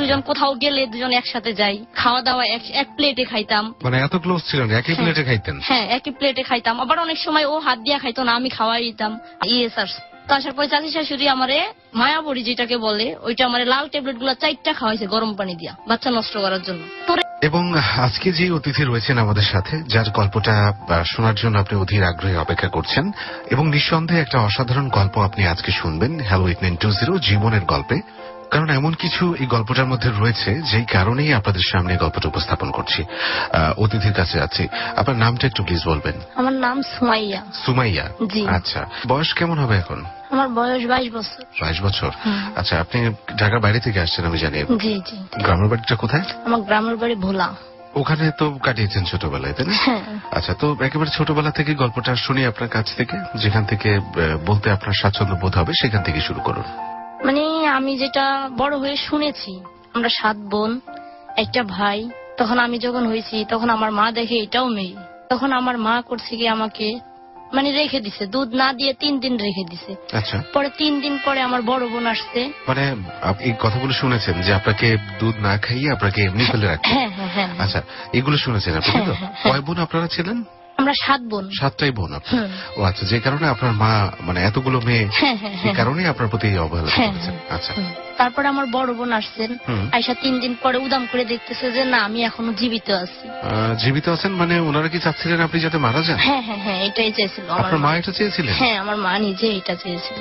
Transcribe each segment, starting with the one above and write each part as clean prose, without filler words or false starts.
দুজন কোথাও গেলে দুজন একসাথে যাই, খাওয়া দাওয়া এক প্লেটে খাইতাম। মানে এত ক্লোজ ছিলেন, একই প্লেটে খাইতেন? হ্যাঁ, একই প্লেটে খাইতাম। আবার অনেক সময় ও হাত দিয়া খাইতো না, আমি খাওয়াই দিতাম। স্যার তো আসার পরে চাচি শাশুড়ি আমারে মায়াবড়ি যেটাকে বলে, ওইটা আমারে লাল ট্যাবলেট গুলা 4টা খাওয়াইছে গরম পানি দিয়া, বাচ্চা নষ্ট করার জন্য। এবং আজকে যে অতিথি রয়েছেন আমাদের সাথে, যার গল্পটা শোনার জন্য আপনি অধীর আগ্রহে অপেক্ষা করছেন, এবং নিঃসন্দেহে একটা অসাধারণ গল্প আপনি আজকে শুনবেন হ্যালো 8920 জীবনের গল্পে। কারণ এমন কিছু এই গল্পটার মধ্যে রয়েছে যেই কারণেই আপনাদের সামনে গল্পটা উপস্থাপন করছি। অতিথির কাছে আছি, আপনার নামটা একটু প্লিজ বলবেন। আমার নাম সুমাইয়া। সুমাইয়া, জি। আচ্ছা, বয়স কেমন হবে এখন? আমার বয়স 22 বছর। 22 বছর, আচ্ছা। আপনি ঢাকার বাইরে থেকে আসছেন আমি জানি। জি জি। গ্রামের বাড়িটা কোথায়? আমার গ্রামের বাড়ি ভোলা। ওখানে তো কাটিয়েছেন ছোটবেলায়, তাই না? আচ্ছা, তো একেবারে ছোটবেলা থেকে গল্পটা শুনি আপনার কাছ থেকে, যেখান থেকে বলতে আপনার স্বাচ্ছন্দ্য বোধ হবে সেখান থেকে শুরু করুন। মানে আমি যেটা বড় হয়ে শুনেছি, আমরা 7 বোন, একটা ভাই। তখন আমি যখন হয়েছি তখন আমার মা দেখে এটাও মেয়ে, তখন আমার মা করছে কি আমাকে মানে রেখে দিছে, দুধ না দিয়ে 3 দিন রেখে দিছে। আচ্ছা, পরে 3 দিন পরে আমার বড় বোন আসছে। মানে আপনি এই কথাগুলো শুনেছেন যে আপনাকে দুধ না খাইয়ে আপনাকে এমনি ফেলে রাখছে? হ্যাঁ হ্যাঁ হ্যাঁ। আচ্ছা, এগুলো শুনেছেন আপনি? তো কয় বোন আপনারা ছিলেন? আমরা 7 বোন। 7টাই বোন আপনার? ও আচ্ছা, যে কারণে আপনার মা মানে এতগুলো মেয়ে, এই কারণেই আপনার প্রতি অবহেলা করেছেন। আচ্ছা, তারপরে আমার বড় বোন আসছেন, আয়সা 3 দিন পরে উদাম করে দেখতেছে যে না আমি এখনো জীবিত আছি। জীবিত আছেন মানে ওনারা কি চাচ্ছিলেন আপনি যাতে মারা যান? হ্যাঁ হ্যাঁ হ্যাঁ, এটাই চেয়েছিল। আপনার মা এটা চেয়েছিলেন? হ্যাঁ, আমার মা নিজে এটা চেয়েছিল।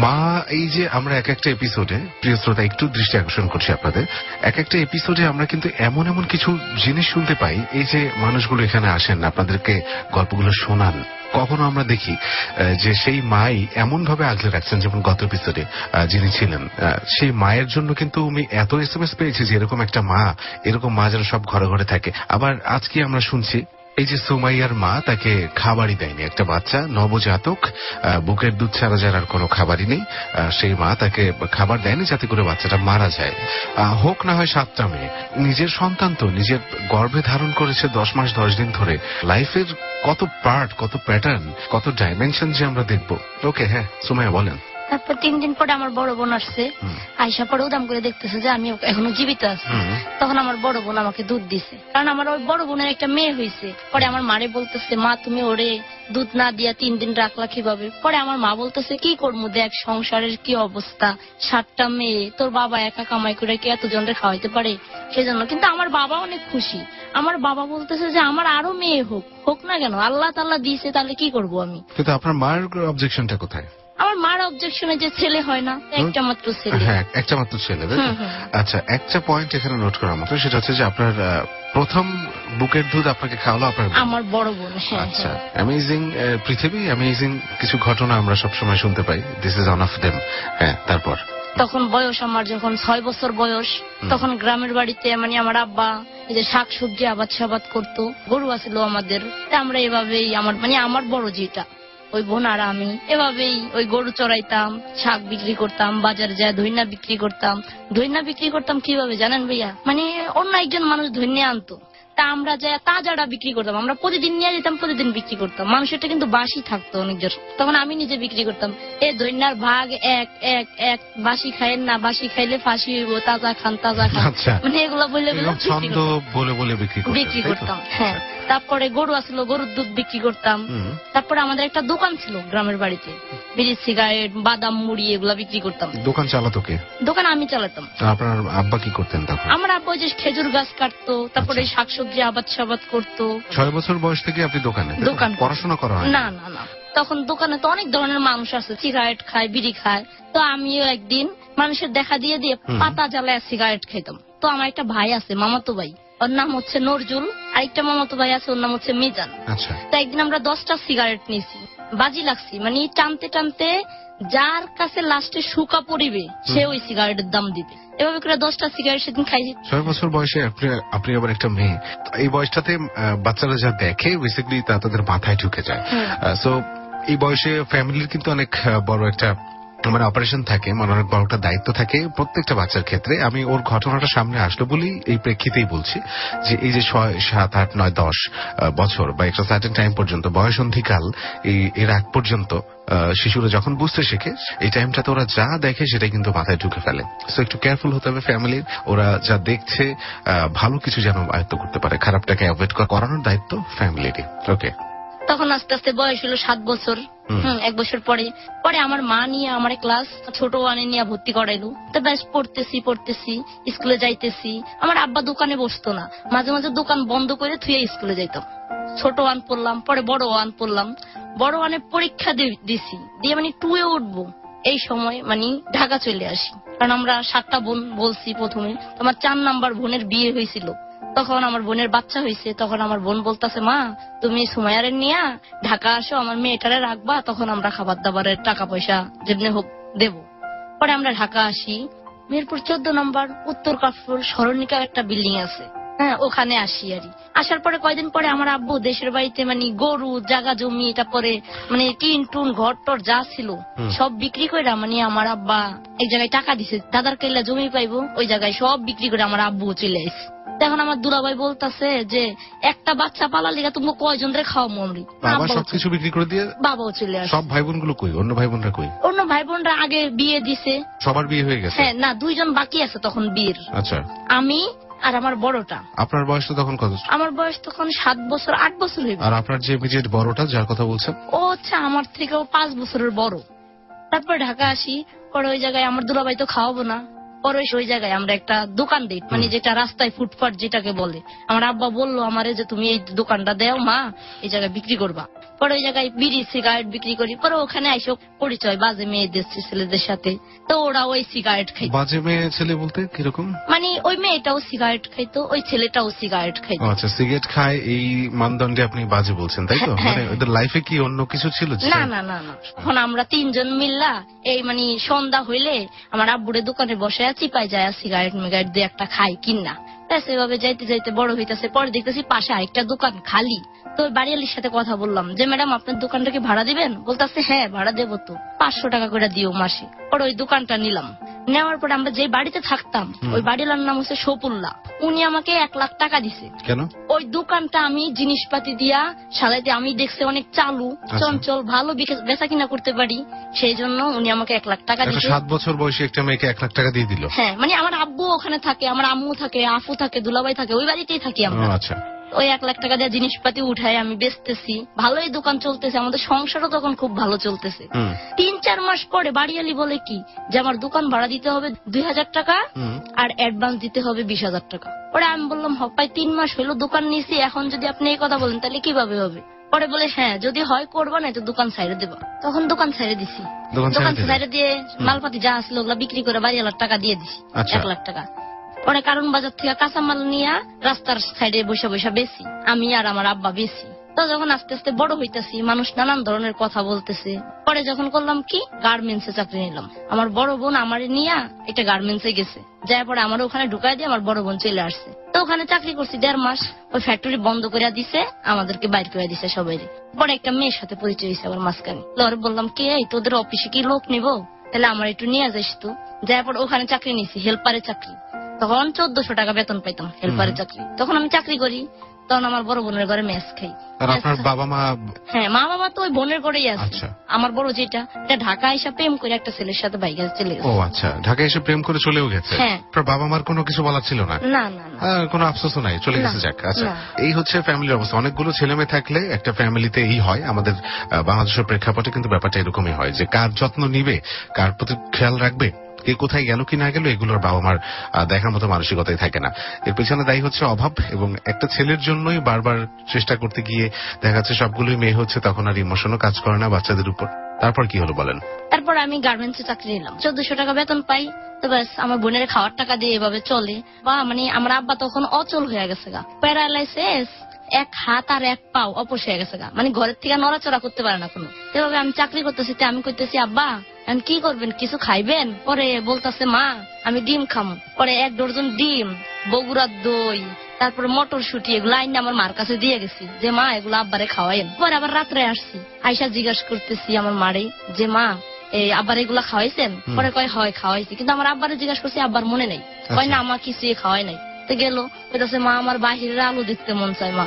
মা, এই যে আমরা এক একটা এপিসোডে, প্রিয় শ্রোতা একটু দৃষ্টি আকর্ষণ করছি আপনাদের, এক একটা এপিসোডে আমরা কিন্তু এমন এমন কিছু জিনিস শুনতে পাই। এই যে মানুষগুলো এখানে আসেন আপনাদেরকে গল্পগুলো শোনান, কখনো আমরা দেখি যে সেই মাই এমন ভাবে আগলে রাখছেন, যেমন গত এপিসোডে যিনি ছিলেন, সেই মায়ের জন্য কিন্তু আমি এত SMS পেয়েছি যে এরকম একটা মা, এরকম মা যেন সব ঘরে ঘরে থাকে। আবার আজকে আমরা শুনছি এই যে সুমাইয়ার মা তাকে খাবারই দেয়নি, একটা বাচ্চা নবজাতক, বুকের দুধ ছাড়া যার আর কোনো খাবারই নেই, সেই মা তাকে খাবার দেয়নি যাতে করে বাচ্চাটা মারা যায়। হোক না হয় 7টা মেয়ে, নিজের সন্তান তো নিজের গর্ভে ধারণ করেছে 10 মাস 10 দিন ধরে। লাইফের কত পার্ট, কত প্যাটার্ন, কত ডাইমেনশন যে আমরা দেখবো। ওকে, হ্যাঁ সুমাইয়া বলেন। তারপর 3 দিন পরে আমার বড় বোন আসছে, আয়সা পরে উদাম করে দেখতেছে যে আমি এখনো জীবিত আছি। তখন আমার বড় বোন আমাকে দুধ দিছে, কারণ আমার ওই বড় বোনের একটা মেয়ে হয়েছে। পরে আমার মারে বলতেছে মা তুমি ওরে দুধ না দিয়া 3 দিন রাখলা কিভাবে? পরে আমার মা বলতেছে কি করবো, দেখ সংসারের কি অবস্থা, 7টা মেয়ে, তোর বাবা একা কামাই করে কি এত জনরে খাওয়াইতে পারে? সেজন্য কিন্তু আমার বাবা অনেক খুশি। আমার বাবা বলতেছে যে আমার আরো মেয়ে হোক, হোক না কেন, আল্লাহ তাআলা দিয়েছে, তাহলে কি করবো আমি? কিন্তু আপনার মায়ের অবজেকশনটা কোথায়? আমার মার অবজেকশনে যে ছেলে হয় না, একটা মাত্র ছেলে। হ্যাঁ, একটা মাত্র ছেলে। আচ্ছা, একটা পয়েন্ট এখানে নোট করার মতো, সেটা হচ্ছে যে আপনার প্রথম বুকের দুধ আপনাকে খাওয়ালো আমার বড় বোন। আচ্ছা, অ্যামেজিং পৃথিবী, অ্যামেজিং কিছু ঘটনা আমরা সবসময় শুনতে পাই। This is one of them. হ্যাঁ, তারপর তখন বয়স আমার যখন 6 বছর বয়স, তখন গ্রামের বাড়িতে মানে আমার আব্বা এই যে শাক সবজি আবাদ করতো, গরু আছিল আমাদের। আমরা এভাবেই আমার বড় যেটা ওই বোন আর আমি এভাবেই ওই গরু চড়াইতাম, শাক বিক্রি করতাম, বাজারে যায় ধইনা বিক্রি করতাম। ধইনা বিক্রি করতাম কিভাবে জানেন ভাইয়া? মানে অন্য একজন মানুষ ধইনা আনতো, তা আমরা যা তাজাটা বিক্রি করতাম, আমরা প্রতিদিন নিয়ে যেতাম, প্রতিদিন বিক্রি করতাম। মানুষেরটা কিন্তু বাসি থাকতো অনেকজন, তখন আমি নিজে বিক্রি করতাম। এই ধইনার ভাগ এক এক এক, বাসি খাইেন না, বাসি খাইলে ফাঁসি হইব, তাজা খান তাজা খান, মানে এগুলো বলে বলে বিক্রি করতাম। হ্যাঁ, তারপরে গরু আসলো, গরুর দুধ বিক্রি করতাম। তারপরে আমাদের একটা দোকান ছিল গ্রামের বাড়িতে, বিড়ি সিগারেট বাদাম মুড়ি এগুলা বিক্রি করতাম। দোকান চালাতো কে? দোকান আমি চালাতাম। আপনার আব্বা কি করতেন তখন? আমার আব্বা যে খেজুর গাছ কাটতো, তারপরে শাকসবজি আবাদ করতো। 6 বছর বয়স থেকে আপনি দোকান? পড়াশোনা করা হয় না না না, তখন দোকানে তো অনেক ধরনের মানুষ আছে, সিগারেট খায়, বিড়ি খায়। তো আমিও একদিন মানুষের দেখা দিয়ে পাতা জ্বালায় সিগারেট খেতাম। তো আমার একটা ভাই আছে, মামাতো ভাই, ওর নাম হচ্ছে নজরুল, আরেকটা মামাতো ভাই আছে, ওর নাম হচ্ছে মিজান। তো একদিন আমরা 10টা সিগারেট নিয়েছি, বাজি লাগছি, মানে টানতে টানতে যার কাছে লাস্টে শুকা পড়িবে সে ওই সিগারেটের দাম দিবে। এভাবে করে 10টা সিগারেট সেদিন খাইছি। 6 বছর বয়সে আপনি আবার একটা মেয়ে, এই বয়সটাতে বাচ্চারা যা দেখে বেসিক্যালি তা তাদের মাথায় ঢুকে যায়। সো এই বয়সে ফ্যামিলির কিন্তু অনেক বড় একটা মানে অপারেশন থাকে, মানে অনেক বড় একটা দায়িত্ব থাকে প্রত্যেকটা বাচ্চার ক্ষেত্রে। আমি ওর ঘটনাটা সামনে আসলো বলেই এই প্রেক্ষিতেই বলছি যে এই যে 6, 7, 8, 9, 10 বছর বা একটা সার্টেন টাইম পর্যন্ত বয়সন্ধিকাল, এর আগ পর্যন্ত শিশুরা যখন বুঝতে শেখে এই টাইমটাতে ওরা যা দেখে সেটাই কিন্তু মাথায় ঢুকে ফেলে। সো একটু কেয়ারফুল হতে হবে ফ্যামিলির। ওরা যা দেখছে ভালো কিছু যেন আয়ত্ত করতে পারে, খারাপটাকে অ্যাভয়েড করানোর দায়িত্ব ফ্যামিলিরই। ওকে। তখন আস্তে আস্তে বয়স হলো 7 বছর। 1 বছর পরে পরে আমার মা নিয়ে আমার ক্লাস ছোট ওয়ানে নিয়ে ভর্তি করাইলো। তো বেশ পড়তেছি, স্কুলে যাইতেছি। আমার আব্বা দোকানে বসতো না, মাঝে মাঝে দোকান বন্ধ করে থুয়ে স্কুলে যাইতাম। ছোট ওয়ান পড়লাম, পরে বড় ওয়ান পড়লাম। বড় ওয়ানে পরীক্ষা দিছি, দিয়ে মানে 2 এ উঠবো। এই সময় মানে ঢাকা চলে আসি, কারণ আমরা 7টা বোন বলছি প্রথমে। আমার 4 নাম্বার বোনের বিয়ে হয়েছিল, তখন আমার বোনের বাচ্চা হয়েছে। তখন আমার বোন বলতেছে, মা তুমি সুমাইয়ারে নিয়ে ঢাকা আসো, আমার মেয়েটারে রাখবা, তখন আমরা খাবার দাবারের টাকা পয়সা যেমনি হোক দেব। পরে আমরা ঢাকা আসি, মিরপুর 14 নম্বর উত্তর কাফরুল স্মরণিকা একটা বিল্ডিং আছে, হ্যাঁ ওখানে আসি। আসার পরে কয়দিন পরে আমার আব্বু দেশের বাড়িতে মানে গরু জায়গা জমি, তারপরে মানে টিন টুন ঘর টর যা ছিল সব বিক্রি করে মানে আমার আব্বা এক জায়গায় টাকা দিছে, দাদার কেল্লা জমি পাইবো, ওই জায়গায় সব বিক্রি করে আমার আব্বু চলে আসছে। এখন আমার দুলাভাই বলতেছে যে একটা বাচ্চা পালার লিগা তুমি কয়জন রে খাওয়া মমরি, বাবা সবকিছু বিক্রি করে দিয়ে বাবাও চলে আসে। সব ভাই বোন গুলো কই? অন্য ভাই বোনরা কই? অন্য ভাই বোনরা আগে বিয়ে দিছে, সবার বিয়ে হয়ে গেছে? হ্যাঁ, না 2 জন বাকি আছে তখন বিয়ের। আচ্ছা। আমি আর আমার বড়টা। আপনার বয়স তো তখন কত? আমার বয়স তখন 7 বছর 8 বছর হইবে। আর আপনার যে ইমিডিয়েট বড়টা যার কথা বলছেন, ও হচ্ছে আমার থেকেও 5 বছরের বড়। তারপর ঢাকা আসি, পরে ওই জায়গায় আমার দুলাভাই তো খাওয়াবো না, পরে ওই জায়গায় আমরা একটা দোকান দিই, মানে যেটা রাস্তায় ফুটপাত যেটাকে বলে। আমার আব্বা বললো আমারে যে তুমি এই দোকানটা দেও মা, এই জায়গায় বিক্রি করবা। পরে ওই জায়গায় বিড়ি সিগারেট বিক্রি করি। পরে ওখানে আইসো পরিচয় বাজে মেয়েদের ছেলেদের সাথে, তো ওরা ওই সিগারেট খাই। বাজে মেয়ে ছেলে বলতে কিরকম? মানে ওই মেয়েটাও সিগারেট খাইতো, ওই ছেলেটাও সিগারেট খাইতো। আচ্ছা, সিগারেট খায় এই মানদণ্ডে আপনি বাজে বলছেন, তাই তো? মানে ওদের লাইফে কি অন্য কিছু ছিল? না না না না, এখন আমরা 3 জন মিল্লা এই মানে সন্ধ্যা হইলে আমার আব্বুরে দোকানে বসে চিপাই যায় সিগারেট মিগারেট দিয়ে একটা খাই কিনা। সেভাবে যাইতে যাইতে বড় হইতেছে। পরে দেখতেছি পাশে আরেকটা দোকান খালি। তো বাড়িয়ালির সাথে কথা বললাম যে ম্যাডাম আপনার দোকানটাকে ভাড়া দিবেন? বলতেছে হ্যাঁ ভাড়া দেবো তো, 500 টাকা করে দিও মাসে। পরে ওই দোকানটা নিলাম। নেওয়ার পরে আমরা যে বাড়িতে থাকতাম ওই বাড়িওয়ালার নাম হচ্ছে শফুল্লাহ, উনি আমাকে 1 লাখ টাকা দিছে। কেন? ওই দোকানটা আমি জিনিসপাতি দিয়া সাজাইতে, আমি দেখছি অনেক চালু চঞ্চল ভালো বেচা কিনা করতে পারি, সেই জন্য উনি আমাকে 1 লাখ টাকা দিছে। 7 বছর বয়সী একটা মেয়েকে 1 লাখ টাকা দিয়ে দিল? হ্যাঁ, মানে আমার আব্বু ওখানে থাকে, আমার আম্মু থাকে, আফু থাকে, দুলাভাই থাকে, ওই বাড়িতেই থাকি আমরা। আচ্ছা। ওই 1 লাখ টাকা দিয়ে জিনিসপাতি উঠায় আমি বেচতেছি, ভালোই দোকান চলতেছে, আমাদের সংসারও তখন খুব ভালো চলতেছে। 3-4 মাস পরে বাড়িয়ালি বলে কি যে আমার দোকান ভাড়া দিতে হবে 2000 টাকা আর অ্যাডভান্স দিতে হবে 20,000 টাকা। পরে আমি বললাম হপাই 3 মাস হলো দোকান নিয়েছি, এখন যদি আপনি এই কথা বলেন তাহলে কিভাবে হবে? পরে বলে হ্যাঁ যদি হয় করবা, না তো দোকান ছাইড়ে দেবা। তখন দোকান ছাইড়ে দিছি, দোকান ছাইড়ে দিয়ে মালপাতি যা আসলো ওগুলা বিক্রি করে বাড়িওয়ালার টাকা দিয়ে দিছি 1 লাখ টাকা। পরে কারণ বাজার থেকে কাঁচামাল নিয়ে রাস্তার সাইডে বসে বসে বেশি, আমি আর আমার আব্বা বেশি। তো যখন আস্তে আস্তে বড় হইতেছি, মানুষ নানান ধরনের কথা বলতেছে। পরে যখন করলাম কি গার্মেন্টসে চাকরি নিলাম। আমার বড় বোন আমারে নিয়ে একটা গার্মেন্টসে গেছে, যার পরে আমার ওখানে ঢুকাই দিয়ে আমার বড় বোন চলে আসছে। তো ওখানে চাকরি করছি 1.5 মাস। ওই ফ্যাক্টরি বন্ধ করে দিছে, আমাদেরকে বাইর করে দিছে সবাই। পরে একটা মেয়ের সাথে পরিচয় হয়েছে আমার মাঝখানে। লরে বললাম কে তোদের অফিসে কি লোক নিবো, তাহলে আমার একটু নিয়ে যাইস তো। যার পর ওখানে চাকরি নিছি, হেল্পারের চাকরি। তখন 1400 টাকা বেতন পাইতাম হেল্পারের চাকরি। তখন আমি চাকরি করি, তখন আমার বড় বোনের ঘরে মেস খাই। আর আপনার বাবা মা? হ্যাঁ, মা বাবা তো ওই বোনের ঘরেই আছে। আমার বড় যেটা ঢাকা এসে প্রেম করে একটা ছেলের সাথে বাইকে চলে গেছে। ও আচ্ছা, ঢাকা এসে প্রেম করে চলেও গেছে। হ্যাঁ। আপনার বাবা মার কোনো কিছু বলার ছিল না? না না না, কোনো আফসোসও নাই, চলে গেছে, যাক। আচ্ছা, এই হচ্ছে ফ্যামিলির অবস্থা। অনেকগুলো ছেলে মেয়ে থাকলে একটা ফ্যামিলিতে এই হয়। আমাদের বাংলাদেশের প্রেক্ষাপটে কিন্তু ব্যাপারটা এরকমই হয় যে কার যত্ন নিবে, কার প্রতি খেয়াল রাখবে, কে কোথায় গেল কি না গেল, এগুলোর বাবা মার দেখার মতো মানসিকতাই থাকে না। এর পেছনে দায়ী হচ্ছে অভাব, এবং একটা ছেলের জন্যই বারবার চেষ্টা করতে গিয়ে দেখা যাচ্ছে সবগুলোই মেয়ে হচ্ছে, তখন আর ইমোশনও কাজ করে না বাচ্চাদের উপর। তারপর কি হলো বলেন? তারপর আমি গার্মেন্টসে চাকরি নিলাম, 1400 টাকা বেতন পাই। তো ব্যাস আমার বোনের খাওয়ার টাকা দিয়ে এভাবে চলে। বা মানে আমার আব্বা তখন অচল হয়ে গেছে গা, প্যারালাইসিস, 1 হাত আর 1 পাও অপস হয়ে গেছে গা, মানে ঘরের থেকে নড়াচড়া করতে পারে না কোনো। এভাবে আমি চাকরি করতেছি, আমি কইতেছি আব্বা কি করবেন, কিছু খাইবেন? পরে বলতেছে মা আমি ডিম খামো। পরে 1 ডজন ডিম, বগুড়ার দই, তারপরে মটরশুটি, এগুলো আইনে আমার মার কাছে দিয়ে গেছি যে মা এগুলো আব্বারে খাওয়াইন। পরে আবার রাত্রে আসছি, আইসা জিজ্ঞাসা করতেছি আমার মারে যে মা এই আব্বার এগুলা খাওয়াইছেন? পরে কয় হয় খাওয়াইছি, কিন্তু আমার আব্বারে জিজ্ঞাসা করছি, আব্বার মনে নাই। কয় না, আমার কিছু খাওয়াই নাই। তো গেল, বলতেছে মা আমার বাহিরের আলো দেখতে মন চায় মা,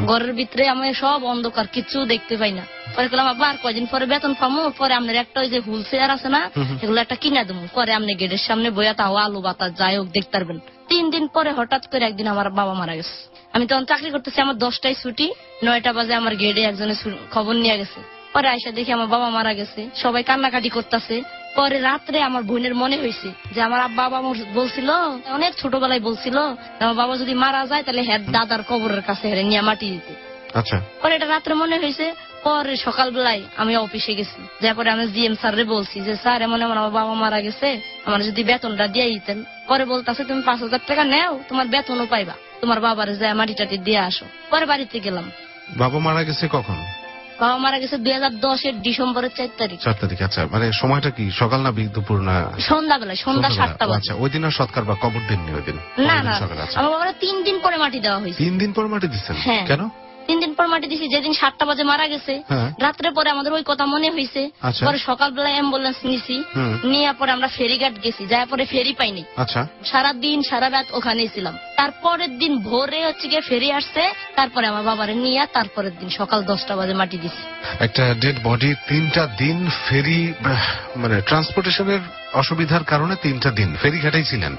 ঘরের ভিতরে আমি সব অন্ধকার, কিছু দেখতে পাই না। পরে বললাম আব্বা আর কয়দিন পরে বেতন পামো, পরে আপনার একটা ওই যে হুইল চেয়ার আছে না, এগুলো একটা কিনা দেবো, পরে আপনি গেটের সামনে বইয়া তাও আলো বাতাস যাই হোক দেখতে পারবেন। 3 দিন পরে হঠাৎ করে একদিন আমার বাবা মারা গেছে। আমি তখন চাকরি করতেছি, আমার 10টায় ছুটি, 9টা বাজে আমার গেটে একজনের খবর নিয়ে গেছে। পরে আইসা দেখি আমার বাবা মারা গেছে, সবাই কান্নাকাটি করতেছে। পরে রাত্রে আমার বোনের মনে হয়েছে যে আমার বাবা বলছিল, অনেক ছোটবেলায় বলছিল, আমার বাবা যদি মারা যায় তাহলে হ্যাঁ দাদার কবরের কাছে হেরে নিয়ে মাটি দিতে। আচ্ছা, পরে এটা রাত্রে মনে হয়েছে। পরে সকালবেলায় আমি অফিসে গেছি, যারপরে আমি জিএম স্যার বলছি যে স্যার এমন এমন আমার বাবা মারা গেছে, আমার যদি বেতনটা দিয়ে দিতেন। পরে বলতেছে তুমি 5,000 টাকা নেও, তোমার বেতনও পাইবা, তোমার বাবার যায় মাটি টাটি দিয়ে আসো। পরে বাড়িতে গেলাম। বাবা মারা গেছে কখন? বাবা মারা গেছে 2010-এর ডিসেম্বরের 4 তারিখ। 4 তারিখ। আচ্ছা, মানে সময়টা কি সকাল না দুপুর না? সন্ধ্যাবেলায়, সন্ধ্যা 7টা বাজে। আচ্ছা, ওই দিন আর সৎকার বা কবর দিননি ওই দিন? না না, আমার বাবার 3 দিন পরে মাটি দেওয়া হয়েছে। 3 দিন পর মাটি দিচ্ছেন? কেন? 3 দিন পর মাটি দিছি, যেদিন 7টা বাজে মারা গেছে রাত্রে। পরে আমাদের ওই কথা মনে হয়েছে। পরে সকালবেলা অ্যাম্বুলেন্স নিছি, নিয়ে পরে আমরা ফেরিঘাট গেছি, যাই পরে ফেরি পাইনি। আচ্ছা, সারাদিন সারা রাত ওখানেই ছিলাম। তারপরের দিন ভোরে হচ্ছে গিয়ে ফেরি আসছে, তারপরে আমার বাবারে নিয়ে তারপরের দিন সকাল 10টা বাজে মাটি দিছি। একটা ডেড বডি 3টা দিন ফেরি, মানে ট্রান্সপোর্টেশনের অসুবিধার কারণে 3টা দিন ফেরি ঘাটেই ছিলেন।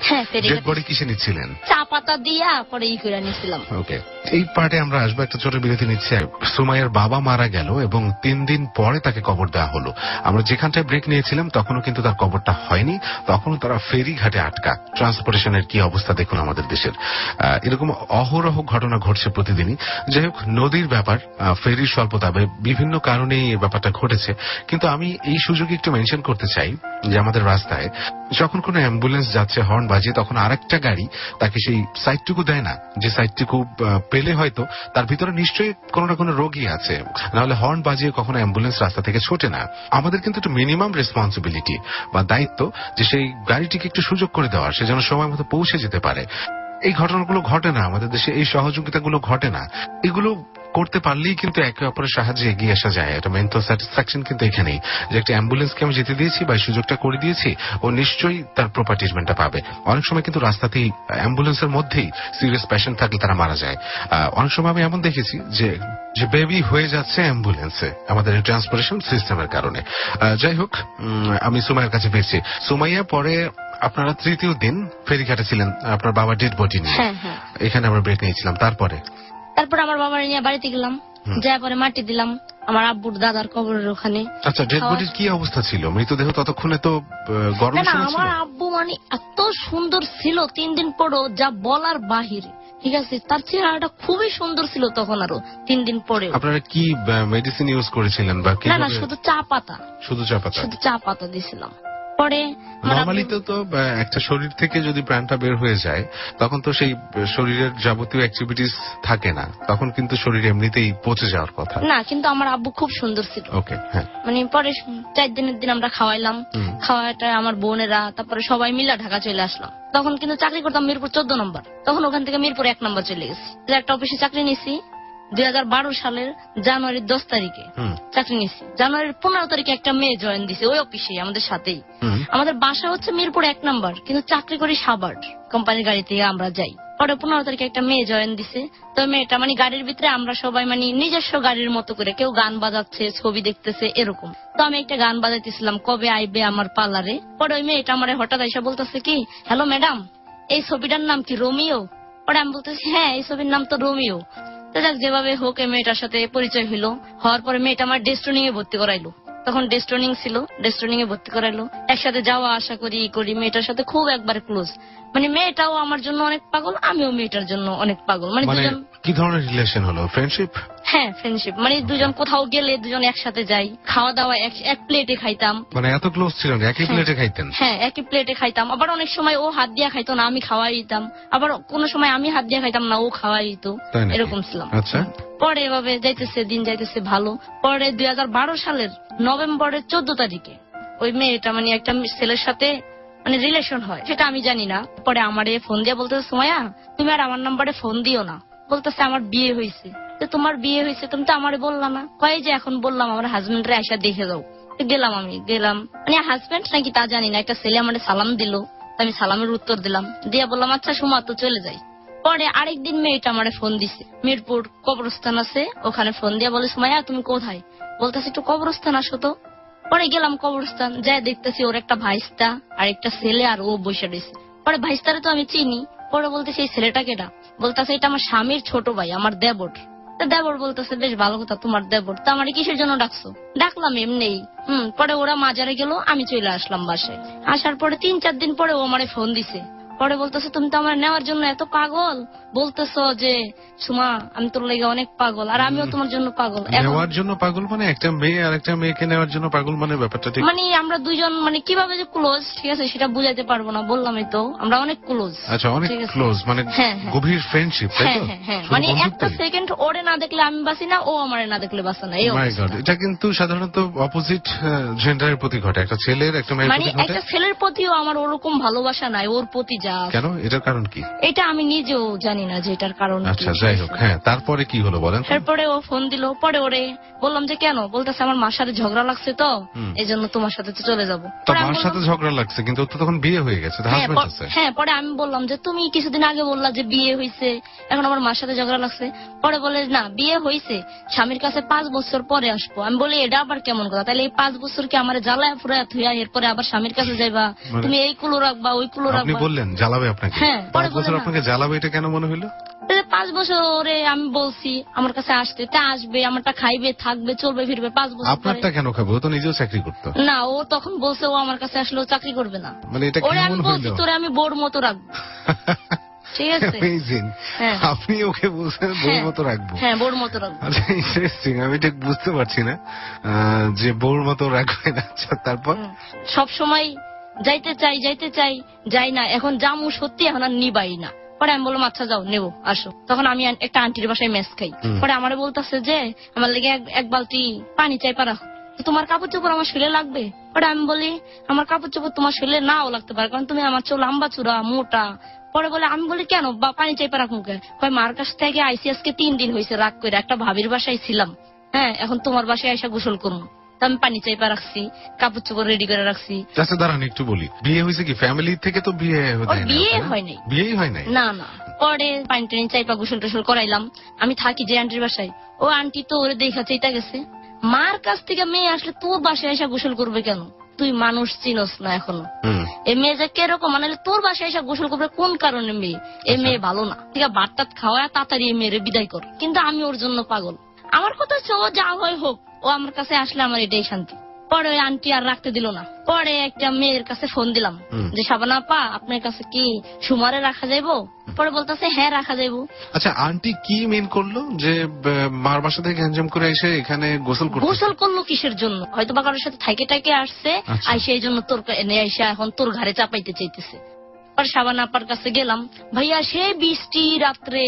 ডেড বডি কিসে নিচ্ছিলেন? চা পাতা দিয়া পরে করে নিছিলাম। ওকে, এই পার্টে আমরা আসবো, একটা ছোট বিরতি নিচ্ছে। সুমাইয়ার বাবা মারা গেল এবং 3 দিন পরে তাকে কবর দেওয়া হলো। আমরা যেখানটায় ব্রেক নিয়েছিলাম তখনও কিন্তু তার কবরটা হয়নি, তখনও তারা ফেরি ঘাটে আটকা। ট্রান্সপোর্টেশনের কি অবস্থা দেখুন আমাদের দেশের। এরকম অহরহ ঘটনা ঘটছে প্রতিদিনই। যাই হোক, নদীর ব্যাপার, ফেরির স্বল্পতা, বিভিন্ন কারণেই এই ব্যাপারটা ঘটেছে। কিন্তু আমি এই সুযোগে একটু মেনশন করতে চাই যে আমাদের রাস্তায় যখন কোনো অ্যাম্বুলেন্স যাচ্ছে হর্ন বাজিয়ে, তখন আরেকটা গাড়ি তাকে সেই সাইডটুকু দেয় না, যে সাইডটুকু পেলে হয়তো তার ভিতরে নিশ্চয়ই কোনো না কোনো রোগী আছে, নাহলে হর্ন বাজিয়ে কখনো অ্যাম্বুলেন্স রাস্তা থেকে ছোটে না। আমাদের কিন্তু একটু মিনিমাম রেসপন্সিবিলিটি বা দায়িত্ব যে সেই গাড়িটিকে একটু সুযোগ করে দেওয়ার, সে যেন সময় মতো পৌঁছে যেতে পারে। এই ঘটনাগুলো ঘটে না আমাদের দেশে, এই সহযোগিতাগুলো ঘটে না। এগুলো করতে পারলেই কিন্তু একে অপরের সাহায্যে এগিয়ে আসা যায়। একটা মেন্টাল স্যাটিসফ্যাকশন কিন্তু এখানেই, যে একটা অ্যাম্বুলেন্সকে আমি যেতে দিয়েছি বা সুযোগটা করে দিয়েছি, ও নিশ্চয়ই তার প্রপার ট্রিটমেন্টটা পাবে। অনেক সময় কিন্তু রাস্তাতেই অ্যাম্বুলেন্সের মধ্যেই সিরিয়াস পেশেন্ট থাকলে তারা মারা যায়। অনেক সময় আমি এমন দেখেছি যে বেবি হয়ে যাচ্ছে অ্যাম্বুলেন্সে আমাদের ট্রান্সপোর্টেশন সিস্টেমের কারণে। যাই হোক, আমি সুমাইয়ার কাছে ফিরছি। সুমাইয়া, পরে আপনারা 3য় দিন ফেরিঘাটে ছিলেন আপনার বাবা ডেড বডি নিয়ে। এখানে আমরা ব্রেক নিয়েছিলাম। তারপর আমার বাবার নিয়ে বাড়িতে গেলাম, যাই পরে মাটি দিলাম আমার আব্বুর দাদার কবরের ওখানে। আচ্ছা, ডেড বডির কি অবস্থা ছিল? মৃতদেহ ততক্ষণে তো গরম ছিল। আমার আব্বু মানে এত সুন্দর ছিল 3 দিন পরও, যা বলার বাহিরে। ঠিক আছে, তার চেহারাটা খুবই সুন্দর ছিল তখন, আরো 3 দিন পরে। আপনারা কি মেডিসিন ইউজ করেছিলেন বা কি? না, শুধু চা পাতা। শুধু চা পাতা দিয়েছিলাম। পরে নরমালি তো একটা শরীর থেকে যদি প্রাণটা বের হয়ে যায়, তখন তো সেই শরীরের যাবতীয় অ্যাক্টিভিটিস থাকে না, তখন কিন্তু শরীর এমনিতেই পচে যাওয়ার কথা। না, কিন্তু আমার আব্বু খুব সুন্দর ছিল। ওকে, হ্যাঁ। মানে পরে 4 দিনের দিন আমরা খাওয়াইলাম, খাওয়াটা আমার বোনেরা, তারপরে সবাই মিলে ঢাকা চলে আসলাম। তখন কিন্তু চাকরি করতাম মিরপুর 14 নম্বর, তখন ওখান থেকে মিরপুর 1 নম্বর চলে গেছি। একটা অফিসে চাকরি নিছি 2012 সালের জানুয়ারির 10 তারিখে চাকরি নিছি। জানুয়ারির 15 তারিখে একটা মেয়ে জয়েন দিছে ওই অফিসে আমাদের সাথেই। আমাদের বাসা হচ্ছে মিরপুর 1 নম্বর, কিন্তু চাকরি করি সাভার, কোম্পানির গাড়ি থেকে আমরা যাই। পরে 15 তারিখে একটা মেয়ে জয়েন দিছে। তো মেয়েটা মানে গাড়ির ভিতরে আমরা সবাই মানে নিজস্ব গাড়ির মতো করে, কেউ গান বাজাচ্ছে, ছবি দেখতেছে, এরকম। তো আমি একটা গান বাজাইতেছিলাম, কবে আইবে আমার পার্লারে। পরে ওই মেয়েটা আমার হঠাৎ এসে বলতেছে কি, হ্যালো ম্যাডাম, এই ছবিটার নাম কি রোমিও? পরে আমি বলতেছি হ্যাঁ, এই ছবির নাম তো রোমিও। যেভাবে হোক এই মেয়েটার সাথে পরিচয় হইলো। হওয়ার পরে মেয়েটা আমার ডেস্টনিং এ ভর্তি করাইলো, তখন ডেস্টনিং ছিল, ডেস্টনিং এ ভর্তি করাইলো। একসাথে যাওয়া আসা করি, মেয়েটার সাথে খুব একবারে ক্লোজ। মানে মেয়েটাও আমার জন্য অনেক পাগল, আমিও মেয়েটার জন্য অনেক পাগল। মানে দুজন কি ধরনের রিলেশন হলো? ফ্রেন্ডশিপ? হ্যাঁ, ফ্রেন্ডশিপ। মানে দুজন কোথাও গেলে দুজন একসাথে যাই, খাওয়া দাওয়া এক প্লেটে খাইতাম। মানে এত ক্লোজ ছিলেন, একই প্লেটে খাইতেন? হ্যাঁ, একই প্লেটে খাইতাম। আবার অনেক সময় ও হাত দিয়া খাইতো না, আমি খাওয়াই দিতাম। আবার কোন সময় আমি হাত দিয়া খাইতাম না, ও খাওয়াই দিত, এরকম ছিলাম। আচ্ছা। পরে এভাবে যাইতেছে, দিন যাইতেছে ভালো। পরে 2012 সালের নভেম্বরের 14 তারিখে ওই মেয়েটা মানে একটা ছেলের সাথে মানে রিলেশন হয়, সেটা আমি জানি না। পরে আমারে ফোন দিয়ে বলতেছে, সুমাইয়া তুমি আর আমার নাম্বারে ফোন দিও না। বলতেছে আমার বিয়ে হয়েছে। তোমার বিয়ে হয়েছে, তুমি তো আমারে বললা না। কয় যে এখন বললাম, আমার হাজবেন্ডরে আইসা দেখে যাও। গেলাম, আমি গেলাম, মানে হাজবেন্ড নাকি তা জানি না, একটা ছেলে আমার সালাম দিল, আমি সালামের উত্তর দিলাম, দিয়ে বললাম আচ্ছা সুমা তো চলে যাই। পরে আরেকদিন মেয়েটা আমার ফোন দিছে, মিরপুর কবরস্থান আছে ওখানে ফোন দিয়ে বলে সুমাইয়া তুমি কোথায়, বলতেছে একটু কবরস্থান আসো তো। পরে গেলাম কবরস্থান, যাই দেখতেছি ওর একটা ভাইস্তা আর একটা ছেলে আর ও বসে রয়েছে। পরে ভাইস্তারে তো আমি চিনি, পরে বলতেছে এই ছেলেটা কেটা, বলতেছে এটা আমার স্বামীর ছোট ভাই, আমার দেবর। তা দেবর বলতেছে বেশ ভালো কথা, তোমার দেবর, তা আমার কিসের জন্য ডাকছো? ডাকলাম এমনি। পরে ওরা মাজারে গেল, আমি চলে আসলাম বাসায়। আসার পরে 3-4 দিন পরে ও আমারে ফোন দিছে, পরে বলতেছে তুমি তো আমার নেওয়ার জন্য এত পাগল, বলতেছো যে সুমা আমি তোর লেগে অনেক পাগল আর আমিও তোমার জন্য পাগল। নেওয়ার জন্য পাগল মানে একটা মেয়ে আর একটা মেয়েকে নেওয়ার জন্য পাগল, মানে ব্যাপারটা ঠিক মানে আমরা দুইজন মানে কিভাবে যে ক্লোজ, ঠিক আছে সেটা বুঝাইতে পারবো না, বললামই তো আমরা অনেক ক্লোজ। আচ্ছা, অনেক ক্লোজ মানে গভীর ফ্রেন্ডশিপ, তাই তো? মানে একটা সেকেন্ড ওরে না দেখলে আমি বাঁচি না, ও আমারে না দেখলে বাঁচে না, এই মাই গড। এটা কিন্তু সাধারণত অপোজিট জেন্ডারের প্রতি ঘটে, একটা ছেলের একটা মেয়ের মানে প্রতি ঘটে। একটা ছেলের প্রতিও আমার ওরকম ভালোবাসা নাই, ওর প্রতি যা। কেন, এটার কারণ কি? এটা আমি নিজেও জানি না যে এটার কারণ কি। আচ্ছা যাই হোক, হ্যাঁ তারপরে কি হলো বলেন। তারপরে ও ফোন দিল, পরে ওরে বললাম যে কেন, বলতেছে আমার মার সাথে ঝগড়া লাগছে তো এই জন্য তোমার সাথে তো চলে যাবো। তো মার সাথে ঝগড়া লাগছে, কিন্তু ওর তো তখন বিয়ে হয়ে গেছে, হাজবেন্ড আছে। হ্যাঁ, পরে আমি বললাম যে তুমি কিছুদিন আগে বললা যে বিয়ে হয়েছে, এখন আমার মার সাথে ঝগড়া লাগছে। পরে বলে না বিয়ে হয়েছে, স্বামীর কাছে 5 বছর পরে আসবো। আমি বলি এটা আবার কেমন কথা, তাহলে এই 5 বছর কি আমার জ্বালায় ফুরায় থুয়া এরপরে আবার স্বামীর কাছে যাইবা, তুমি এই কুলো রাখবা ওই কুলো রাখবা? আপনি বললেন জ্বালাবে আপনাকে? হ্যাঁ, 5 বছর আপনাকে জ্বালাবে, এটা কেন মনে হইলো? 5 বছরে আমি বলছি আমার কাছে আসতে, তা আসবে, আমারটা খাইবে থাকবে চলবে ফিরবে। 5 বছর আপনারটা কেন খাবে, ও তো নিজেও চাকরি করতো না। ও তখন বলছে ও আমার কাছে আসলে ও চাকরি করবে না। মানে এটা ওরে আমি কেমন বলছি হইলো? তোরে আমি বোর মতো রাখবো। ঠিক আছে, আপনি ওকে বলছেন বউর মতো রাখবো? হ্যাঁ বোর মতো রাখবো। আচ্ছা ইন্টারেস্টিং, আমি ঠিক বুঝতে পারছি না যে বউর মতো রাখবে না। আচ্ছা তারপর? সব সময় যাইতে চাই যাই না, এখন জামু সত্যি এখন আর নিবাই না। পরে আমি বললাম আচ্ছা যাও নেবো আসো। তখন আমি একটা আন্টির বাসায় মেস খাই। পরে আমার বলতেছে যে আমার লেগে এক বালতি পানি চাই পারা, তোমার কাপড় চোপড় আমার শরীরে লাগবে। পরে আমি বলি আমার কাপড় চোপড় তোমার শরীরে নাও লাগতে পারে, কারণ তুমি আমার চেয়ে লম্বা চূড়া মোটা। পরে বলে আমি বলি কেন বা পানি চাই পারা মুখে, কয় মার কাছ থেকে আইসি আজকে 3 দিন হয়েছে রাগ করে, একটা ভাবির বাসায় ছিলাম, হ্যাঁ এখন তোমার বাসায় আইসা গোসল করবো। তো আমি পানি চাইপা রাখছি, কাপড় চোপড় রেডি করে রাখছি। আচ্ছা দাঁড়ান একটু বলি, বিয়ে হয়েছে কি ফ্যামিলি থেকে? তো বিয়ে হয় নাই, বিয়েই হয় নাই। না না। পরে পানি টানি চাইপা গোসল টোসল করাইলাম। আমি থাকি যে আন্টির বাসায়, ও আন্টি তো ওরে দেখা চাইতা গেছে, মার কাছ থেকে মেয়ে আসলে তোর বাসায় এসে গোসল করবে কেন, তুই মানুষ চিনস না এখনো। এই মেয়ে যে কিরকম, মানে তোর বাসায় এসে গোসল করবে কোন কারণে? মেয়ে এই মেয়ে ভালো না, ঠিক আছে ভাত টাত খাওয়া তাড়াতাড়ি এই মেয়েরে বিদায় কর। কিন্তু আমি ওর জন্য পাগল। আমার কথা হচ্ছে ও যা হয় হোক, ও আমার কাছে আসলে আমার এটাই শান্তি। পরে ওই আন্টি আর রাখতে দিল না। পরে একটা মেয়ের কাছে ফোন দিলাম যে শাবানা আপা আপনার কাছে কি সুমারে রাখা যাইবো? পরে বলতেছে হ্যাঁ রাখা যাইবো। আচ্ছা আন্টি কি মেন করলো যে মার বাসা থেকে গ্যাঞ্জাম করে এসে এখানে গোসল করলো কিসের জন্য? হয়তো বা কারোর সাথে থাইকে টাইকে আসছে, আইসে এই জন্য তোর এনে আইসা এখন তোর ঘরে চাপাইতে চাইতেছে। পরে শাবানা আপার কাছে গেলাম, ভাইয়া সে বৃষ্টি রাত্রে,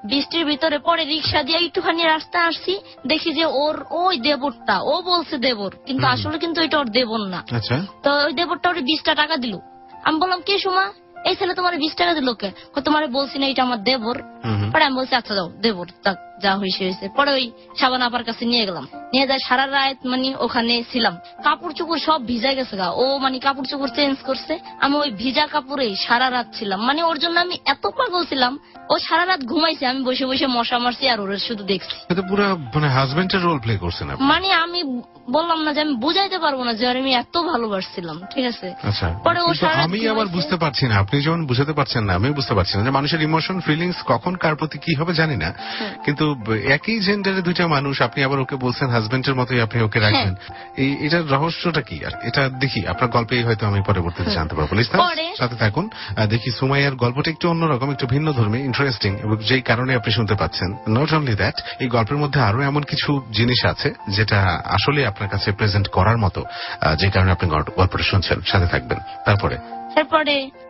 বৃষ্টির ভিতরে পরে রিক্সা দিয়ে একটুখানি রাস্তা আসছি, দেখি যে ওর ওই দেবরটা, ও বলছে দেবর কিন্তু আসলে কিন্তু এটা ওর দেবর না। তো ওই দেবরটা ওর 20 টাকা দিল। আমি বললাম কে সুমা, এই ছেলে তোমার 20 টাকা দিল কে? তোমার বলছি না এটা আমার দেবর। পরে আমি বলছি আচ্ছা যাও দেবর যা হয়েছে। পরে ওই শাবানা আপার কাছে নিয়ে গেলাম, নিয়ে যায় সারা রাত মানে ওখানে ছিলাম। কাপড় চোপড় সব ভিজা গেছে গা, ও মানে কাপড় চোপড় চেঞ্জ করছে, আমি ওই ভিজা কাপড়ে সারা রাত ছিলাম। মানে ওর জন্য আমি এত পাগল ছিলাম, ও সারা রাত ঘুমাইছে, আমি বসে বসে মশা মারছি আর ওর শুধু দেখছি। পুরো মানে হাজবেন্ডের রোল প্লে করছেন আপনি। মানে আমি বললাম না যে আমি বুঝাইতে পারবো না যে আমি এত ভালোবাসছিলাম, ঠিক আছে। আচ্ছা পরে ও আমি আবার বুঝতে পারছি না, আপনি যখন বুঝাতে পারছেন না আমি বুঝতে পারছি না যে মানুষের ইমোশন ফিলিংস কখন কার প্রতি কি হবে জানি না, কিন্তু একই জেন্ডারে দুইটা মানুষ, আপনি আবার ওকে বলছেন হাজবেন্ডের মতোই আপনি ওকে রাখবেন, এটার রহস্যটা কি? আর এটা দেখি আপনার গল্পে হয়তো আমি পরবর্তীতে জানতে পারবো। সাথে থাকুন, দেখি সুমাইয়ার গল্পটা একটু অন্যরকম, একটু ভিন্ন ধর্মী, ইন্টারেস্টিং, এবং যেই কারণে আপনি শুনতে পাচ্ছেন। নট অনলি দ্যাট, এই গল্পের মধ্যে আরো এমন কিছু জিনিস আছে যেটা আসলে আপনার কাছে প্রেজেন্ট করার মতো, যে কারণে আপনি গল্পটা শুনছেন। সাথে থাকবেন। তারপরে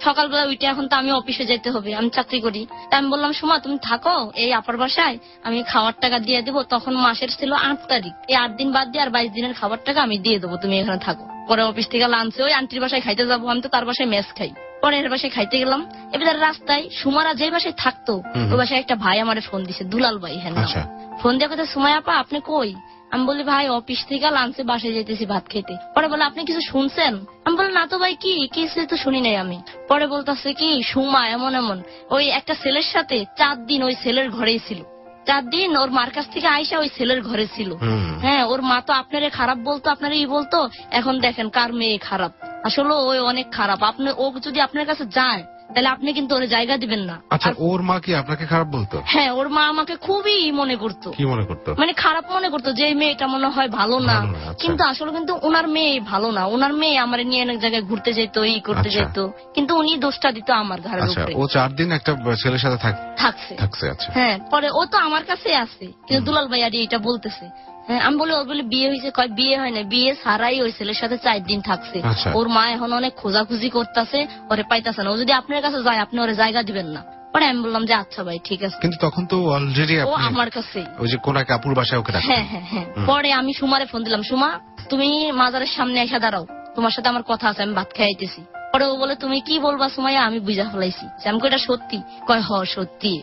সকালবেলা উঠে এখন তো আমি অফিসে যেতে হবে, আমি চাকরি করি। তা আমি বললাম সুমা তুমি থাকো এই আপার বাসায়, আমি খাওয়ার টাকা দিয়ে দেবো। তখন মাসের ছিল 8 তারিখ, এই 8 দিন বাদ দিয়ে আর 22 দিনের খাবার টাকা আমি দিয়ে দেবো, তুমি এখানে থাকো। পরে অফিস থেকে লাঞ্চে ওই আন্টির বাসায় খাইতে যাবো, আমি তো তার বাসায় মেস খাই। পরে এর বাসায় খাইতে গেলাম, এবার রাস্তায় সুমারা যে বাসায় থাকতো ওই বাসায় একটা ভাই আমার ফোন দিছে, দুলাল ভাই। হ্যাঁ ফোন দিয়ে কথা সুমাই আপা আপনি কই? আমি বলি ভাই অফিস থেকে লাঞ্চে বাসায় যেতেছি ভাত খেতে। পরে বলে আপনি কিছু শুনছেন? আমি বলি না তো ভাই, কি কিছু তো শুনি নাই আমি। পরে বলতেছে কি সুমা এমন এমন ওই একটা ছেলের সাথে 4 দিন ওই ছেলের ঘরেই ছিল, 4 দিন ওর মার কাছ থেকে আইসা ওই ছেলের ঘরে ছিল। হ্যাঁ, ওর মা তো আপনারে খারাপ বলতো, আপনারে বলতো, এখন দেখেন কার মেয়ে খারাপ। আসলে ওই অনেক খারাপ। আপনি ও যদি আপনার কাছে যায় তাহলে আপনি কিন্তু ওর জায়গা দিবেন না। আচ্ছা, ওর মা কি আপনাকে খারাপ বলতো? হ্যাঁ, ওর মা আমাকে খুবই মনে করতো। কি মনে করতো? মানে খারাপ মনে করতো যে এই মেয়েটা মনে হয় ভালো না। কিন্তু আসলে কিন্তু ওনার মেয়ে ভালো না, ওনার মেয়ে আমার নিয়ে অনেক জায়গায় ঘুরতে যেত, এই করতে যেত, কিন্তু উনি দোষটা দিত আমার ঘরের উপরে। ও 4 দিন একটা ছেলের সাথে থাকছে। আচ্ছা, হ্যাঁ, পরে ও তো আমার কাছে আছে, কিন্তু দুলাল ভাই আর এটা বলতেছে। হ্যাঁ, আমি বলি ওর বলে বিয়ে হয়েছে, কয় বিয়ে হয় না, বিয়ে ছাড়াই ওই ছেলের সাথে 4 দিন থাকছে। ওর মা এখন অনেক খোঁজাখুঁজি করতেছে, ওরে পাইতাছে না। ও যদি আপনার কাছে যায় আপনি ওরে জায়গা দিবেন না। পরে আমি বললাম যে আচ্ছা ভাই ঠিক আছে। কিন্তু তখন তো অলরেডি ও আমার কাছে ওই যে কোন এক আপুর বাসায় ওকে রাখতেন। হ্যাঁ। পরে আমি সুমারে ফোন দিলাম, সুমা তুমি মাজারের সামনে এসে দাঁড়াও, তোমার সাথে আমার কথা আছে, আমি ভাত খাইতেছি। পরে ও বলে তুমি কি বলবা সুমাইয়া? আমি বুঝা ফেলাইছি। আমি কই এটা সত্যি? কয় হ সত্যি।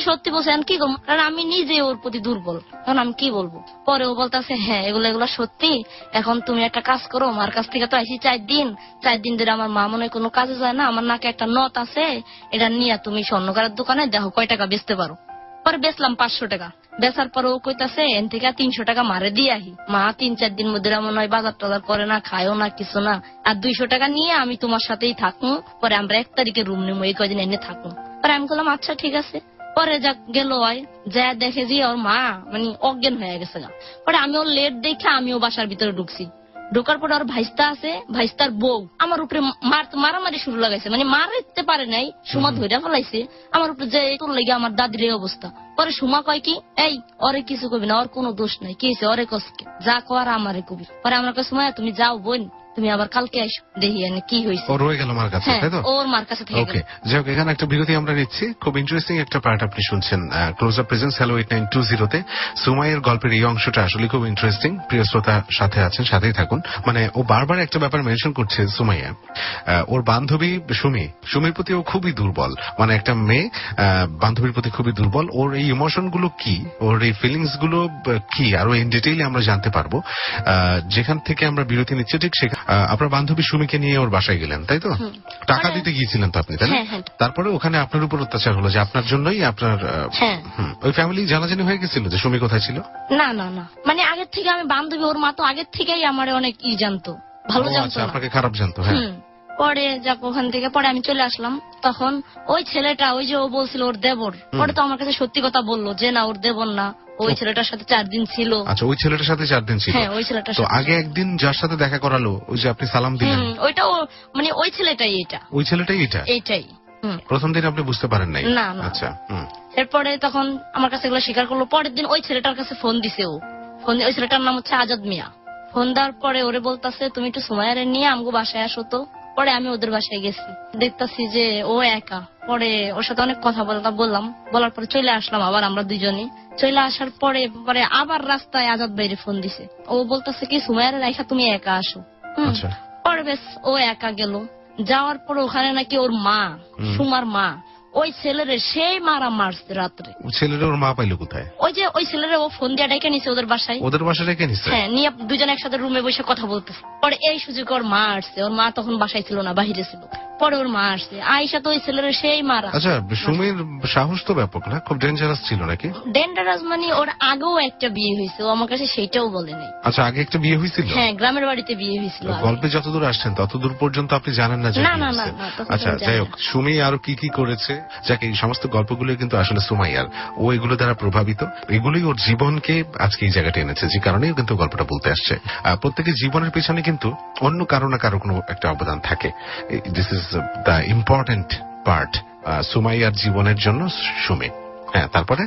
সত্যি বলছে, আমি কি করবো, কারণ আমি নিজে ওর প্রতি দুর্বল, এখন আমি কি বলবো। পরে ও বলতেছে হ্যাঁ এগুলো সত্যি, এখন তুমি একটা কাজ করো, মার কাছ থেকে তো আইসি 4 দিন ধরে আমার মা মনে হয় কোনো কাজে যায় না, আমার নাকে একটা নথ আছে, এটা নিয়ে তুমি স্বর্ণকারের দোকানে দেখো কয় টাকা বেচতে পারো। পরে বেচলাম 500 টাকা। বেচার পরে ও কইতাছে এন থেকে 300 টাকা মারে দিয়ে আহি। মা 3-4 দিন মধ্যে মনে হয় বাজার টাজার করে না, খায়ও না, কিছু না, আর 200 টাকা নিয়ে আমি তোমার সাথেই থাকবো, পরে আমরা 1 তারিখে রুম নেবো, এই কয়দিন এনে থাকবো। পরে আমি বললাম আচ্ছা ঠিক আছে। পরে যা গেল যা দেখে যে ওর মা মানে অজ্ঞান হয়ে গেছে। পরে আমি ওর লেট দেখে আমিও বাসার ভিতরে ঢুকছি। ঢোকার পরে ওর ভাইস্তা আছে, ভাইস্তার বউ আমার উপরে মারামারি শুরু লাগাইছে, মানে মারতে পারে নাই, সুমা ধইরা ফেলাইছে আমার উপরে, যে তোর লেগে আমার দাদির এই অবস্থা। পরে সুমা কয় কি এই ওরে কিছু কবি না, ওর কোনো দোষ নাই, কি হয়েছে ওরে কসকে যা কর আমারে কবি। পরে আমরা কই সুমাইয়া তুমি যাও বোন, তুমি আবার কালকে আসো দেখি কি হয়েছে। ও রয়ে গেল মার কাছে, তাই তো? ওর মার কাছে থেকে ওকে, যাই হোক, এখানে একটা বিরতি আমরা নিচ্ছি। খুব ইন্টারেস্টিং একটা পার্ট আপনি শুনছেন ক্লোজ আপ প্রেজেন্স হ্যালো 8920-তে। সুমাইয়ের গল্পের এই অংশটা আসলে খুব ইন্টারেস্টিং। প্রিয় শ্রোতা সাথে আছেন, সাথেই থাকুন। মানে ও বারবার একটা ব্যাপার মেনশন করছে সুমাইয়া, ওর বান্ধবী সুমির প্রতি ও খুবই দুর্বল। মানে একটা মেয়ে বান্ধবীর প্রতি খুবই দুর্বল। ওর এই ইমোশন গুলো কি, ওর এই ফিলিংস গুলো কি, আরো ইন ডিটেইলে আমরা জানতে পারবো। যেখান থেকে আমরা বিরতি নিচ্ছি ঠিক সেখানে আপনার বান্ধবী সুমিকে নিয়ে ওর বাসায় গেলেন, তাই তো? টাকা দিতে গিয়েছিলেন তো আপনি, তাই না? তারপরে ওখানে আপনার উপর অত্যাচার হলো, যে আপনার জন্যই আপনার ওই ফ্যামিলি জানাজানি হয়ে গেছিল যে সুমি কোথায় ছিল? না, মানে আগের থেকে আমি বান্ধবী, ওর মা তো আগের থেকেই আমার অনেক জানতো, ভালো জানতো, আপনাকে খারাপ জানতো। হ্যাঁ। পরে যাক ওখান থেকে পরে আমি চলে আসলাম। তখন ওই ছেলেটা, ওই যে ও বলছিল ওর দেবর, পরে তো আমার কাছে সত্যি কথা বললো যে না ওর দেবর না, ওই ছেলেটার সাথে 4 দিন ছিল। আচ্ছা, ওই ছেলেটার সাথে 4 দিন ছিল? হ্যাঁ, ওই ছেলেটার সাথে। তো আগে একদিন যার সাথে দেখা করালো, ওই যে আপনি সালাম দিলেন, ওইটাও মানে ওই ছেলেটাই ওই ছেলেটাই এইটাই। প্রথম দিন আপনি বুঝতে পারেন নাই? না। আচ্ছা। এরপরে তখন আমার কাছে এগুলো স্বীকার করলো। পরের দিন ওই ছেলেটার কাছে ফোন দিছে ও। ওই ছেলেটার নাম হচ্ছে আজাদ মিয়া। ফোন দেওয়ার পরে ওরে বলতাছে তুমি একটু সুমাইয়ারে নিয়ে আমগো বাসায় আসো তো। পরে আমি ওদের বাসায় গেছি, দেখতাছি যে ও একা। পরে ওর সাথে অনেক কথা বললাম, বলার পরে চলে আসলাম আবার আমরা দুজনই। চলে আসার পরে আবার রাস্তায় আজাদ ভাইরে ফোন দিছে। ও বলতেছে কি সুমাইয়ারে রাইখা তুমি একা আসো। পরে বেশ ও একা গেল। যাওয়ার পর ওখানে নাকি ওর মা, সুমার মা, ওই ছেলেরে সেই মারা মারছে রাত্রে। ছেলের ওর মা পাইলো কোথায়? ওই যে ওই ছেলেরে ও ফোন দিয়ে ডেকে নিছে ওদের বাসায়। ওদের বাসায় ডেকে নিছে? হ্যাঁ, নিয়ে দুজনে একসাথে রুমে বসে কথা বলতেছে। পরে এই সুযোগ ওর মা আসছে। ওর মা তখন বাসায় ছিল না, বাহিরে ছিল। পরে ওর মা আসছে, আইসা তো ওই ছেলের সেই মারা। আচ্ছা, সুমির সাহস তো ব্যাপক না? খুব ডেঞ্জারাস ছিল নাকি? ডেঞ্জারাস মানে ওর আগেও একটা বিয়ে হয়েছে, ও আমার কাছে সেইটাও বলে নাই। আচ্ছা, আগে একটা বিয়ে হয়েছিল? হ্যাঁ, গ্রামের বাড়িতে বিয়ে হয়েছিল। গল্পে যতদূর আসছেন ততদূর পর্যন্ত আপনি জানেন না? না। আচ্ছা, যাই হোক, সুমি আরো কি কি করেছে, যাকে এই সমস্ত গল্পগুলো কিন্তু আসলে সুমাইয়ার, ও এগুলো দ্বারা প্রভাবিত, এগুলোই ওর জীবনকে আজকে এই জায়গাটা এনেছে, যে কারণেই কিন্তু গল্পটা বলতে আসছে। প্রত্যেকের জীবনের পেছনে কিন্তু অন্য কারো না কারো কোনো একটা অবদান থাকে। This is the important part সুমাইয়ার জীবনের জন্য সুমি। হ্যাঁ, তারপরে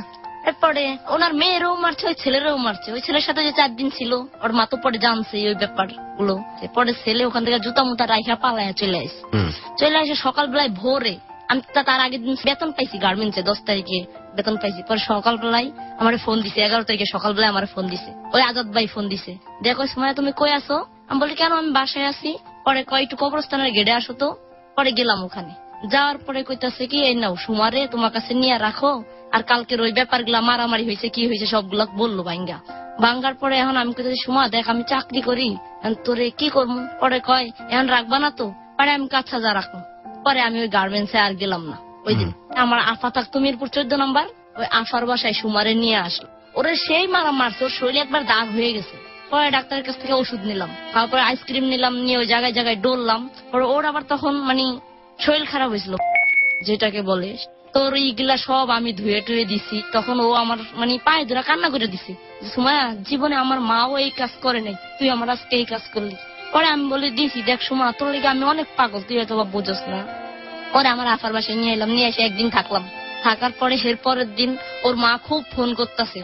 ওনার মেয়েরও মারছে, ওই ছেলেরও মারছে। ওই ছেলের সাথে যে 4 দিন ছিল, ওর মা তো পরে জানছে ওই ব্যাপার গুলো। পরে ছেলে ওখান থেকে জুতা মুতা রাইখা পালায়া চলে আসে সকালবেলায় ভোরে। আমি তার আগের দিন বেতন পাইছি গার্মেন্টসে, 10 তারিখে বেতন পাইছি। পরে সকালবেলায় আমার ফোন দিছে, 11 তারিখে সকালবেলায় আমার ফোন দিছে ওই আজাদ ভাই ফোন দিছে। দেখো সময় তুমি কই আসো? আমি বলি কেন, আমি বাসায় আছি। পরে কয় একটু কবরস্থানের গেটে আসো তো। পরে গেলাম ওখানে। যাওয়ার পরে কইতাছে কি এই নাও সুমারে তোমার কাছে নিয়ে রাখো, আর কালকের ওই ব্যাপার গুলা মারামারি হয়েছে কি হয়েছে সবগুলা বললো ভাইঙ্গা। ভাঙ্গার পরে এখন আমি কোথায় সুমা দেখ আমি চাকরি করি, এখন তোরে কি করবো? পরে কয় এখন রাখবা না তো? পরে আমি কাছা যা রাখবো। পরে আমি ওই গার্মেন্টসে আর গেলাম না ওই দিন। আমার আফা থাকতো মিরপুর 14 নম্বর, ওই আফার বাসায় সুমারে নিয়ে আসলো। ওরে সেই মারা মারছে, ওর শরীরে একবার দাগ হয়ে গেছে। পরে ডাক্তারের কাছ থেকে ওষুধ নিলাম, তারপরে আইসক্রিম নিলাম, নিয়ে ওই জায়গায় জায়গায় ডললাম। পরে ওর আবার তখন মানে শরীর খারাপ হয়েছিল যেটাকে বলে, তোর এইগুলা সব আমি ধুয়ে টুয়ে দিছি। তখন ও আমার মানে পায়ে ধরে কান্না করে দিছি, সুমায়া জীবনে আমার মাও এই কাজ করে নাই, তুই আমার আজকে এই কাজ করলি। পরে আমি বলে দিছি দেখ সুমা তোর লেগে আমি অনেক পাগল, তুই হয়তো বুঝোস না। পরে আমার আফার বাসায় নিয়ে এলাম, নিয়ে এসে একদিন থাকলাম। থাকার পরে এর পরের দিন ওর মা খুব ফোন করতেছে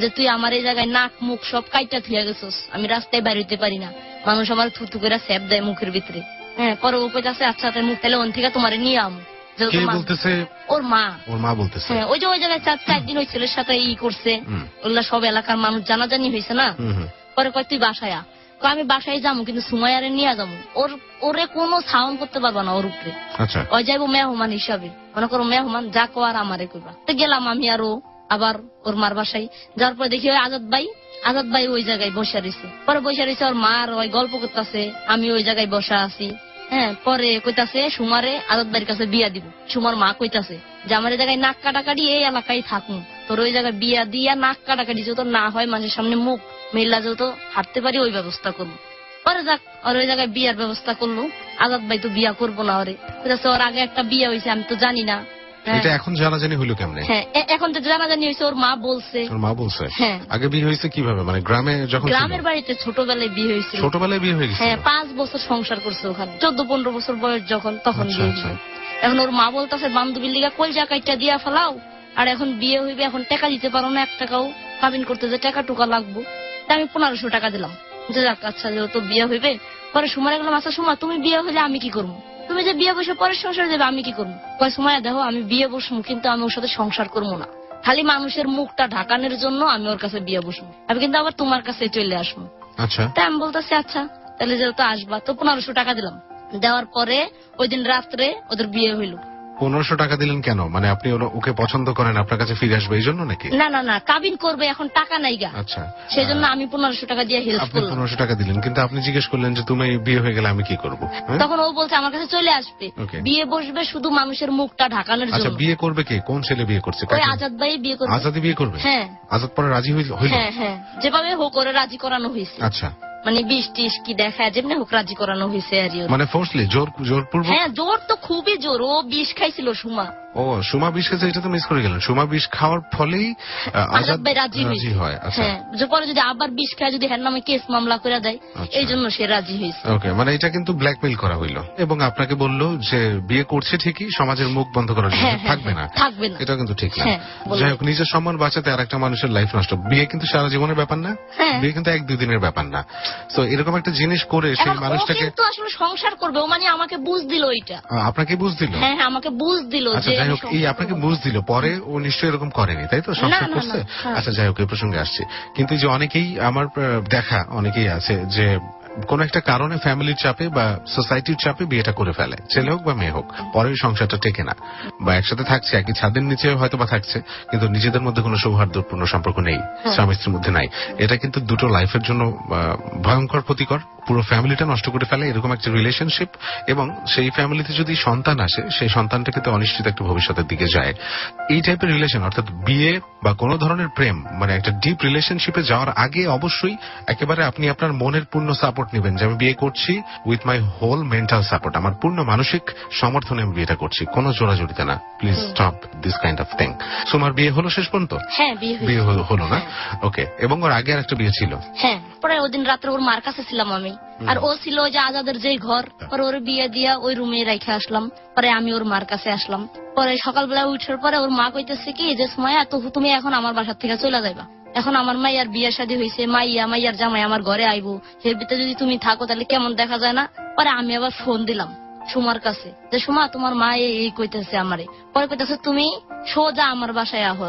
যে তুই আমার এই জায়গায় নাক মুখ সব কাইটা থুয়ে গেছিস, আমি রাস্তায় বেরোতে পারি না, মানুষ আমার থুতু করে স্যাপ দেয় মুখের ভিতরে। হ্যাঁ, পরে ও কইতাছে আচ্ছা তাই মুখ তাহলে ওন থেকে তোমার নিয়ে আম। ওর মা বলতেছে হ্যাঁ, ওই যে ওই জায়গায় 4 দিন ওই ছেলের সাথে ই করছে, ওগুলা সব এলাকার মানুষ জানাজানি হয়েছে না। পরে কয় তুই বাসায় আ। আমি বাসায় যাবো কিন্তু সুমাইয়ারে নিয়ে যাবো, ওরে কোনো সাউন্ড করতে পারবা না ওর উপরে। ওই যাইবো মেহমান হিসাবে, মনে করো মেহমান যা কো আর আমারে কইবা। তো গেলাম আমি আর ও আবার ওর মার বাসায়। যাওয়ার পরে দেখি ওই আজাদ ভাই ওই জায়গায় বসে রয়েছে। পরে বসে রয়েছে ওর মার ওই গল্প করতেছে, আমি ওই জায়গায় বসা আছি। হ্যাঁ, পরে কইতাছে সুমারে আজাদ ভাইয়ের কাছে বিয়া দিব। সুমার মা কইতাছে যে আমার এই জায়গায় নাক কাটাকাটি এই এলাকায় থাকুন, তোর ওই জায়গায় বিয়া দিয়া নাক কাটাকাটি যত না হয়, মানুষের সামনে মুখ মেলা যত হাঁটতে পারি ওই ব্যবস্থা করবো। পরে যাক ওর ওই জায়গায় বিয়ার ব্যবস্থা করলো। আজাদ ভাই তো বিয়া করবো না, ওরে কইতাছে ওর আগে একটা বিয়া হয়েছে আমি তো জানি না। এটা এখন জানাজানি হলো কেমনে? হ্যাঁ, এখন তো জানাজানি হয়েছে, ওর মা বলছে। হ্যাঁ, আগে বিয়ে হয়েছে কিভাবে? মানে গ্রামে যখন গ্রামের বাড়িতে ছোটবেলায় বিয়ে হয়েছিল। ছোটবেলায় বিয়ে হয়ে গেছে? হ্যাঁ, 5 বছর সংসার করছে ওখানে, 14-15 বছর বয়স যখন তখন বিয়ে হয়েছে। এখন ওর মা বলতেছে বান্ধবীর লিগা কলজা কাইটা দিয়া ফেলাও, আর এখন বিয়ে হইবে, এখন টাকা দিতে পারো না, 1 টাকাও কাবিন করতে যে টাকা টুকা লাগবো। আমি 1500 টাকা দিলাম যে যাক আচ্ছা যেহেতু বিয়ে হইবে। পরে সুমারে গেলাম আচ্ছা সুমা তুমি বিয়ে হইলে আমি কি করবো? তুমি যে বিয়ে বসে পরে সংসার দেবে আমি কি করবো? কয় সুমায়া দেখো আমি বিয়ে বসবো কিন্তু আমি ওর সাথে সংসার করবো না, খালি মানুষের মুখটা ঢাকানোর জন্য আমি ওর কাছে বিয়ে বসবো, আমি কিন্তু আবার তোমার কাছে চলে আসবো। আচ্ছা, তাই আমি বলতেছি আচ্ছা তাহলে যেহেতু আসবা, তো 1500 টাকা দিলাম। দেওয়ার পরে ওই দিন রাত্রে ওদের বিয়ে হইলো। 1500 টাকা দিলেন কেন? মানে আপনি ওকে পছন্দ করেন, আপনার কাছে ফিরে আসবে এই জন্য নাকি? না কাবিন করবে, এখন টাকা নাই গা। আচ্ছা, সেই জন্য আমি 1500 টাকা দিয়ে হেল্প করলাম। 1500 টাকা দিলেন, কিন্তু আপনি জিজ্ঞেস করলেন যে তুমি বিয়ে হয়ে গেলে আমি কি করবো? তখন ও বলছে আমার কাছে চলে আসবে, বিয়ে বসবে শুধু মানুষের মুখটা ঢাকানোর জন্য। আচ্ছা, বিয়ে করবে কে? কোন ছেলে বিয়ে করছে? ওই আজাদ ভাই বিয়ে করবে। আজাদি বিয়ে করবে? হ্যাঁ। আজাদ পরে রাজি হইল? হ্যাঁ, যেভাবে হোক করে রাজি করানো হয়েছে। আচ্ছা, মানে 20-30 কি দেখা যেমনি হোক রাজি করানো হয়েছে আর মানে ফোর্সলি জোরপূর্বক? হ্যাঁ, জোর তো খুবই জোর। ও 20 খাইছিল সুমা। সুমা 20 খেয়েছে, এটা তো মিস করে গেলেন। সুমা 20 খাওয়ার ফলেই আজাদ ভাই রাজি হয়। হ্যাঁ, পরে যদি আবার 20 খায় যদি হ্যার নামে কেস মামলা করে দেয়, এই জন্য সে রাজি হয়েছে। ওকে, মানে এটা কিন্তু ব্ল্যাকমেইল করা হইলো এবং আপনাকে বললো যে বিয়ে করছে ঠিকই, সমাজের মুখ বন্ধ করার জন্য, থাকবে না। এটা কিন্তু ঠিক না। যাই হোক, নিজের সম্মান বাঁচাতে আর একটা মানুষের লাইফ নষ্ট। বিয়ে কিন্তু সারা জীবনের ব্যাপার না, বিয়ে কিন্তু 1-2 দিনের ব্যাপার না। তো এরকম একটা জিনিস করে সেই মানুষটাকে কিন্তু আসলে সংসার করবে, ও মানে আমাকে বুঝ দিল। এটা আপনাকে বুঝ দিল? হ্যাঁ, আমাকে বুঝ দিল। যাই হোক, এই আপনাকে বুঝ দিল, পরে ও নিশ্চয়ই এরকম করেনি, তাই তো? সংসার করছে। আচ্ছা, যাই হোক, এই প্রসঙ্গে আসছে। কিন্তু যে অনেকেই আমার দেখা অনেকেই আছে যে কোন একটা কারণে ফ্যামিলির চাপে বা সোসাইটির চাপে বিয়েটা করে ফেলে, ছেলে হোক বা মেয়ে হোক, পরে সংসারটা টেকে না, বা একসাথে থাকছে একই ছাদের নিচে হয়তো বা থাকছে, কিন্তু নিজেদের মধ্যে কোনো সৌহার্দ্যপূর্ণ সম্পর্ক নেই, স্বামী স্ত্রীর মধ্যে নাই। এটা কিন্তু দুটো লাইফের জন্য ভয়ঙ্কর ক্ষতিকর, পুরো ফ্যামিলিটা নষ্ট করে ফেলে এরকম একটা রিলেশনশিপ। এবং সেই ফ্যামিলিতে যদি সন্তান আসে, সেই সন্তানটা কিন্তু অনিশ্চিত একটা ভবিষ্যতের দিকে যায়। এই টাইপের রিলেশন, অর্থাৎ বিয়ে বা কোনো ধরনের প্রেম, মানে একটা ডিপ রিলেশনশিপে যাওয়ার আগে অবশ্যই একেবারে আপনি আপনার মনের পূর্ণ সাপোর্ট নেবেন যে আমি বিয়ে করছি with my whole mental support, আমার পূর্ণ মানসিক সমর্থনে আমি বিয়েটা করছি, কোনো জোড়াজুড়িতে না। Please stop this kind of thing. তোমার বিয়ে হলো শেষ পর্যন্ত? হ্যাঁ, বিয়ে হলো না? ওকে। এবং ওর আগে আর একটা বিয়ে ছিল? হ্যাঁ, পরে ওই দিন রাত্রে ওর মার কাছে ছিলাম আমি, আর ও ছিল যে আজাদের যে ঘর, পরে ওর বিয়ে দিয়া ওই রুমে রেখে আসলাম। পরে আমি ওর মার কাছে আসলাম। পরে সকালবেলা উঠার পরে ওর মা কইতেছে কি যে সুমাইয়া তুমি এখন আমার বাসার থেকে চলে যাইবা, এখন আমার মাইয়ার বিয়ে শাদী হয়েছে, মাইয়ার জামাই আমার ঘরে আইবো, এর ভিতরে যদি তুমি থাকো তাহলে কেমন দেখা যায় না? পরে আমি আবার ফোন দিলাম সুমার কাছে যে সুমা তোমার মা এই কইতেছে আমারে। পরে কইতেছে তুমি সোজা আমার বাসায় আহ।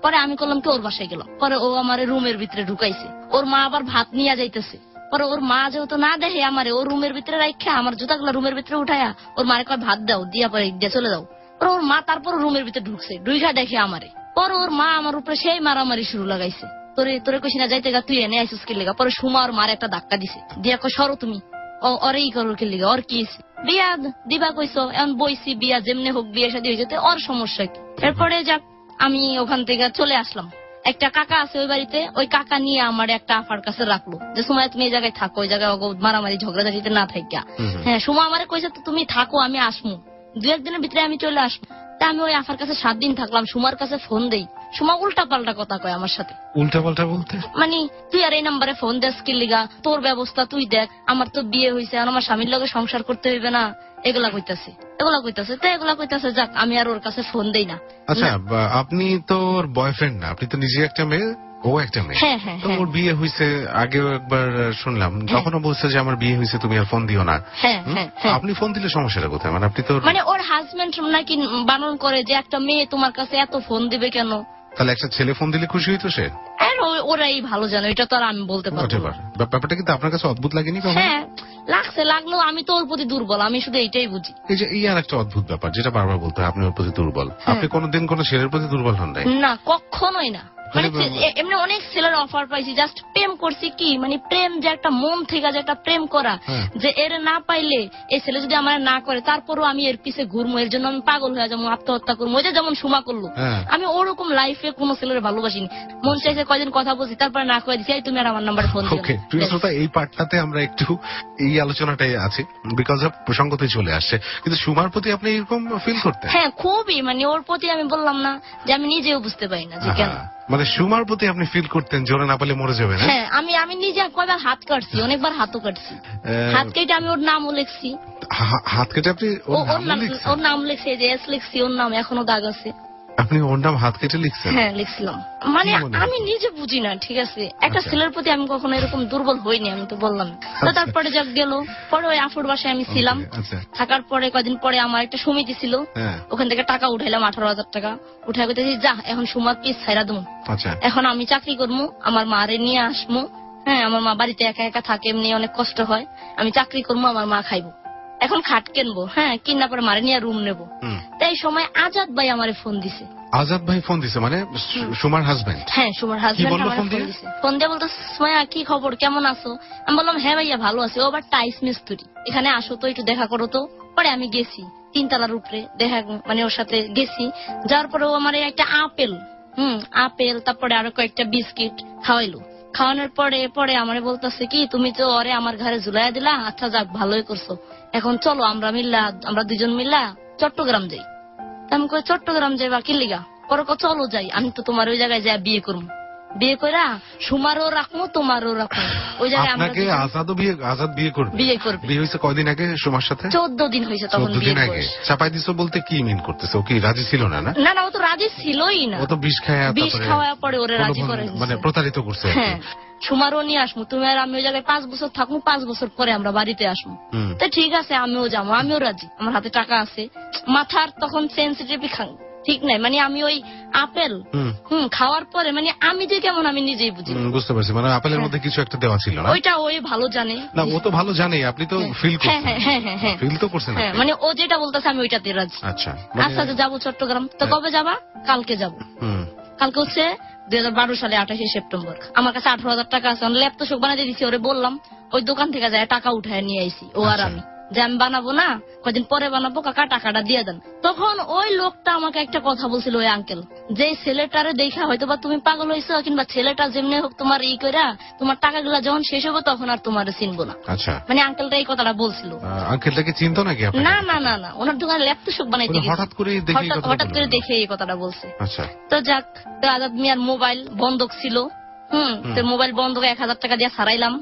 পরে আমি করলাম কি ওর বাসায় গেলাম। পরে ও আমার রুমের ভিতরে ঢুকাইছে, ওর মা আবার ভাত নিয়ে যাইতেছে। পরে ওর মা যেহেতু না দেখে আমারে, ওর রুমের ভিতরে রাখা আমার জুতাগুলা রুমের ভিতরে উঠায়া ওর মারে কয় ভাত দাও, দিয়া পরে দিয়ে চলে যাও। পরে ওর মা তারপর রুমের ভিতরে ঢুকছে, ঢুকা দেখে আমারে। পরে ওর মা আমার উপরে সেই মারামারি শুরু লাগাইছে তোরে তোরে কইছি না যাইতে গা, তুই এনে আইসিস কি লেগা। পরে সুমা আর মার একটা ধাক্কা দিছে, দিয়া কই সরো তুমি, ওরে ই করো কি লেগা, ওর কি হইছে? বিয়া দিবা কইছো, এখন বইছি, বিয়া যেমনে হোক বিয়ে শাদী হয়ে যেতে, ওর সমস্যা কি? এরপরে যাক আমি ওখান থেকে চলে আসলাম। একটা কাকা আছে ওই বাড়িতে, ওই কাকা নিয়ে আমার একটা আফার কাছে রাখলো যে সুমাইয়া তুমি এই জায়গায় থাকো, ওই জায়গায় মারামারি ঝগড়াঝাটিতে না থাকিয়া। হ্যাঁ, সুমা আমারে কইছে তো তুমি থাকো, আমি আসমু 2-1 দিনের ভিতরে আমি চলে আসবো। তা আমি ওই আফার কাছে 7 দিন থাকলাম। সুমার কাছে ফোন দেই, সুমা উল্টা পাল্টা কথা কয় আমার সাথে। উল্টা পাল্টা বলতে? মানে তুই আর এই নাম্বারে ফোন দেস কি লিগা, তোর ব্যবস্থা তুই দেখ, আমার তো বিয়ে হয়েছে, আর আমার স্বামীর লগে সংসার করতে হইবে না, এগুলা কইতাছে তো এগুলা কইতাছে। যাক আমি আর ওর কাছে ফোন দেই না। আচ্ছা, আপনি তো ওর বয়ফ্রেন্ড না, আপনি তো নিজে একটা মেয়ে, ও একটা মেয়ে। হ্যাঁ হ্যাঁ তো ওর বিয়ে হয়েছে, আগেও একবার শুনলাম, তখনও বলছে যে আমার বিয়ে হয়েছে, তুমি আর ফোন দিও না। হ্যাঁ হ্যাঁ হ্যাঁ। আপনি ফোন দিলে সমস্যাটা কোথায়? মানে আপনি তো মানে ওর হাজবেন্ড নাকি বারণ করে যে একটা মেয়ে তোমার কাছে এত ফোন দিবে কেন? তাহলে একটা ছেলে ফোন দিলে খুশি হইতো সে? আর ওরাই ভালো জানো, এটা তো আর আমি বলতে পারবো না। Whatever. ব্যাপারটা কিন্তু আপনার কাছে অদ্ভুত লাগেনি কখনো? হ্যাঁ লাগলো, আমি তো ওর প্রতি দুর্বল, আমি শুধু এইটাই বুঝি। এই যে এই আর একটা অদ্ভুত ব্যাপার যেটা বারবার বলতে হয়, আপনি ওর প্রতি দুর্বল। আপনি কোনোদিন কোনো ছেলের প্রতি দুর্বল হন নাই? না, কখনোই না। মানে মানে এমনি অনেক ছেলের অফার পাইছি, জাস্ট প্রেম করছি কি, মানে প্রেম যে একটা মন থেকে যে একটা প্রেম করা, যে এর না পাইলে এই ছেলে যদি আমার না করে, তারপরও আমি এর পিছে ঘুরবো, এর জন্য আমি পাগল হয়ে যাবো, আত্মহত্যা করবো, ওই যে যেমন সুমা করলো। আমি ওরকম লাইফে কোনো ছেলের ভালোবাসিনি। মন চাইছে কয়দিন কথা বলছি, তারপরে না করে দিচ্ছি, তুমি আর আমার নাম্বারে ফোন দিও। ওকে, প্রিয় শ্রোতা, এই পার্টটাতে আমরা একটু এই আলোচনাটাই আছে, বিকজ অফ প্রসঙ্গতে চলে আসছে। কিন্তু সুমার প্রতি আপনি এরকম ফিল করতেন? হ্যাঁ খুবই, মানে ওর প্রতি আমি বললাম না যে আমি নিজেও বুঝতে পারি না যে কেন। মানে সুমার প্রতি আপনি ফিল করতেন জোরে না পেলে মরে যাবে না? হ্যাঁ, আমি নিজে কয়বার হাত কাটছি, অনেকবার হাতও কাটছি। হাত কেটে আমি ওর নামও লিখছি। হাত কেটে আপনি ওর নাম লিখছি, যে এস লিখছি, ওর নাম এখনো দাগ আছে। আপনি ওর নাম হাত কেটে লিখছেন? হ্যাঁ লিখছিলাম। মানে আমি নিজে বুঝি না, ঠিক আছে, একটা ছেলের প্রতি আমি কখনো এরকম দুর্বল হইনি, আমি তো বললাম। তো তারপরে যাক গেল, পরে ওই আফুর বাসায় আমি ছিলাম। থাকার পরে কদিন পরে আমার একটা সমিতি ছিল, ওখান থেকে টাকা উঠাইলাম 18,000 টাকা। উঠাই করতেছি যা এখন সুমার পিস ছাইরা দেবো, এখন আমি চাকরি করবো, আমার মারে নিয়ে আসবো। হ্যাঁ, আমার মা বাড়িতে একা একা থাকে, এমনি অনেক কষ্ট হয়, আমি চাকরি করবো, আমার মা খাইবো, এখন খাট কিনবো। হ্যাঁ, কিনা পরে মারে নিয়ে রুম নেবো। তাই সময় আজাদ ভাই আমারে ফোন দিছে। আজাদ ভাই ফোন দিছে? মানে সুমার হাজবেন্ড? হ্যাঁ, সুমার হাজবেন্ড আমারে ফোন দিছে। ফোন দিয়ে বলতো, সুমাইয়া কি খবর, কেমন আছো? আমি বললাম হ্যাঁ ভাইয়া ভালো আছি। ও আবার টাইস মিস্ত্রি, এখানে আসো তো একটু দেখা করো তো। পরে আমি গেছি 3 তলার উপরে দেখা, মানে ওর সাথে গেছি। যাওয়ার পরে ও আমার একটা আপেল তারপরে আরো কয়েকটা বিস্কিট খাওয়াইলো। খাওয়ানোর পরে আমারে বলতেছে কি, তুমি তো ওরে আমার ঘরে ঝুলাইয়া দিলা, আচ্ছা যাক ভালোই করছো, এখন চলো আমরা 2জন মিল্লা চট্টগ্রাম যাই। আমি কই চট্টগ্রাম যাইবা কি লিগা? পরে চলো যাই, আমি তো তোমার ওই জায়গায় যাই বিয়ে করবো, বিয়ে কইরা সুমারও রাখবো তোমারও রাখবো ওই জায়গায়। আপনাকে আজাদ বিয়ে করবে? বিয়ে হয়েছে কয়দিন আগে সুমার সাথে? 14 দিন হয়েছে তখন। 14 দিন আগে চাপাই দিছো বলতে কি মিন করতেছে? ও কি রাজি ছিল না? না, ও তো রাজি ছিলই না। ও তো বিষ খাওয়া পরে ওরে রাজি করে, মানে প্রতারিত করছে। হ্যাঁ, সুমারও নিয়ে আসবো, তুমি আর আমি ওই জায়গায় 5 বছর থাকবো, 5 বছর পরে আমরা বাড়িতে আসবো। তো ঠিক আছে, আমিও যাবো, আমিও রাজি, আমার হাতে টাকা আছে। মাথার তখন সেন্সিটিভ ঠিক নাই, মানে আমি ওই আপেল খাওয়ার পরে মানে আমি যে কেমন আমি নিজেই বুঝি। বুঝতে পারছি, মানে আপেলের মধ্যে কিছু একটা দেওয়া ছিল না? ওইটা ওই ভালো জানে। না, ও তো ভালো জানে, আপনি তো ফিল করছেন। হ্যাঁ, ফিল তো করছেন। মানে ও যেটা বলতেছে আমি ওইটাতে রাজি। আচ্ছা, যাবো চট্টগ্রাম। তো কবে যাবা? কালকে যাবো। কালকে হচ্ছে 2012 সালে 28শে সেপ্টেম্বর। আমার কাছে 18,000 টাকা আছে, ল্যাপ তো শোক বানাতে দিচ্ছি। ওরে বললাম ওই দোকান থেকে যায় টাকা উঠায় নিয়ে আইছি, ও আর আমি, যে আমি বানাবো না, কদিন পরে বানাবো, কাকা টাকাটা দিয়ে দেন। তখন ওই লোকটা আমাকে একটা কথা বলছিল, ওই আঙ্কেল, যে ছেলেটারে দেখা হয়তো বা তুমি পাগল হয়েছো, কিংবা ছেলেটা যেমনি হোক তোমার কইরা তোমার টাকাগুলা যখন শেষ হবে তখন আর তোমার চিনবো না। আচ্ছা, মানে আঙ্কেলটা এই কথাটা বলছিল। আঙ্কেলটাকে চিনতো নাকি আপনি? না না না না, ওনার দোকানে ল্যাপটপ বানাইতে গেছে, হঠাৎ করে দেখে এই কথাটা বলছে। আচ্ছা, তো যাক, আজাদ মিয়ার মোবাইল বন্ধক ছিল। তো মোবাইল বন্ধক 1,000 টাকা দিয়ে ছাড়াইলাম।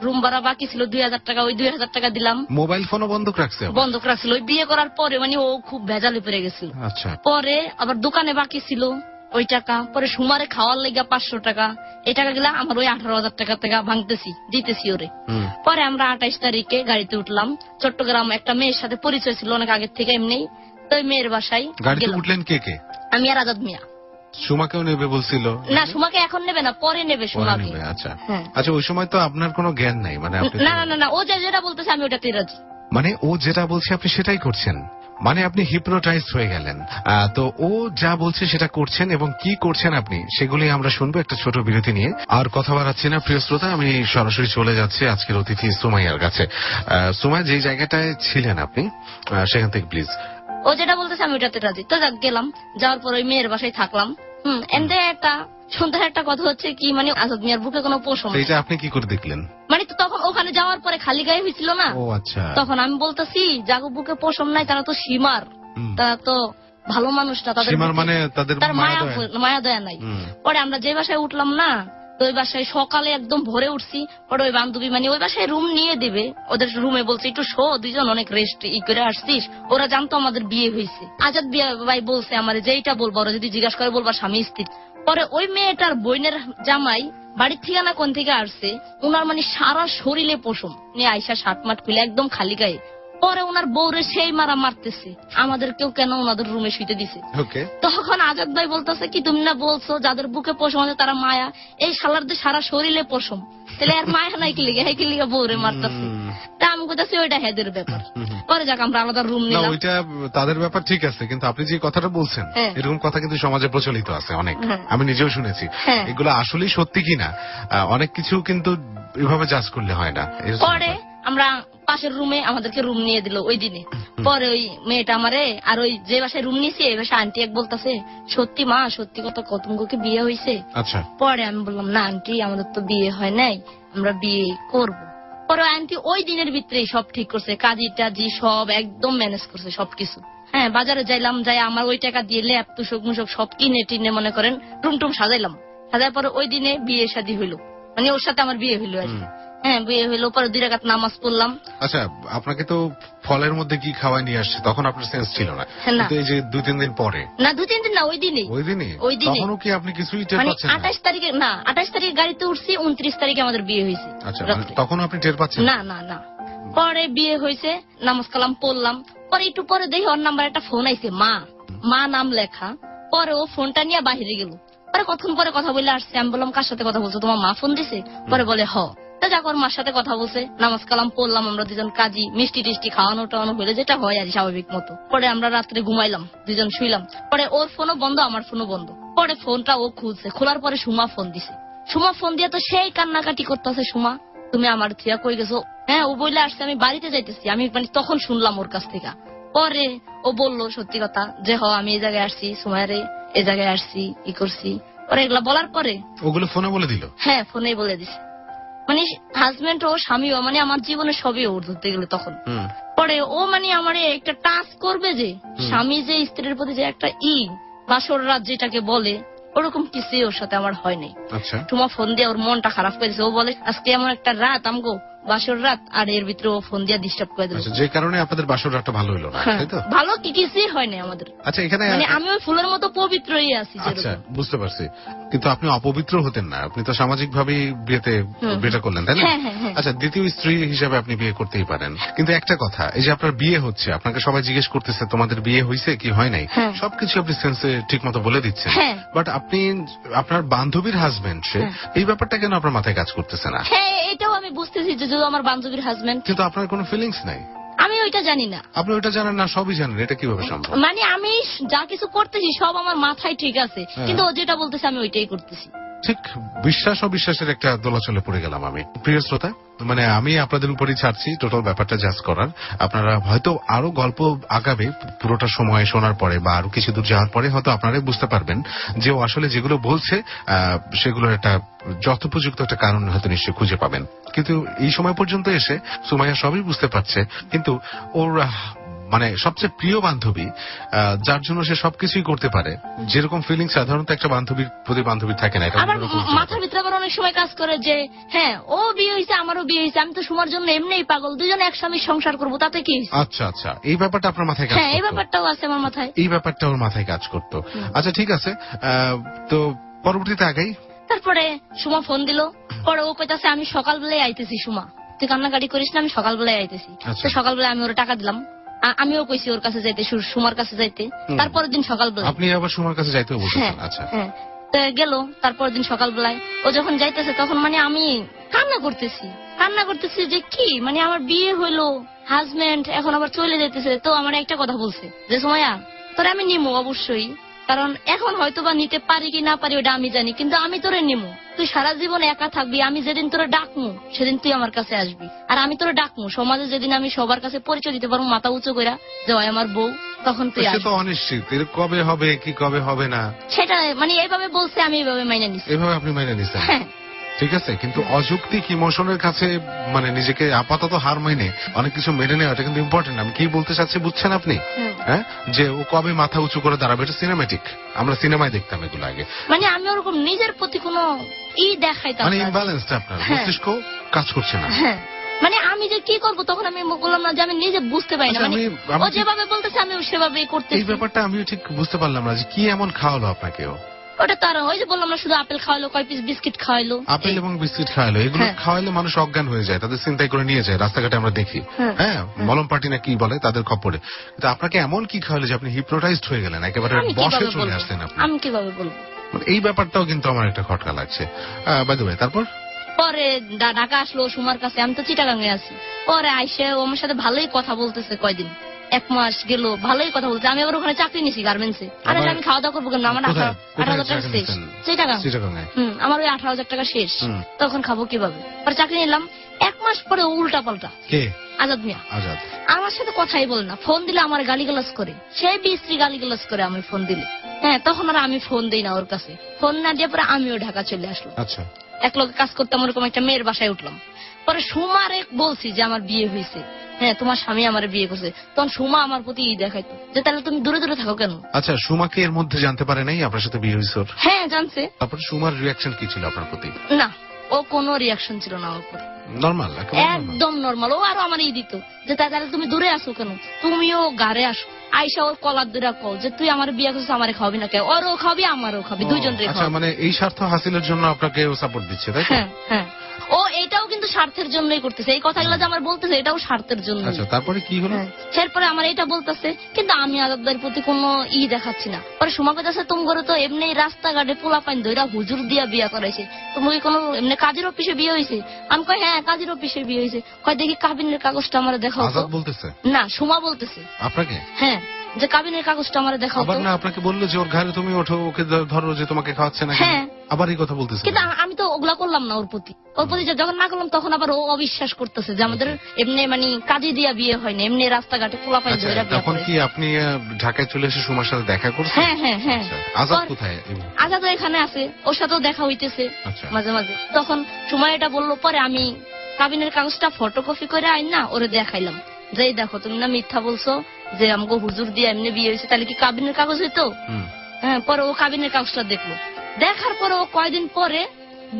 রুম ভাড়া বাকি ছিল 2,000 টাকা, ওই 2,000 টাকা দিলাম। মোবাইল ফোনও বন্ধক রাখছিল। ওই বিয়ে করার পরে মানে ও খুব ভেজালে পড়ে গেছিল। আচ্ছা, পরে আবার দোকানে বাকি ছিল ওই টাকা, পরে সুমারে খাওয়ার লেগা 500 টাকা, এই টাকা গুলা আমার ওই 18,000 টাকা থেকে ভাঙতেছি, দিতেছি ওরে। পরে আমরা 28 তারিখে গাড়িতে উঠলাম চট্টগ্রাম। একটা মেয়ের সাথে পরিচয় ছিল অনেক আগের থেকে এমনি, তো ওই মেয়ের বাসায় গাড়িতে উঠলেন। কে? আমি আর আজাদ মিয়া। সুমাকেও নেবে বলছিল? না, সুমাকে এখন নেবে না, পরে নেবে সুমাকে। আচ্ছা আচ্ছা, ওই সময় তো আপনার কোনো জ্ঞান নাই? মানে না না না, ও যেটা বলতেছে আমি ওটাতে রাজি। মানে ও যেটা বলছে আপনি সেটাই করছেন? মানে আপনি হিপনোটাইজ হয়ে গেলেন। তো ও যা বলছে সেটা করছেন এবং কি করছেন আপনি সেগুলি আমরা শুনবো একটা ছোট বিরতি নিয়ে। আর কথা বাড়াচ্ছি না প্রিয় শ্রোতা, আমি সরাসরি চলে যাচ্ছি আজকের অতিথি সুমাইয়ার কাছে। সুমাইয়া, যে জায়গাটায় ছিলেন আপনি সেখান থেকে প্লিজ। ও যেটা বলতেছে আমি ওটাতে রাজি। তো যাক গেলাম, যাওয়ার পর ওই মেয়ের বাসায় থাকলাম। এন্ডে একটা সন্ধ্যার একটা কথা হচ্ছে কি, মানে আজাদ মিয়ার বুকে কোনো পশম নেই। এটা আপনি কি করে দেখলেন? মানে তো তখন ওখানে যাওয়ার পরে খালি গায়ে হয়েছিল না। ও আচ্ছা। তখন আমি বলতেছি যাগো বুকে পশম নাই তারা তো সীমার, তারা তো ভালো মানুষ না, তাদের সীমার মানে তাদের তার মায়া দয়া নাই। পরে আমরা যে বাসায় উঠলাম না, তো ওই বাসায় সকালে একদম ভোরে উঠছি। পরে ওই বান্ধবী মানে ওই বাসায় রুম নিয়ে দেবে, ওদের রুমে বলছে একটু শো, দুইজন অনেক রেস্ট করে আসছিস। ওরা জানতো আমাদের বিয়ে হয়েছে। আজাদ বিয়ে ভাই বলছে আমার যে এইটা বলবো, ওরা যদি জিজ্ঞাসা করে বলবা স্বামী স্ত্রী। পরে ওই মেয়েটার বোনের জামাই বাড়ির ঠিকানা কোন থেকে আসছে, উনার মানে সারা শরীরে পশম নিয়ে আইসা শার্ট মাট খুলে একদম খালি গায়ে। পরে ওনার বউরে সেই মারা মারতেছে, আমাদেরকেও কেন ওনাদের রুমে শুইতে দিছে। তখন আজাদ ভাই বলতেছে কি তুমি না বলছো যাদের বুকে পশম আছে তারা মায়া, এই শালারদের সারা শরীরে পশম, তাহলে আর মায়া নাই কি লিগে, হ্যাঁ কি লিগে বউরে মারতেছে। তা আমি বলতেছি ওইটা হেদের ব্যাপার। পরে যাক আমরা আলাদা রুম নিলাম। ওইটা তাদের ব্যাপার ঠিক আছে, কিন্তু আপনি যে কথাটা বলছেন এরকম কথা কিন্তু সমাজে প্রচলিত আছে অনেক, আমি নিজেও শুনেছি। এগুলো আসলেই সত্যি কিনা অনেক কিছু কিন্তু এভাবে জাজ করলে হয় না। পরে আমরা পাশের রুমে আমাদেরকে রুম নিয়ে দিল ওই দিনে। পরে ওই মেয়েটা আমারে আর ওই যে বাসায় রুম নিয়েছি এই বাসায় আন্টি এক বলতেছে সত্যি মা সত্যি কথা কতঙ্গকে বিয়ে হয়েছে। আচ্ছা। পরে আমি বললাম না আন্টি আমাদের তো বিয়ে হয় নাই, আমরা বিয়ে করব। পরে আন্টি ওই দিনের ভিতরেই সব ঠিক করছে, কাজী টাজি সব একদম ম্যানেজ করছে সবকিছু। হ্যাঁ, বাজারে যাইলাম, যাই আমার ওই টাকা দিয়ে ল্যাপ তুষক মুসক সব কিনে টিনে মনে করেন রুম টুম সাজাইলাম। সাজার পরে ওই দিনে বিয়ে শাদী হইলো, মানে ওর সাথে আমার বিয়ে হইলো আর কি। হ্যাঁ, বিয়ে হইলো। পরে 2 রাকাত নামাজ পড়লাম। আচ্ছা, আপনাকে তো ফলের মধ্যে কি খাওয়াই নিয়ে আসছে, তখন আপনার সেন্স ছিল না, কিন্তু এই যে 2-3 দিন পরে। না 2-3 দিন না, ওই দিনে। ওই দিনে তখনও কি আপনি কিছুই টের পাচ্ছেন না? 28 তারিখে না, 28 তারিখে গাড়িতে উঠছি, 29 তারিখে আমাদের বিয়ে হয়েছে। আচ্ছা, তখনও আপনি টের পাচ্ছেন না? না না। পরে বিয়ে হয়েছে, নামাজ কালাম পড়লাম। পরে একটু পরে দেখি ওর নাম্বার একটা ফোন আইছে, মা নাম লেখা। পরে ও ফোনটা নিয়ে বাহিরে গেল। পরে কতক্ষণ পরে কথা বলে আসছে। আমি বললাম কার সাথে কথা বলছো, তোমার মা ফোন দিছে? পরে বলে হ। যাক ওর মার সাথে কথা বলছে, নামাজ কালাম পড়লাম, আমরা দুজন কাজী, মিষ্টি টিষ্টি খাওয়ানো টাওয়ানো হলে যেটা হয় আর স্বাভাবিক মতো। পরে আমরা রাত্রে ঘুমাইলাম, দুজন শুইলাম। পরে ওর ফোনও বন্ধ, আমার ফোনও বন্ধ। পরে ফোনটা ও খুলছে, খোলার পরে সুমা ফোন দিছে। সুমা ফোন দিয়ে তো সেই কান্নাকাটি করতেছে, সুমা তুমি আমার থিয়া কই গেছো? হ্যাঁ, ও বলে আসছে আমি বাড়িতে যাইতেছি। আমি মানে তখন শুনলাম ওর কাছ থেকে। পরে ও বললো সত্যি কথা যে আমি এই জায়গায় আসছি, সুমারে এই জায়গায় আসছি, ই করছি। পরে এগুলা বলার পরে ওগুলো ফোনে বলে দিল? হ্যাঁ, ফোনেই বলে দিছে। মানে হাজবেন্ড ও স্বামীও, মানে আমার জীবনে সবই ওর ধরতে গেলে তখন। পরে ও মানে আমার একটা টাচ করবে যে স্বামী যে স্ত্রীর প্রতি যে একটা বাসর রাত যেটাকে বলে, ওরকম কিছুই ওর সাথে আমার হয়নি। তোমার ফোন দিয়ে ওর মনটা খারাপ করেছে। ও বলে আজকে এমন একটা রাত আমগো বাসর রাত, আর এর ভিতরে ও ফোন দিয়ে ডিস্টার্ব করে দিল, যে কারণে আপনাদের বাসর রাতটা ভালো হলো না, তাই তো? ভালো কি কিছুই হয়নি আমাদের। আচ্ছা, এখানে মানে আমি ওই ফুলের মতো পবিত্রই আছি। আচ্ছা, বুঝতে পারছি, কিন্তু আপনি অপবিত্র হতেন না, আপনি তো সামাজিক ভাবেই বিয়েটা করলেন, তাই না? আচ্ছা, দ্বিতীয় স্ত্রী হিসাবে আপনি বিয়ে করতেই পারেন, কিন্তু একটা কথা, এই যে আপনার বিয়ে হচ্ছে, আপনাকে সবাই জিজ্ঞেস করতেছে তোমাদের বিয়ে হয়েছে কি হয় নাই, সবকিছু আপনি সেন্সে ঠিক মতো বলে দিচ্ছেন, বাট আপনি আপনার বান্ধবীর হাজবেন্ড সে, এই ব্যাপারটা কেন আপনার মাথায় কাজ করতেছে না? হ্যাঁ, এটাও আমি বুঝতেছি যে আমার বান্ধবীর হাজবেন্ড, কিন্তু আপনার কোনো ফিলিংস নাই। আমি ওইটা জানি না। আপনি ওইটা জানেন না, সবই জানেন, এটা কিভাবে সম্ভব? মানে আমি যা কিছু করতেছি সব আমার মাথায় ঠিক আছে, কিন্তু ও যেটা বলতেছে আমি ওইটাই করতেছি। ঠিক বিশ্বাস অবিশ্বাসের একটা দোলাচলে পড়ে গেলাম আমি। প্রিয় শ্রোতা, মানে আমি আপনাদের উপরই ছাড়ছি টোটাল ব্যাপারটা জাজ করার। আপনারা হয়তো আরো গল্প আগাবে, পুরোটা সময় শোনার পরে বা আরো কিছু দূর যাওয়ার পরে হয়তো আপনারাই বুঝতে পারবেন যে ও আসলে যেগুলো বলছে সেগুলোর একটা যথোপযুক্ত একটা কারণ হয়তো নিশ্চয়ই খুঁজে পাবেন। কিন্তু এই সময় পর্যন্ত এসে সুমাইয়া সবই বুঝতে পারছে, কিন্তু ওর মানে সবচেয়ে প্রিয় বান্ধবী, যার জন্য সে সবকিছুই করতে পারে, যেরকম ফিলিং সাধারণত একটা বান্ধবীর প্রতি বান্ধবীর থাকে না, আমার মাথার ভিতরে আবার অনেক সময় কাজ করে যে হ্যাঁ ও বিয়ে হয়েছে আমারও বিয়ে হয়েছে, আমি তো সুমার জন্য এমনিই পাগল, দুজন একসঙ্গে সংসার করবো, তাতে কি? আচ্ছা আচ্ছা, এই ব্যাপারটা আপনার মাথায় কাজ করতো? হ্যাঁ, এই ব্যাপারটাও আছে আমার মাথায়। এই ব্যাপারটা ওর মাথায় কাজ করতো। আচ্ছা, ঠিক আছে, তো পরবর্তীতে আগাই। তারপরে সুমা ফোন দিল। পরে ও কইতাছে আমি সকালবেলায় আইতেছি, সুমা তুই কান্নাকাটি করিস না, আমি সকালবেলায় আইতেছি। তো সকালবেলা আমি ওর টাকা দিলাম, আমিও কইছি ওর কাছে যাইতে, সুমার কাছে যাইতে। তারপরের দিন সকালবেলা আপনি আবার সুমার কাছে যাইতে বলছেন? আচ্ছা, গেল। তারপর দিন সকালবেলায় ও যখন যাইতেছে তখন মানে আমি কান্না করতেছি যে কি মানে আমার বিয়ে হইলো, হাজবেন্ড এখন আবার চলে যেতেছে। তো আমার একটা কথা বলছে যে সোমাইয়া তোরে আমি নিমু অবশ্যই, কারণ এখন হয়তো বা নিতে পারি কি না পারি ওটা আমি জানি, কিন্তু আমি তোরে নিমু। তুই সারা জীবন একা থাকবি, আমি যেদিন তোরে ডাকমু সেদিন তুই আমার কাছে আসবি, আর আমি তোরে ডাকমু সমাজে যেদিন আমি সবার কাছে পরিচয় দিতে পারবো মাথা উঁচু করে যে ওই আমার বউ, তখন তুই সে আসবি। তো অনিশ্চিত, এর কবে হবে কি কবে হবে না সেটা মানে এইভাবে বলছে, আমি এইভাবে মাইনে নিছি। এভাবে আপনি মেনে নিচ্ছেন, হ্যাঁ ঠিক আছে। কিন্তু অযৌক্তিক ইমোশনের কাছে মানে নিজেকে আপাতত হার মাইনে অনেক কিছু মেনে নেওয়া এটা কিন্তু ইম্পর্টেন্ট। আমি কি বলতে চাচ্ছি বুঝছেন আপনি? হ্যাঁ, যে ও কবে মাথা উঁচু করে দাঁড়াবে, এটা সিনেমেটিক, আমরা সিনেমায় দেখতাম এগুলো আগে। মানে আমি ওরকম নিজের প্রতি কোনো দেখাইতাম মানে না। ইমব্যালেন্সড, আপনার হ্যাঁ। মস্তিষ্ক কাজ করছে না। হ্যাঁ মানে আমি যে কি করব তখন আমি বললাম না যে আমি নিজে বুঝতে পারি না। আচ্ছা, মানে আমি ও যেভাবে বলতেছে আমি সেভাবেই এই করতেছি। ব্যাপারটা আমিও ঠিক বুঝতে পারলাম না যে কি এমন খাওয়ালো আপনাকে ও। ওটা তো আর ওই যে বললাম না, শুধু আপেল খাওয়ালো, কয় পিস বিস্কিট খাওয়ালো। আপেল এবং বিস্কিট খাওয়ালো, এগুলো হ্যাঁ। খাওয়ালে মানুষ অজ্ঞান হয়ে যায়, তাদের চিন্তায় করে নিয়ে যায়, রাস্তাঘাটে আমরা দেখি। হ্যাঁ। হ্যাঁ, মলম পার্টি না কি বলে তাদের খপ্পরে। কিন্তু আপনাকে এমন কি খাওয়ালো যে আপনি হিপনোটাইজড হয়ে গেলেন, একেবারে আমি বসে কিভাবে চলে বলবো? আসলেন আপনি? আমি কিভাবে বলবো? মানে এই ব্যাপারটাও কিন্তু আমার একটা খটকা লাগছে। বাই দ্য ওয়ে, তারপর পরে ঢাকা আসলো সুমার কাছে, আমি তো চিটাগাঙে আছি। পরে আইসে ও আমার সাথে ভালোই কথা বলতেছে, কয়দিন 1 মাস গেল ভালোই কথা বলছে। আমি আবার ওখানে চাকরি নিছি গার্মেন্টসে। আর আবার- আমি খাওয়া দাওয়া করবো কেন? আমার কোথায়? 18,000 টাকা চাকরি শেষ। নিছেন? চিটাগাং। চিটাগাঙে। আমার ওই 18,000 টাকা শেষ। হুম। তখন খাবো কিভাবে? পরে চাকরি নিলাম। 1 মাস পরে উল্টা পাল্টা কে? আজাদ মিয়া আজাদ। আমার সাথে কথাই বলে না, ফোন দিলে আমার গালিগালাজ করে, সে বিশ্রী গালিগালাজ করে আমি ফোন দিলে। হ্যাঁ, তখন আর আমি ফোন দিই না ওর কাছে। ফোন না দিয়ে পরে আমিও ঢাকা চলে আসলাম। আচ্ছা, এক লোক কাজ করতাম, ওরকম একটা মেয়ের বাসায় উঠলাম। পরে সুমারে বলছি যে আমার বিয়ে হয়েছে, হ্যাঁ তোমার স্বামী আমার বিয়ে করছে। তখন সুমা আমার প্রতি দেখাইতো যে তাহলে তুমি দূরে দূরে থাকো কেন? আচ্ছা, সুমাকে এর মধ্যে জানতে পারে নাই আপনার সাথে বিয়ে হয়েছে ওর? হ্যাঁ জানছে। তারপর সুমার রিয়াকশন কি ছিল আপনার প্রতি? না, ও কোনো রিয়াকশন ছিল না ওর উপর, নর্মাল, একদম নর্মাল। ও আরো আমার দিত যে তাহলে তুমি দূরে আসো কেন, তুমিও গাড়ে আসো। আইসা ওর কলার দূরা কল যে তুই আমার বিয়ে করছিস, আমারে খাওয়াবি না কে? ওরও খাবি আমারও খাবি, দুইজন রে আচ্ছা, খাওয়াবি। মানে এই স্বার্থ হাসিলের জন্য আপনাকে ও সাপোর্ট দিচ্ছে, তাই তো? হ্যাঁ হ্যাঁ, ও এটাও কিন্তু স্বার্থের জন্যই করতেছে। এই কথাগুলো যে আমার বলতেছে এটাও স্বার্থের জন্য। আচ্ছা, তারপরে কি হলো? এরপরে আমার এটা বলতেছে, কিন্তু আমি আজাদের প্রতি কোনো দেখাচ্ছি না। পরে সুমা কইতাছে তুমি করে তো এমনি রাস্তাঘাটে পোলা পাইন ধইরা হুজুর দিয়া বিয়া করাইছে, তুমি কোনো এমনি কাজের অফিসে বিয়ে হয়েছে? আমি কই হ্যাঁ কাজের অফিসে বিয়ে হয়েছে। কয় দেখি কাবিনের কাগজটা আমার দেখাও তো। আজাদ বলতেছে? না, সুমা বলতেছে আপনাকে? হ্যাঁ, যে কাবিনের কাগজটা আমার দেখাও আবার তো। না আপনাকে বললো যে ওর ঘরে তুমি ওঠো, ওকে ধরো যে তোমাকে খাওয়াচ্ছে না? হ্যাঁ। আবার এই কথা বলতেছে? কিন্তু আমি তো ওগুলা করলাম না ওর প্রতি। যখন না করলাম তখন আবার ও অবিশ্বাস করতেছে যে আমাদের এমনি মানে কাজে দিয়া বিয়ে হয় না, এমনি রাস্তাঘাটে পোলা পাইন আচ্ছা, ধইরা বিয়ে তখন করাইছে। কি আপনি ঢাকায় চলে এসে সুমার সাথে দেখা করছেন? হ্যাঁ হ্যাঁ হ্যাঁ। আচ্ছা, আজাদ পর- কোথায়? আজাদ এখানে আছে, ওর সাথেও দেখা হইতেছে আচ্ছা। মাঝে মাঝে। তখন সময় এটা বললো, পরে আমি কাবিনের কাগজটা ফটোকপি করে আইন না ওরে দেখাইলাম যে এই দেখো তুমি না মিথ্যা বলছো যে আমাকে হুজুর দিয়ে এমনি বিয়ে হয়েছে, তাহলে কি কাবিনের কাগজ হইতো? হুম। হ্যাঁ, পরে ও কাবিনের কাগজটা দেখলো। দেখার পরে ও কয়দিন পরে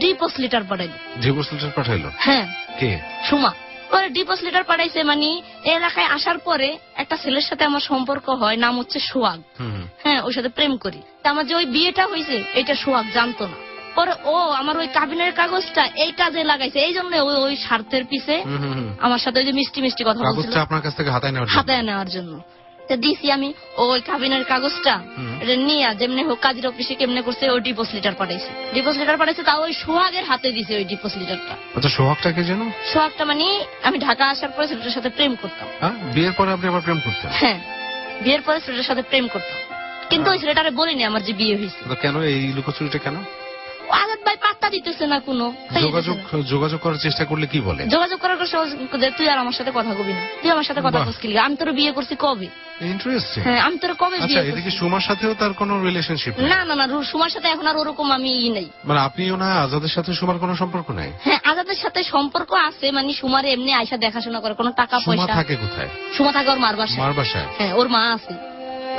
ডিপোজ লেটার পাঠাইলো। ডিভোর্স লেটার পাঠাইলো? হ্যাঁ, কে? সুমা। পরে ডিপোজ লেটার পাঠাইছে, মানে এই এলাকায় আসার পরে একটা ছেলের সাথে আমার সম্পর্ক হয়, নাম হচ্ছে সোহাগ। হুম। হ্যাঁ, ওর সাথে প্রেম করি। তা আমার যে ওই বিয়েটা হয়েছে এটা সোহাগ জানতো না। পরে ও আমার ওই কাবিনের কাগজটা এই কাজে লাগাইছে, এই জন্য ওই স্বার্থের পিছে হুম, হুম, হুম। আমার সাথে ওই যে মিষ্টি মিষ্টি কথা বলছিল কাগজটা আপনার কাছ থেকে হাতায় নেওয়ার জন্য? হাতায় নেওয়ার জন্য। তো দিছি আমি ওই কাবিনের কাগজটা, হুম। এটা নিয়ে যেমনি হোক কাজের অফিসে কেমনে করছে ওই ডিপোজ লেটার পাঠাইছে। ডিপোজ লেটার পাঠাইছে তা ওই সোহাগের হাতে দিছে ওই ডিপোজ লেটারটা। আচ্ছা, সোহাগটাকে যেন? সোহাগটা মানে আমি ঢাকা আসার পরে ছেলেটার সাথে প্রেম করতাম। হ্যাঁ, বিয়ের পরে আপনি আবার প্রেম করতেন? হ্যাঁ, বিয়ের পরে ছেলেটার সাথে প্রেম করতাম, কিন্তু ওই ছেলেটারে বলিনি আমার যে বিয়ে হয়েছে। তো কেন এই লুকোচুরিটা কেন? আজাদ ভাই পাত্তা দিতেছে না কোনো। যোগাযোগ করার চেষ্টা করলে কি বলে? যোগাযোগ করার তুই আর আমার সাথে কথা কবি না, তুই আমার সাথে কথা বাহ। বলছিলি, আমি তোর বিয়ে করছি কবে? ইন্টারেস্টিং। হ্যাঁ, আমি তোর কবে আচ্ছা, বিয়ে এদিকে করছি? সুমার সাথেও তার কোনো রিলেশনশিপ? না না না, সুমার সাথে এখন আর ওরকম আমি নেই। মানে আপনিও না, আজাদের সাথে সুমার কোনো সম্পর্ক নাই? হ্যাঁ, আজাদের সাথে সম্পর্ক আছে, মানে সুমারে এমনি আয়সা দেখাশোনা করে, কোনো টাকা সুমা পয়সা। থাকে কোথায়? সুমা থাকে ওর মার বাসায়। মার বাসায়? হ্যাঁ, ওর মা আছে।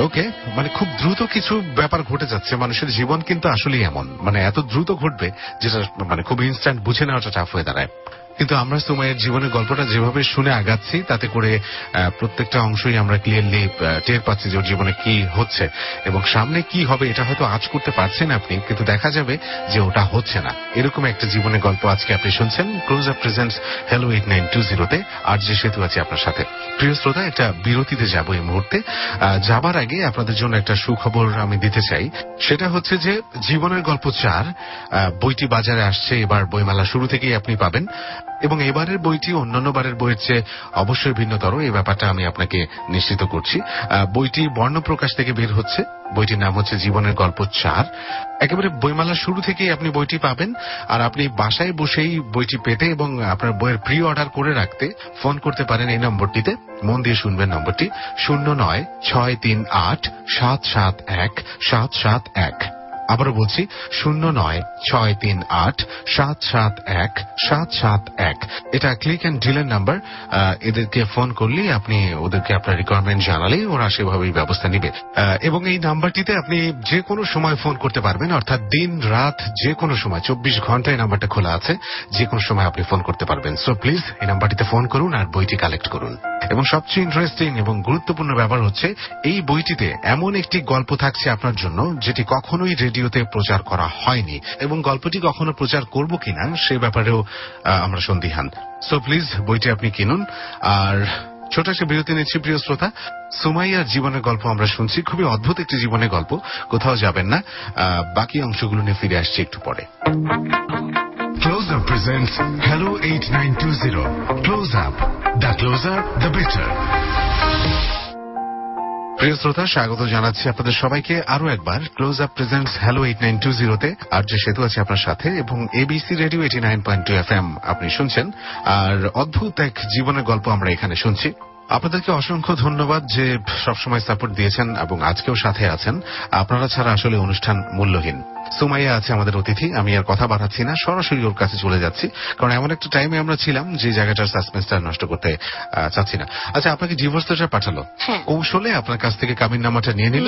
ওকে, মানে খুব দ্রুত কিছু ব্যাপার ঘটে যাচ্ছে। মানুষের জীবন কিন্তু আসলেই এমন, মানে এত দ্রুত ঘটবে যেটা মানে খুব ইনস্ট্যান্ট বুঝে নেওয়াটা টাফ হয়ে দাঁড়ায়। কিন্তু আমরা সুমাইয়ের জীবনের গল্পটা যেভাবে শুনে আগাচ্ছি তাতে করে প্রত্যেকটা অংশই আমরা ক্লিয়ারলি টের পাচ্ছি যে ওর জীবনে কি হচ্ছে এবং সামনে কি হবে এটা হয়তো আজ করতে পারছেন আপনি, কিন্তু দেখা যাবে যে ওটা হচ্ছে না। এরকম একটা জীবনের গল্প আজকে আপনি শুনছেন ক্লোজ আপ প্রেজেন্টস হ্যালো 8920-তে। আর যে সেতু আছে আপনার সাথে। প্রিয় শ্রোতা, একটা বিরতিতে যাব এই মুহূর্তে। যাবার আগে আপনাদের জন্য একটা সুখবর আমি দিতে চাই। সেটা হচ্ছে যে জীবনের গল্প 4 বইটি বাজারে আসছে। এবার বইমেলা শুরু থেকেই আপনি পাবেন এবং এবারের বইটি অন্যান্য বারের বইয়ের চেয়ে অবশ্যই ভিন্নতর, এই ব্যাপারটা আমি আপনাকে নিশ্চিত করছি। বইটি বর্ণপ্রকাশ থেকে বের হচ্ছে। বইটির নাম হচ্ছে জীবনের গল্প 4। একেবারে বইমেলার শুরু থেকেই আপনি বইটি পাবেন। আর আপনি বাসায় বসেই বইটি পেতে এবং আপনার বইয়ের প্রি অর্ডার করে রাখতে ফোন করতে পারেন এই নম্বরটিতে। মন দিয়ে শুনবেন নম্বরটি 0963877177 আবারও বলছি 0963877177। এটা ক্লিক অ্যান্ড ডিলের নাম্বার। এদেরকে ফোন করলেই আপনি ওদেরকে আপনার রিকোয়ারমেন্ট জানালেই ওরা সেভাবেই ব্যবস্থা নিবে। এবং এই নাম্বারটিতে আপনি যে কোনো সময় ফোন করতে পারবেন, অর্থাৎ দিন রাত যে কোনো সময় 24 ঘন্টায় নাম্বারটা খোলা আছে, যে কোনো সময় আপনি ফোন করতে পারবেন। সো প্লিজ এই নাম্বারটিতে ফোন করুন আর বইটি কালেক্ট করুন। এবং সবচেয়ে ইন্টারেস্টিং এবং গুরুত্বপূর্ণ ব্যাপার হচ্ছে এই বইটিতে এমন একটি গল্প থাকছে আপনার জন্য যেটি কখনোই রেডিওতে প্রচার করা হয়নি এবং গল্পটি কখনো প্রচার করব কিনা সে ব্যাপারেও আমরা সন্দিহান। সো প্লিজ বইটি আপনি কিনুন। আর ছোট একটা বিরতি নিচ্ছি প্রিয় শ্রোতা। সুমাইয়ার জীবনের গল্প আমরা শুনছি, খুবই অদ্ভুত একটি জীবনের গল্প। কোথাও যাবেন না, বাকি অংশগুলো নিয়ে ফিরে আসছি একটু পরে। Close Up presents Hello 8920. Close Up. The closer, the better. প্রিয় শ্রোতা, স্বাগত জানাচ্ছি আপনাদের সবাইকে আরো একবার ক্লোজ আপ প্রেজেন্টস হ্যালো 8920-তে। আর যে সেতু আছে আপনার সাথে এবং এবিসি রেডিও 89.2 FM আপনি শুনছেন। আর অদ্ভুত এক জীবনের গল্প আমরা এখানে শুনছি। আপনাদেরকে অসংখ্য ধন্যবাদ যে সবসময় সাপোর্ট দিয়েছেন এবং আজকেও সাথে আছেন। আপনারা ছাড়া আসলে অনুষ্ঠান মূল্যহীন। সুমাইয়া আছে আমাদের অতিথি। আমি আর কথা বাড়াচ্ছি না, সরাসরি ওর কাছে চলে যাচ্ছি, কারণ এমন একটা টাইমে আমরা ছিলাম যে জায়গাটার সাসপেন্সটা নষ্ট করতে চাচ্ছি না। আচ্ছা, আপনাকে ডিভোর্স লেটার পাঠালো কৌশলে, আপনার কাছ থেকে কাবিননামাটা নিয়ে নিল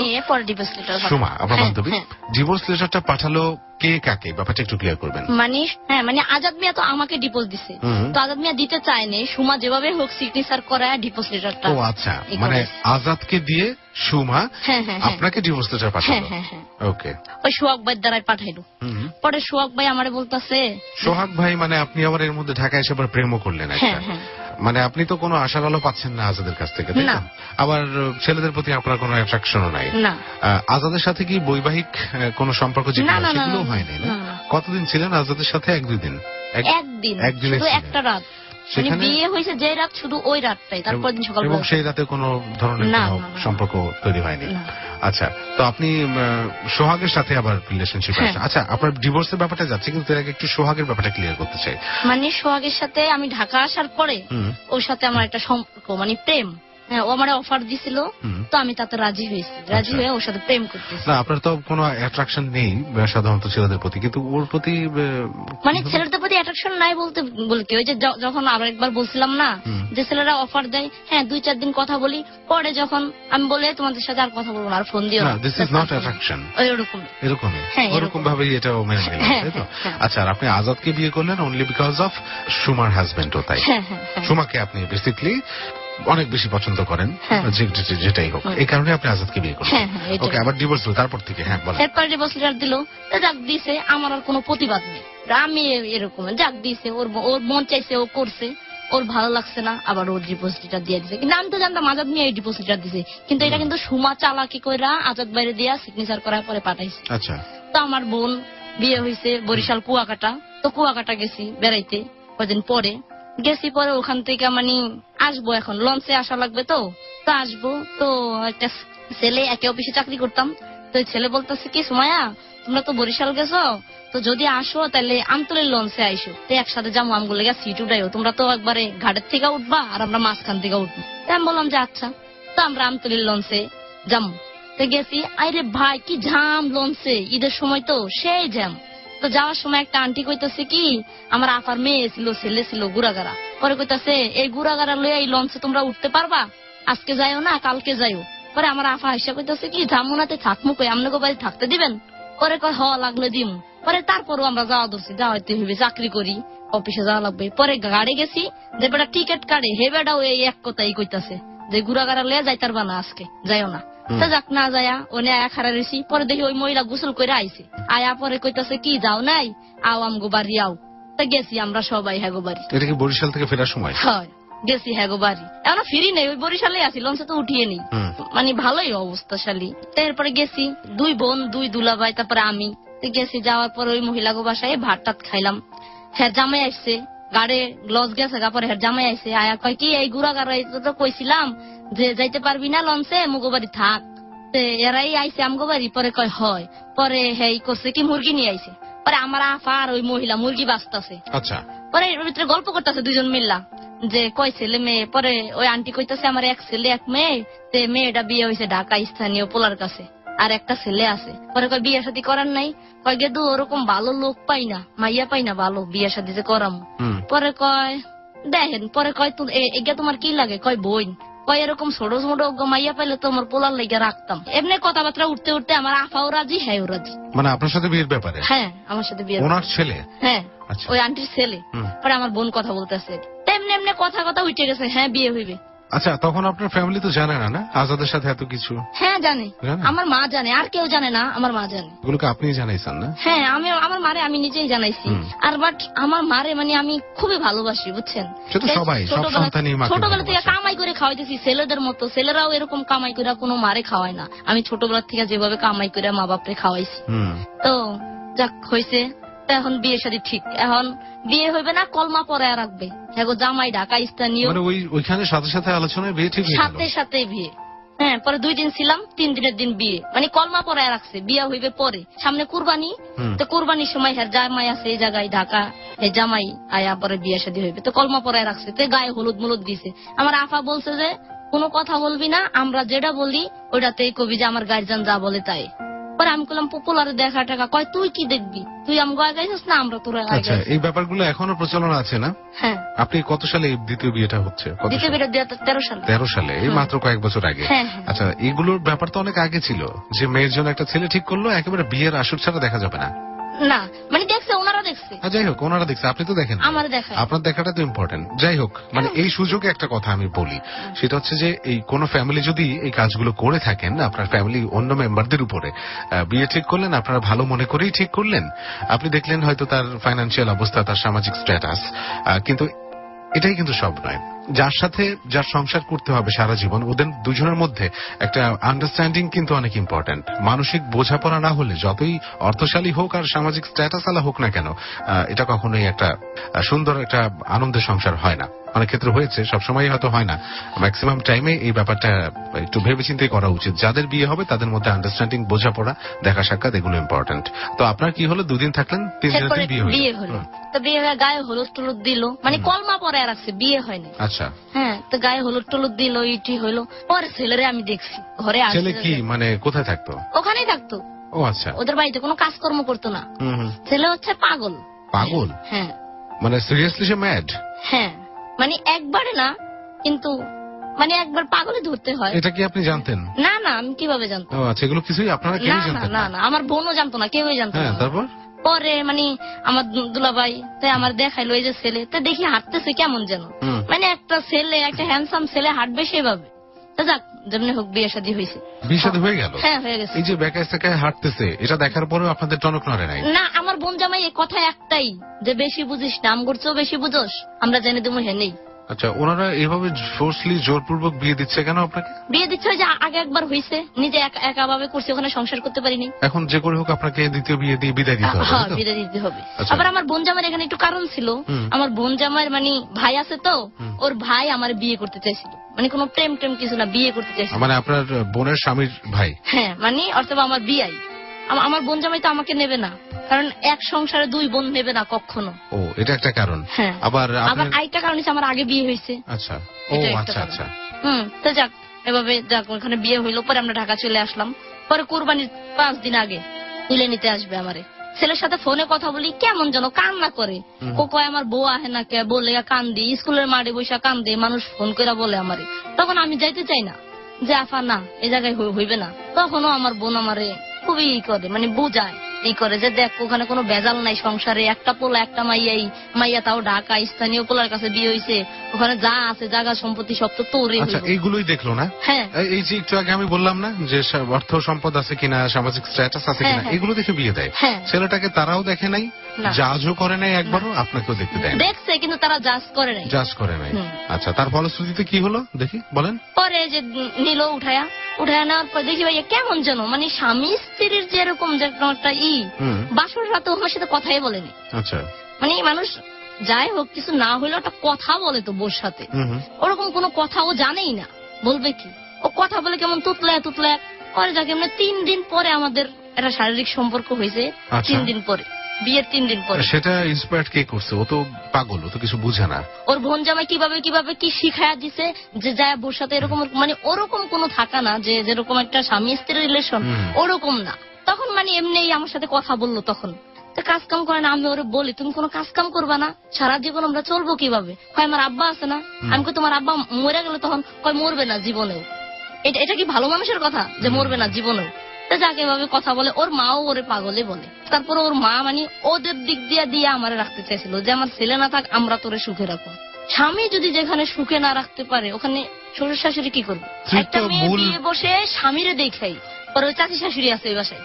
সুমা, আমার বান্ধবী। ডিভোর্স লেটারটা পাঠালো কে কাকে, ব্যাপারটা একটু ক্লিয়ার করবেন। মানে আজাদ মিয়া তো আমাকে ডিভোর্স দিছে, তো আজাদ মিয়া দিতে চায়নি। সুমা যেভাবে হোক সিগনেচার করায় ডিভোর্স লেটারটা। ও আচ্ছা, মানে আজাদকে দিয়ে সুমা আপনাকে ডিভোর্স লেটার পাঠালো। ওকে, ওই সোহাগ ভাই দ্বারাই পাঠাইলো। পরে সোহাগ ভাই আমারে বলতেছে, সোহাগ ভাই মানে আপনি আবার এর মধ্যে ঢাকায় এসে আবার প্রেমও করলেন একটা। মানে আপনি তো কোনো আশার আলো পাচ্ছেন না আজাদের কাছ থেকে, তাই না? আবার ছেলেদের প্রতি আপনার কোনো অ্যাট্রাকশনও নাই। আজাদের সাথে কি বৈবাহিক কোনো সম্পর্ক সেগুলো হয়নি? কতদিন ছিলেন আজাদের সাথে? 1-2 দিন? একদিন, একটা রাত। বিয়ে হয়েছে যে রাত, শুধু ওই রাতটাই, তারপর দিন সকাল। এবং সেই রাতে কোনো ধরনের সম্পর্ক তৈরি হয়নি। আচ্ছা, তো আপনি সোহাগের সাথে আবার রিলেশনশিপ আছে। আচ্ছা, আপনার ডিভোর্সের ব্যাপারটা যাচ্ছে, কিন্তু এর আগে একটু সোহাগের ব্যাপারটা ক্লিয়ার করতে চাই। মানে সোহাগের সাথে আমি ঢাকা আসার পরে ওর সাথে আমার একটা সম্পর্ক, মানে প্রেম। ও আমার অফার দিছিল, তো আমি তাতে রাজি হয়েছি। রাজি হয়ে ওর সাথে প্রেম করতেছি। না, আপনার তো কোনো অ্যাট্রাকশন নেই সাধারণত ছেলেদের প্রতি, কিন্তু ওর প্রতি মানে ছেলেদের প্রতি অ্যাট্রাকশন নাই বলতে বলে কি, ওই যে যখন আরো একবার বলছিলাম না যে ছেলেরা অফার দেয়, 2-4 দিন কথা বলি, পরে যখন আমি বলে তোমাদের সাথে আর কথা বলবো না, আর ফোন দিও না, দিস ইজ নট অ্যাট্রাকশন। এরকম ভাবেই এটাও মেনে নিলেন, তাই তো? আচ্ছা, আর আপনি আজাদকে বিয়ে করলেন অনলি বিকজ অফ সুমার হাজবেন্ডও, তাই? সুমাকে আপনি বেসিক্যালি অনেক বেশি পছন্দ করেন, যেটাই হোক, এই কারণে আপনি আজাদকে বিয়ে করলেন। ওকে, আবার ডিভোর্স হলো তারপর থেকে? এরপর ডিভোর্স লেটার দিল, যাক দিছে, আমার আর কোনো প্রতিবাদ নেই। আমি এরকম যাক দিছে, ওর মন চাইছে, ও করছে, ওর ভালো লাগছে না, আবার ওর ডিভোর্স লেটার দিয়ে দিছে। কিন্তু আমি তো জানতাম আজাদ নিয়ে এই ডিভোর্স লেটার দিছে, কিন্তু এটা কিন্তু সুমা চালাকি কইরা আজাদ বাইরে দিয়া সিগনেচার করার পরে পাঠাইছে। আচ্ছা, তো আমার বোন বিয়ে হয়েছে বরিশাল কুয়াকাটা, তো কুয়াকাটা গেছি বেড়াইতে কদিন পরে। গেছি পরে ওখান থেকে মানে আসবো, এখন লঞ্চে আসা লাগবে, তো আসবো। তো একটা ছেলে একে অফিসে চাকরি করতাম, তো ছেলে বলতেছে কি, সুমাইয়া তোমরা তো বরিশাল গেছো, তো যদি আসো তাহলে আমতলের লঞ্চে আইসো, তো একসাথে যাবো, আমগুলো সিট উঠাইও, তোমরা তো একবারে ঘাটের থেকে উঠবা আর আমরা মাঝখান থেকে উঠবো। আমি বললাম যে আচ্ছা। তো আমরা আমতলের লঞ্চে যাবো, তো গেছি। আরে ভাই কি জ্যাম লঞ্চে, ঈদের সময় তো সেই জ্যাম। তো যাওয়ার সময় একটা আন্টি কইতাছে কি, আমার আপার মেয়ে ছিল, ছেলে ছিল গুড়াগাড়া, পরে কইতাছে এই গুড়াগাড়া লইয়া এই লঞ্চে তোমরা উঠতে পারবা, আজকে যাইও না কালকে যাইও। পরে আমার আফা হাসা কইতাছে কি, জামুনাতে থাকমু কই, আমনে গো বাড়ি থাকতে দিবেন? পরে কয় হ লাগলে দিম। পরে তারপরও আমরা যাওয়া ধরছি, যাওয়াইতে হইবে, চাকরি করি, অফিসে যাওয়া লাগবে। পরে গাড়ি গেছি, যে বেটা টিকিট কাটে হে বেটাও এই এক কথাই কইতাছে যে ঘুরাগাড়া লয়ে যাইতার বানা, আজকে যাইও না। তা যাক, না যায়া ওনে আয়া খারা রয়েছি। পরে দেখি ওই মহিলা গোসল করে আইছে, আয়া পরে কইতাছে কি যাও নাই, আও আমগো বাড়ি আও। তা গেছি আমরা সবাই হ্যাগো বাড়ি। এটা কি বরিশাল থেকে ফেরার সময়? হয়, গেছি হ্যাগো বাড়ি। এখন ফিরি নেই, ওই বরিশালে আছি, লঞ্চে তো উঠিয়ে নেই, মানে ভালোই অবস্থাশালী। এরপরে গেছি, 2 বোন 2 দুলাভাই, তারপরে আমি গেছি। যাওয়ার পর ওই মহিলাগো বাসায় ভাত টাত খাইলাম। হ্যাঁ জামাই আসছে, গাড়ে লঞ্চ গেছে, তারপরে হ্যাঁ জামাই আসছে, আয়া কয় কি এই ঘুরাগাড়া তো কইছিলাম যে যাইতে পারবি না লঞ্চে, মুগো বাড়ি থাক। এরাই আইসে আমগো বাড়ি। পরে কয় হয়। পরে হ্যাঁ করছে কি মুরগি নিয়ে আইছে। পরে আমার আফা আর ওই মহিলা মুরগি বাঁচতেছে। আচ্ছা। পরে এর ভিতরে গল্প করতেছে 2 জন মিল্লা যে কয় ছেলে মেয়ে। পরে ওই আন্টি কইতাছে আমার 1 ছেলে 1 মেয়ে, তে মেয়েটা বিয়ে হয়েছে ঢাকা স্থানীয় পোলার কাছে, আর একটা ছেলে আছে। পরে কয় বিয়ে শাদী করার নাই। কয় গেদু ওরকম ভালো লোক পাই না, মাইয়া পাই না ভালো বিয়ে শাদী যে করাম। পরে কয় দেখেন, পরে কয় এগা তোমার কি লাগে? কয় বোন। কয় এরকম ছোট ছোট মাইয়া পাইলে তো আমার পোলার লেগে রাখতাম। এমনি কথাবার্তা উঠতে উঠতে আমার আফাও রাজি, হ্যাঁ রাজি। মানে আপনার সাথে বিয়ের ব্যাপারে? হ্যাঁ আমার সাথে বিয়ে। ওনার ছেলে? হ্যাঁ আচ্ছা। ওই আন্টির ছেলে। পরে আমার বোন কথা বলতেছে, তেমনি এমনি কথা কথা উঠে গেছে, হ্যাঁ বিয়ে হইবে। আচ্ছা, তখন আপনার ফ্যামিলি তো জানে না, না আজাদের সাথে এত কিছু? হ্যাঁ জানে, আমার মা জানে, আর কেউ জানে না, আমার মা জানে। এগুলোকে আপনি জানাইছেন না? হ্যাঁ আমি আমার মারে আমি নিজেই জানাইছি। আর বাট আমার মারে মানে আমি খুবই ভালোবাসি, বুঝছেন। সবাই সব সন্তানই মাকে ছোটবেলা থেকে কামাই করে খাওয়াইতেছি ছেলেদের মতো, ছেলেরাও এরকম কামাই করে কোনো মারে খাওয়ায় না। আমি ছোটবেলা থেকে যেভাবে কামাই করে মা বাপরে খাওয়াইছি, তো যাক হয়েছে। এখন বিয়ে শাদী ঠিক, এখন বিয়ে হইবে না, কলমা পরে রাখবে। হ্যাঁ জামাই ঢাকা স্থানীয়, মানে ওইখানে সাথে সাথে আলোচনায় বিয়ে ঠিক হয়ে গেল? সাথে সাথে বিয়ে। হ্যাঁ পরে 2 দিন ছিলাম, 3 দিনের দিন বিয়ে, মানে কলমা পরে রাখছে, বিয়ে হইবে পরে। সামনে কুরবানি, তো কুরবানির সময় হ্যাঁ জামাই আছে এই জায়গায় ঢাকা, এই জামাই আয়া পরে বিয়ে শাদী হইবে, তো কলমা পরে রাখছে। তো গায়ে হলুদ মুলুদ দিছে। আমার আফা বলছে যে কোনো কথা বলবি না, আমরা যেটা বলি ওইটাতেই কবি যে আমার গার্জিয়ান যা বলে তাই। পরে আমি বললাম পপুলারে দেখা টাকা। কয় তুই কি দেখবি, তুই আমগো আগাইছিস না আমরা তোর আগাইছি। আচ্ছা, এই ব্যাপারগুলো এখনো প্রচলন আছে না? হ্যাঁ। আপনি কত সালে দ্বিতীয় বিয়েটা হচ্ছে? দ্বিতীয় বিয়েটা 2013 সালে। 13 সালে, এই মাত্র কয়েক বছর আগে। আচ্ছা, এগুলোর ব্যাপার তো অনেক আগে ছিল, যে মেয়ের জন্য একটা ছেলে ঠিক করলো, একেবারে বিয়ের আসর ছাড়া দেখা যাবে না। না মানে দেখছে, ওনারা দেখছে। যাই হোক, ওনারা দেখছে, আপনি তো দেখেন। আমার দেখা, আপনার দেখাটা তো ইম্পর্টেন্ট। যাই হোক, মানে এই সুযোগে একটা কথা আমি বলি, সেটা হচ্ছে যে এই কোন ফ্যামিলি যদি এই কাজগুলো করে থাকেন, আপনার ফ্যামিলি অন্য মেম্বারদের উপরে বিয়ে ঠিক করলেন, আপনারা ভালো মনে করেই ঠিক করলেন, আপনি দেখলেন হয়তো তার ফাইন্যান্সিয়াল অবস্থা, তার সামাজিক স্ট্যাটাস, কিন্তু এটাই কিন্তু সব নয়। যার সাথে যার সংসার করতে হবে সারা জীবন, ওদের দুজনের মধ্যে একটা আন্ডারস্ট্যান্ডিং কিন্তু অনেক ইম্পর্টেন্ট। মানসিক বোঝাপড়া না হলে যতই অর্থশালী হোক আর সামাজিক স্ট্যাটাস আলা হোক না কেন, এটা কখনোই একটা সুন্দর একটা আনন্দের সংসার হয় না। অনেক ক্ষেত্রে হয়েছে, সবসময় হয়তো হয় না, ম্যাক্সিমাম টাইমে এই ব্যাপারটা একটু ভেবেচিন্তেই করা উচিত। যাদের বিয়ে হবে তাদের মধ্যে আন্ডারস্ট্যান্ডিং, বোঝাপড়া, দেখা সাক্ষাৎ এগুলো ইম্পর্টেন্ট। তো আপনার কি হলো, 2 দিন থাকলেন, 3 দিনের দিন বিয়ে হলো। তো বিয়ে হয়ে গায়ে হলুদ টলুদ দিল, মানে কলমা পরে রাখছে, বিয়ে হয়নি। আচ্ছা। হ্যাঁ, তো গায়ে হলুদ টলুদ দিল, ইটি হইলো। পরে ছেলেরে আমি দেখছি ঘরে আসছে। ছেলে কি মানে কোথায় থাকতো? ওখানেই থাকতো। ও আচ্ছা। ওদের বাড়িতে কোনো কাজকর্ম করতো না। ছেলে হচ্ছে পাগল। পাগল? হ্যাঁ। মানে সিরিয়াসলি সে ম্যাড? হ্যাঁ, মানে একবারে না, কিন্তু মানে একবার পাগলে ধরতে হয়। এটা কি আপনি জানতেন? না না, আমি কিভাবে জানতাম? ও আচ্ছা, এগুলো কিছুই আপনারা কেউই জানতেন না? না না, আমার বোনও জানতো না, কেউই জানতো না। তারপর পরে মানে আমার দুলাভাই তাই আমার দেখাইলো এই যে ছেলে, তো দেখি হাঁটতেছে কেমন যেন, মানে একটা ছেলে, একটা হ্যান্ডসাম ছেলে হাঁটবে সেভাবে। তো যাক, যেমনি হোক বিয়ে শাদী হয়েছে। বিয়ে শাদী হয়ে গেল? হ্যাঁ হয়ে গেছে। এই যে বেকায় সেকায় হাঁটতেছে, এটা দেখার পরেও আপনাদের টনক নড়ে নাই? না, আমার বোন জামাই এই কথা একটাই, যে বেশি বুঝিস না, আম করছেও বেশি বুঝোস, আমরা জেনে দেবো হে নেই। আচ্ছা, ওনারা এভাবে ফোর্সলি জোরপূর্বক বিয়ে দিচ্ছে কেন আপনাকে? বিয়ে দিচ্ছে যে আগে একবার হয়েছে, নিজে একা ভাবে করছে, ওখানে সংসার করতে পারিনি। এখন যে করে হোক আপনাকে দ্বিতীয় বিয়ে দিয়ে বিদায় দিতে হবে? হ্যাঁ, বিদায় দিতে হবে। আবার আমার বোন জামাইয়ের এখানে একটু কারণ ছিল, আমার বোন জামাইয়ের মানে ভাই আছে, তো ওর ভাই আমার বিয়ে করতে চাইছিল, মানে কোনো প্রেম টেম কিছু না, বিয়ে করতে চাইছিল। মানে আপনার বোনের স্বামীর ভাই? হ্যাঁ, মানে অথবা আমার বিয়াই। আমার বোন জামাই তো আমাকে নেবে না, কারণ এক সংসারে 2 বোন নেবে না কখনো। ও, এটা একটা কারণ। হ্যাঁ, আবার আরেকটা কারণ হচ্ছে আমার আগে বিয়ে হয়েছে। আচ্ছা। ও আচ্ছা আচ্ছা। তো যাক, এভাবে যাক ওখানে বিয়ে হইলো, পরে আমরা ঢাকা চলে আসলাম। পরে কুরবানির 5 দিন আগে তুলে নিতে আসবে আমারে। ছেলের সাথে ফোনে কথা বলি, কেমন যেন কান্না করে, কয় আমার বউ আহে না কে, বলে কান্দি, স্কুলের মাঠে বসে কান্দে, মানুষ ফোন করে বলে আমারে। তখন আমি যাইতে চাই না, যে আফা না, এই জায়গায় হইবে না। তখনও আমার বোন আমারে খুবই করে, মানে বুঝায় করে যে দেখ ওখানে কোনো ভেজাল নাই সংসারে, একটা পোলা একটা মাইয়া তাও ঢাকা, স্থানীয় পোলার কাছে বিয়ে হয়েছে, ওখানে যা আছে জায়গা সম্পত্তি সব তো তোরই। আচ্ছা, এইগুলোই দেখলো না? হ্যাঁ, এই যে একটু আগে আমি বললাম না যে অর্থ সম্পদ আছে কিনা, সামাজিক স্ট্যাটাস আছে কিনা, এগুলো দেখে বিয়ে দেয়। ছেলেটাকে তারাও দেখে নাই, জাজও করে নাই একবারও, আপনাকেও দেখতে দেয়? দেখছে কিন্তু তারা জাজ করে নাই। জাজ করে নাই। আচ্ছা, তার ফলশ্রুতিতে কি হলো দেখি বলেন। পরে যে নিল উঠায়া নেওয়ার পর দেখি ভাইয়া কেমন যেন মানে স্বামী স্ত্রীর যেরকম যে একটা বাসর রাতে আমার সাথে কথাই বলেনি। আচ্ছা, মানে মানুষ যাই হোক কিছু না হইলেও একটা কথা বলে তো বোর সাথে, ওরকম কোনো কথা ও জানেই না, বলবে কি ও কথা বলে কেমন তুতলায় পরে যাকে এমনি 3 দিন পরে আমাদের একটা শারীরিক সম্পর্ক হয়েছে। 3 দিন পরে, বিয়ের 3 দিন পরে। সেটা ইন্সপায়ার্ড কে করছে? ও তো পাগল, ও তো কিছু বুঝে না। ওর বোন জামাই কিভাবে কি শিখায়া দিছে যে যায় বোর সাথে এরকম, মানে ওরকম কোনো থাকা না যে যেরকম একটা স্বামী স্ত্রীর রিলেশন, ওরকম না। তখন মানে এমনি আমার সাথে কথা বললো, তখন তো কাজ কাম করে না। আমি ওরে বলি তুমি কোনো কাজ কাম করবা না, সারা জীবন আমরা চলবো কিভাবে? কয় আমার আব্বা আছে না। আমি কই তোমার আব্বা মরে গেলে? তখন কয় মরবে না জীবনেও। এটা কি ভালো মানুষের কথা যে মরবে না জীবনেও? যাকে এভাবে কথা বলে, ওর মাও ওরে পাগলে বলে। তারপর ওর মা মানে ওদের দিক দিয়ে আমার রাখতে চাইছিল যে আমার ছেলে না থাক, আমরা তোরে সুখে রাখবো। স্বামী যদি যেখানে সুখে না রাখতে পারে, ওখানে শ্বশুর শাশুড়ি কি করবে? একটা মেয়ে বিয়ে বসে স্বামীরে দেখাই, পরে ওই চাচি শাশুড়ি আছে ওই বাসায়,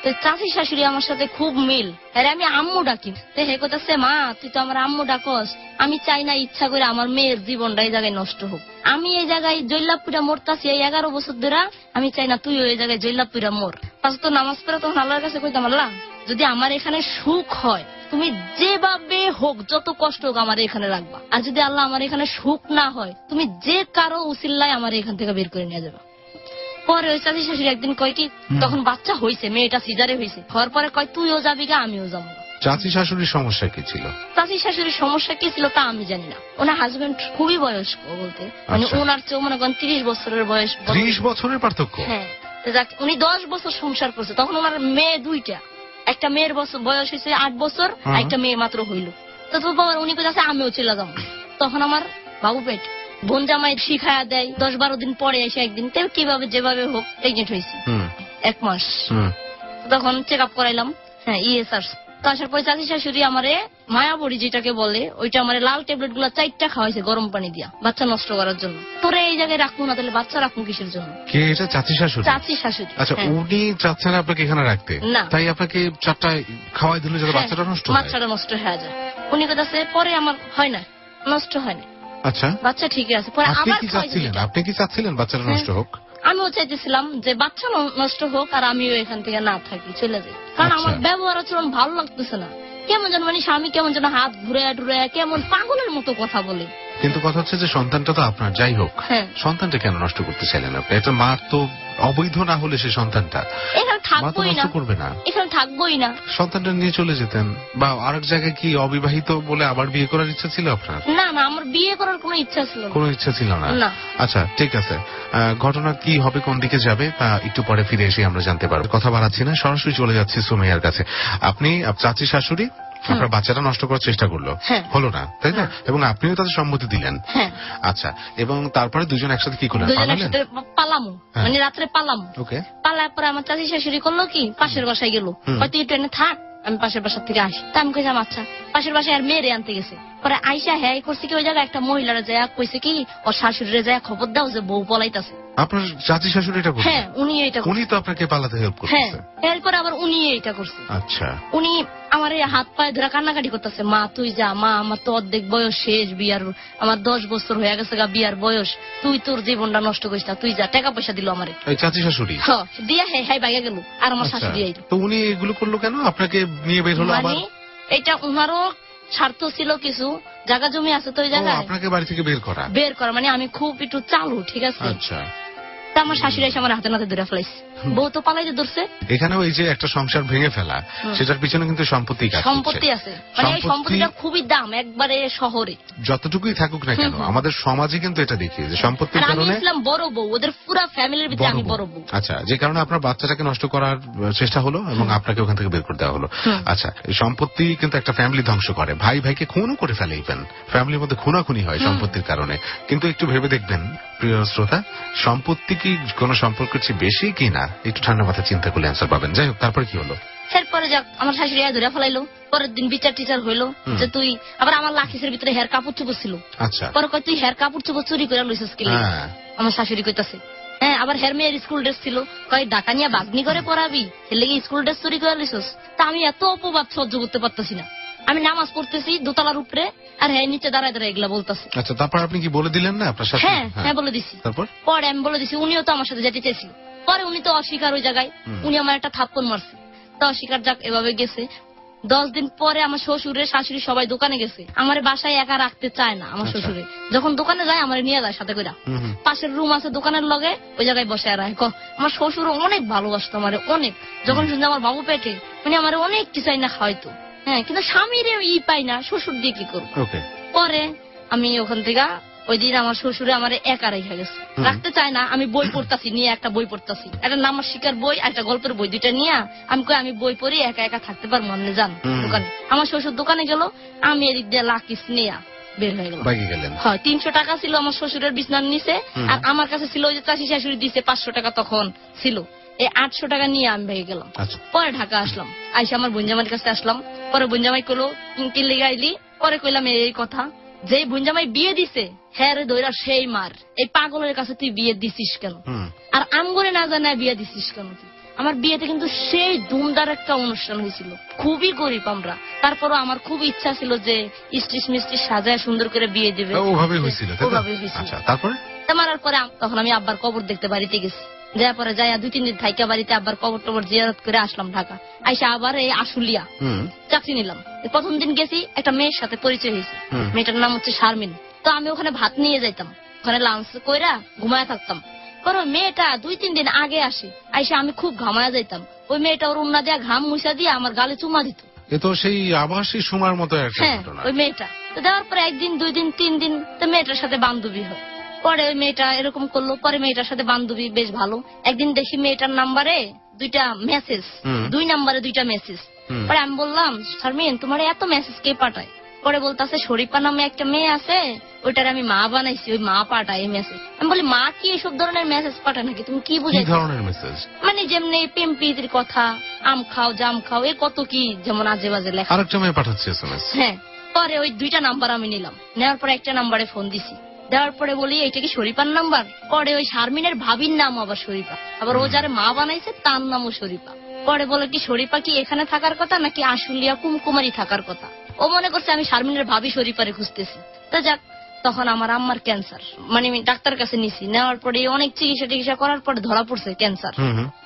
তো চাচি শাশুড়ি আমার সাথে খুব মিল। আরে আমি আম্মু ডাকি, তো হে কোথাছে মা তুই তো আমার আম্মু ডাকস, আমি চাই না ইচ্ছা করে আমার মেয়ের জীবনটা এই জায়গায় নষ্ট হোক। আমি এই জায়গায় জৈলাপুরা মরতাছি এই 11 বছর ধরে, আমি চাই না তুই ওই জায়গায় জৈলাপুরা মর। পাঁচ তো নামাজ পড়ে তখন আল্লাহর কাছে কইতাম, আল্লাহ যদি আমার এখানে সুখ হয় তুমি যেভাবে হোক যত কষ্ট হোক আমার এখানে রাখবা, আর যদি আল্লাহ আমার এখানে সুখ না হয় তুমি যে কারো উসিল্লায় আমার এখান থেকে বের করে নিয়ে যাবে। পরে ওই চাচি শাশুড়ি একদিন কয় কি, তখন বাচ্চা হয়েছে, মেয়েটা সিজারে হয়েছে, হওয়ার পরে কয় তুইও যাবি গা আমিও যাবো। চাচি শাশুড়ির সমস্যা কি ছিল? চাচি শাশুড়ির সমস্যা কি ছিল তা আমি জানি না। ওনার হাজবেন্ড খুবই বয়স্ক, বলতে মানে ওনার চেয়ে মনে করেন 30 বছরের বয়স। 30 বছরের পার্থক্য? হ্যাঁ, উনি 10 বছর সংসার করছে। তখন ওনার মেয়ে 2টা, একটা মেয়ের বয়স হয়েছে 8 বছর, একটা মেয়ে মাত্র হইল। তো বাবা উনি কোথায় আমিও চলে যাবো। তখন আমার বাবু পেট বোন জামাই শিখায়া দেয়, 10-12 দিন পরে এসে একদিন কিভাবে যেভাবে হোক প্রেগনেন্ট হয়েছি 1 মাস। তখন চেক আপ করাইলাম, হ্যাঁ ইএসআর। তো আসার পরে চাচি শাশুড়ি আমারে মায়াবড়ি যেটাকে বলে, ওইটা আমার লাল ট্যাবলেট গুলা 4টা খাওয়াইছে গরম পানি দিয়া, বাচ্চা নষ্ট করার জন্য। তোরে এই জায়গায় রাখবো না, তাহলে বাচ্চা রাখবো কিসের জন্য? কে এটা? চাচি শাশুড়ি? চাচি শাশুড়ি। আচ্ছা, উনি চাচ্ছেন আপনাকে এখানে রাখতে, তাই আপনাকে 4টা খাওয়াই দিলে যাতে বাচ্চাটা নষ্ট হয়? বাচ্চাটা নষ্ট হয়ে যায়। উনি কোথাছে পরে আমার হয় না, নষ্ট হয় না। আচ্ছা, বাচ্চা ঠিকই আছে। পরে আবার আপনি কি চাচ্ছিলেন বাচ্চাটা নষ্ট হোক? আমিও চাইতেছিলাম যে বাচ্চা নষ্ট হোক আর আমিও এখান থেকে না থাকি, চলে যাই। কারণ আমার ব্যবহার আচরণ ভালো লাগতেছে না, কেমন যেন মানে স্বামী কেমন যেন হাত ঘুরে কেমন পাগলের মতো কথা বলে। কিন্তু কথা হচ্ছে যে সন্তানটা তো আপনার, যাই হোক সন্তানটা কেন নষ্ট করতে চাইলেন আপনি? এটা মার তো অবৈধ না হলে সে সন্তানটা এখানে থাকবোই না, সন্তানটা নিয়ে চলে যেতেন, বা আরেক জায়গায় কি অবিবাহিত বলে আবার বিয়ে করার ইচ্ছা ছিল আপনার? না, আমার বিয়ে করার কোনো ইচ্ছা ছিল না। আচ্ছা ঠিক আছে, ঘটনা কি হবে, কোন দিকে যাবে তা একটু পরে ফিরে এসে আমরা জানতে পারবো। কথা বাড়াচ্ছি না, সরাসরি চলে যাচ্ছি সুমাইয়ার কাছে। আপনি চাচি শাশুড়ি আপনার বাচ্চাটা নষ্ট করার চেষ্টা করলো, হলো না তাই না? এবং আপনিও তাদের সম্মতি দিলেন। আচ্ছা, এবং তারপরে দুজন একসাথে কি করলেন? পালামু, মানে রাত্রে পালামু। পালার পরে আমার চাচি শাশুড়ি করলো কি, পাশের বাসায় গেল, হয়তো এই ট্রেনে থাক, আমি পাশের বাসা থেকে আসি। তা আমি কইলাম আচ্ছা, পাশের বাসায় আর মেয়েরে আনতে গেছে। পরে আইসা হ্যাঁ করছে কি, ওই জায়গায় একটা মহিলারা যায় কইছে কি ওর শাশুড়িরে যায় খবর দাও যে বউ পলাইতাছে। আপনার চাচি শাশুড়ি এটা করছে? হ্যাঁ, উনি এটা, উনি তো আপনাকে পালাতে হেল্প করছে। হ্যাঁ, এরপর আবার উনি এটা করছে। আচ্ছা, উনি আমার এই হাত পায়ে ধরে কান্নাকাটি করতেছে, মা তুই যা, মা আমার তো অর্ধেক বয়স শেষ বিয়ার, আমার 10 বছর হয়ে গেছে গা বিয়ার বয়স, তুই তোর জীবনটা নষ্ট করিস না, তুই যা। টাকা পয়সা দিল আমারে চাচি শাশুড়ি, হ্যাঁ দিয়া হ্যাঁ বাইয়া গেল। আর আমার শাশুড়ি আইল। তো উনি এগুলো করলো কেন? আপনাকে নিয়ে বের হলো আবার? এটা উনারও স্বার্থ ছিল, কিছু জায়গা জমি আছে তো ওই জায়গায়, আপনাকে বাড়ি থেকে বের করা মানে আমি খুব একটু চালু, ঠিক আছে। আচ্ছা, তা আমার শাশুড়ি এসে আমার হাতে নাতে ধরে ফেলাইছে, বউ তো পালাইতে ধরছে। এখানে ওই যে একটা সংসার ভেঙে ফেলা, সেটার পিছনে কিন্তু সম্পত্তি আছে, মানে এই সম্পত্তিটা খুবই দাম, একবারে শহরে যতটুকুই থাকুক না কেন আমাদের সমাজে কিন্তু এটা দেখি যে সম্পত্তির কারণে বড় বউ, ওদের পুরো ফ্যামিলির ভিতরে আমি বড় বউ। আচ্ছা, যে কারণে আপনার বাচ্চাটাকে নষ্ট করার চেষ্টা হলো এবং আপনাকে ওখান থেকে বের করে দেওয়া হলো। আচ্ছা, এই সম্পত্তি কিন্তু একটা ফ্যামিলি ধ্বংস করে, ভাই ভাইকে খুনও করে ফেলে, ইভেন ফ্যামিলির মধ্যে খুনাখুনি হয় সম্পত্তির কারণে। কিন্তু একটু ভেবে দেখবেন প্রিয় শ্রোতা, সম্পত্তি কি কোনো সম্পর্কের চেয়ে বেশি কি না, একটু ঠান্ডা মাথায় চিন্তা করলে অ্যান্সার পাবেন। যাই হোক, তারপর কি হলো? এরপরে যাক আমার শাশুড়ি ধরে ফেলাইলো। পরের দিন বিচার টিচার হইলো যে তুই আবার আমার লাখিসের ভিতরে হেয়ার কাপড় চোপড় ছিল। আচ্ছা, পরে কয় তুই হেয়ার কাপড় চোপড় চুরি করে লইছিস কি? হ্যাঁ। আমার শাশুড়ি কইতাছে হ্যাঁ, আবার হের মেয়ের স্কুল ড্রেস ছিল, কয় ঢাকা নিয়ে বাগনি করে পড়াবি, এর লেগে স্কুল ড্রেস চুরি করে লইছিস। তা আমি এত অপবাদ সহ্য করতে পারতেছি না। আমি নামাজ পড়তেছি দোতলার উপরে, আর হ্যাঁ নিচে দাঁড়ায় দাঁড়ায় এগুলা বলতেছে। আচ্ছা, তারপর আপনি কি বলে দিলেন না আপনার সাথে? হ্যাঁ হ্যাঁ বলে দিছি। তারপর পরে আমি বলে দিছি, উনিও তো আমার সাথে যেতে চাইছিল। পরে উনি তো অস্বীকার ওই জায়গায়, উনি আমার একটা থাপ্পড় মারছে। তো অস্বীকার যাক এভাবে গেছে। 10 দিন পরে আমার শ্বশুরের শাশুড়ি সবাই দোকানে গেছে। আমার বাসায় একা রাখতে চায় না আমার শ্বশুরে। যখন দোকানে যায় আমার নিয়ে যায় সাথে করে। পাশের রুম আছে দোকানের লগে, ওই জায়গায় বসে রাখে। আমার শ্বশুর অনেক ভালোবাসতো আমার, অনেক। যখন শুনছে আমার বাবু পেটে, মানে আমার অনেক কিছু না খাওয়াইতো। হ্যাঁ, কিন্তু স্বামীর পাই না, শ্বশুর দিয়ে কি করবো। পরে আমি ওখান থেকে ওই দিন আমার শ্বশুরে আমার একা রেখে গেছে, রাখতে চায় না। আমি বই পড়তাছি, নিয়ে একটা বই পড়তাছি, একটা নামাজ শিকার বই, একটা গল্পের বই, দুইটা নিয়ে আমি কই আমি বই পড়ি, একা একা থাকতে পারবো মনে যান দোকানে। আমার শ্বশুর দোকানে গেল, আমি এদিক দিয়ে লাকিস নিয়ে বের হয়ে গেল। হয় 300 টাকা ছিল আমার শ্বশুরের বিছনার নিচে, আর আমার কাছে ছিল ওই যে চাষি শাশুড়ি দিছে 500 টাকা তখন ছিল। এই 800 টাকা নিয়ে আমি ভেঙে গেলাম। পরে ঢাকা আসলাম, আইসা আমার বোনজামাইয়ের কাছে আসলাম। পরে বোনজামাই কইলো কি লেগে আইলি? পরে কইলাম এই কথা, যে বোনজামাই বিয়ে দিছে হ্যাঁ রে দইরা সেই মার, এই পাগলের কাছে তুই বিয়ে দিছিস কেন? আর আমগরে না জানায় বিয়ে দিছিস কেন তুই? আমার বিয়েতে কিন্তু সেই ধুমধার একটা অনুষ্ঠান হয়েছিল, খুবই গরিব আমরা। তারপরও আমার খুব ইচ্ছা ছিল যে স্টিচ মিস্টি সাজায় সুন্দর করে বিয়ে দিবে। ওভাবে হয়েছিল। তারপরে মারার পরে তখন আমি আব্বার কবর দেখতে বাড়িতে গেছি। যাওয়ার পরে যাই 2-3 দিন থাইকা বাড়িতে আব্বার কবর টবর জিয়ারত করে আসলাম ঢাকা। আইসা আবার এই আশুলিয়া চাকরি নিলাম। প্রথম দিন গেছি, একটা মেয়ের সাথে পরিচয় হয়েছে। মেয়েটার নাম হচ্ছে শারমিন। তো আমি ওখানে ভাত নিয়ে যাইতাম, ওখানে লাঞ্চ কইরা ঘুমায় থাকতাম। পরে মেয়েটা 2-3 দিন আগে আসে, আইসা আমি খুব ঘামায়া যাইতাম। ওই মেয়েটা ওর উন্না দিয়া ঘাম মুছা দিয়ে আমার গালে চুমা দিত। এ তো সেই আবাসী সময়ের মতো একটা ঘটনা। ওই মেয়েটা তো দেওয়ার পরে 1 দিন 2 দিন 3 দিন তো মেয়েটার সাথে বান্ধবী হয়। পরে ওই মেয়েটা এরকম করলো, পরে মেয়েটার সাথে বান্ধবী বেশ ভালো। একদিন দেখি মেয়েটার নাম্বারে 2টা মেসেজ, 2 নাম্বারে 2টা মেসেজ। পরে আমি বললাম শারমিন তোমার এত মেসেজ কে পাঠায়? পরে বলতেছে শরীফা নামে একটা মেয়ে আছে, ওইটার আমি মা বানাইছি, ওই মা পাঠায় এই মেসেজ। আমি বলি মা কি এসব ধরনের মেসেজ পাঠায় নাকি? তুমি কি বুঝাই? মানে যেমনি প্রেম প্রীতির কথা, আম খাও জাম খাও, এ কত কি যেমন আজে বাজে লেখা। আরেকটা মেয়ে পাঠাচ্ছে এসএমএস। হ্যাঁ, পরে ওই 2টা নাম্বার আমি নিলাম, নেওয়ার পরে একটা নাম্বারে ফোন দিছি। দেওয়ার পরে বলি এইটা কি শরীফার নাম্বার? পরে ওই শারমিনের ভাবির নাম আবার শরীফা, আবার ও যারে মা বানাইছে তার নামও শরীফা। পরে বলে কি শরীফা কি এখানে থাকার কথা নাকি আশুলিয়া কুমকুমারি থাকার কথা? ও মনে করছে আমি শারমিনের ভাবি শরীফারে খুঁজতেছি। তো যাক, তখন আমার আম্মার ক্যান্সার, মানে আমি ডাক্তার কাছে নিছি। নেওয়ার পরে অনেক চিকিৎসা করার পরে ধরা পড়ছে ক্যান্সার।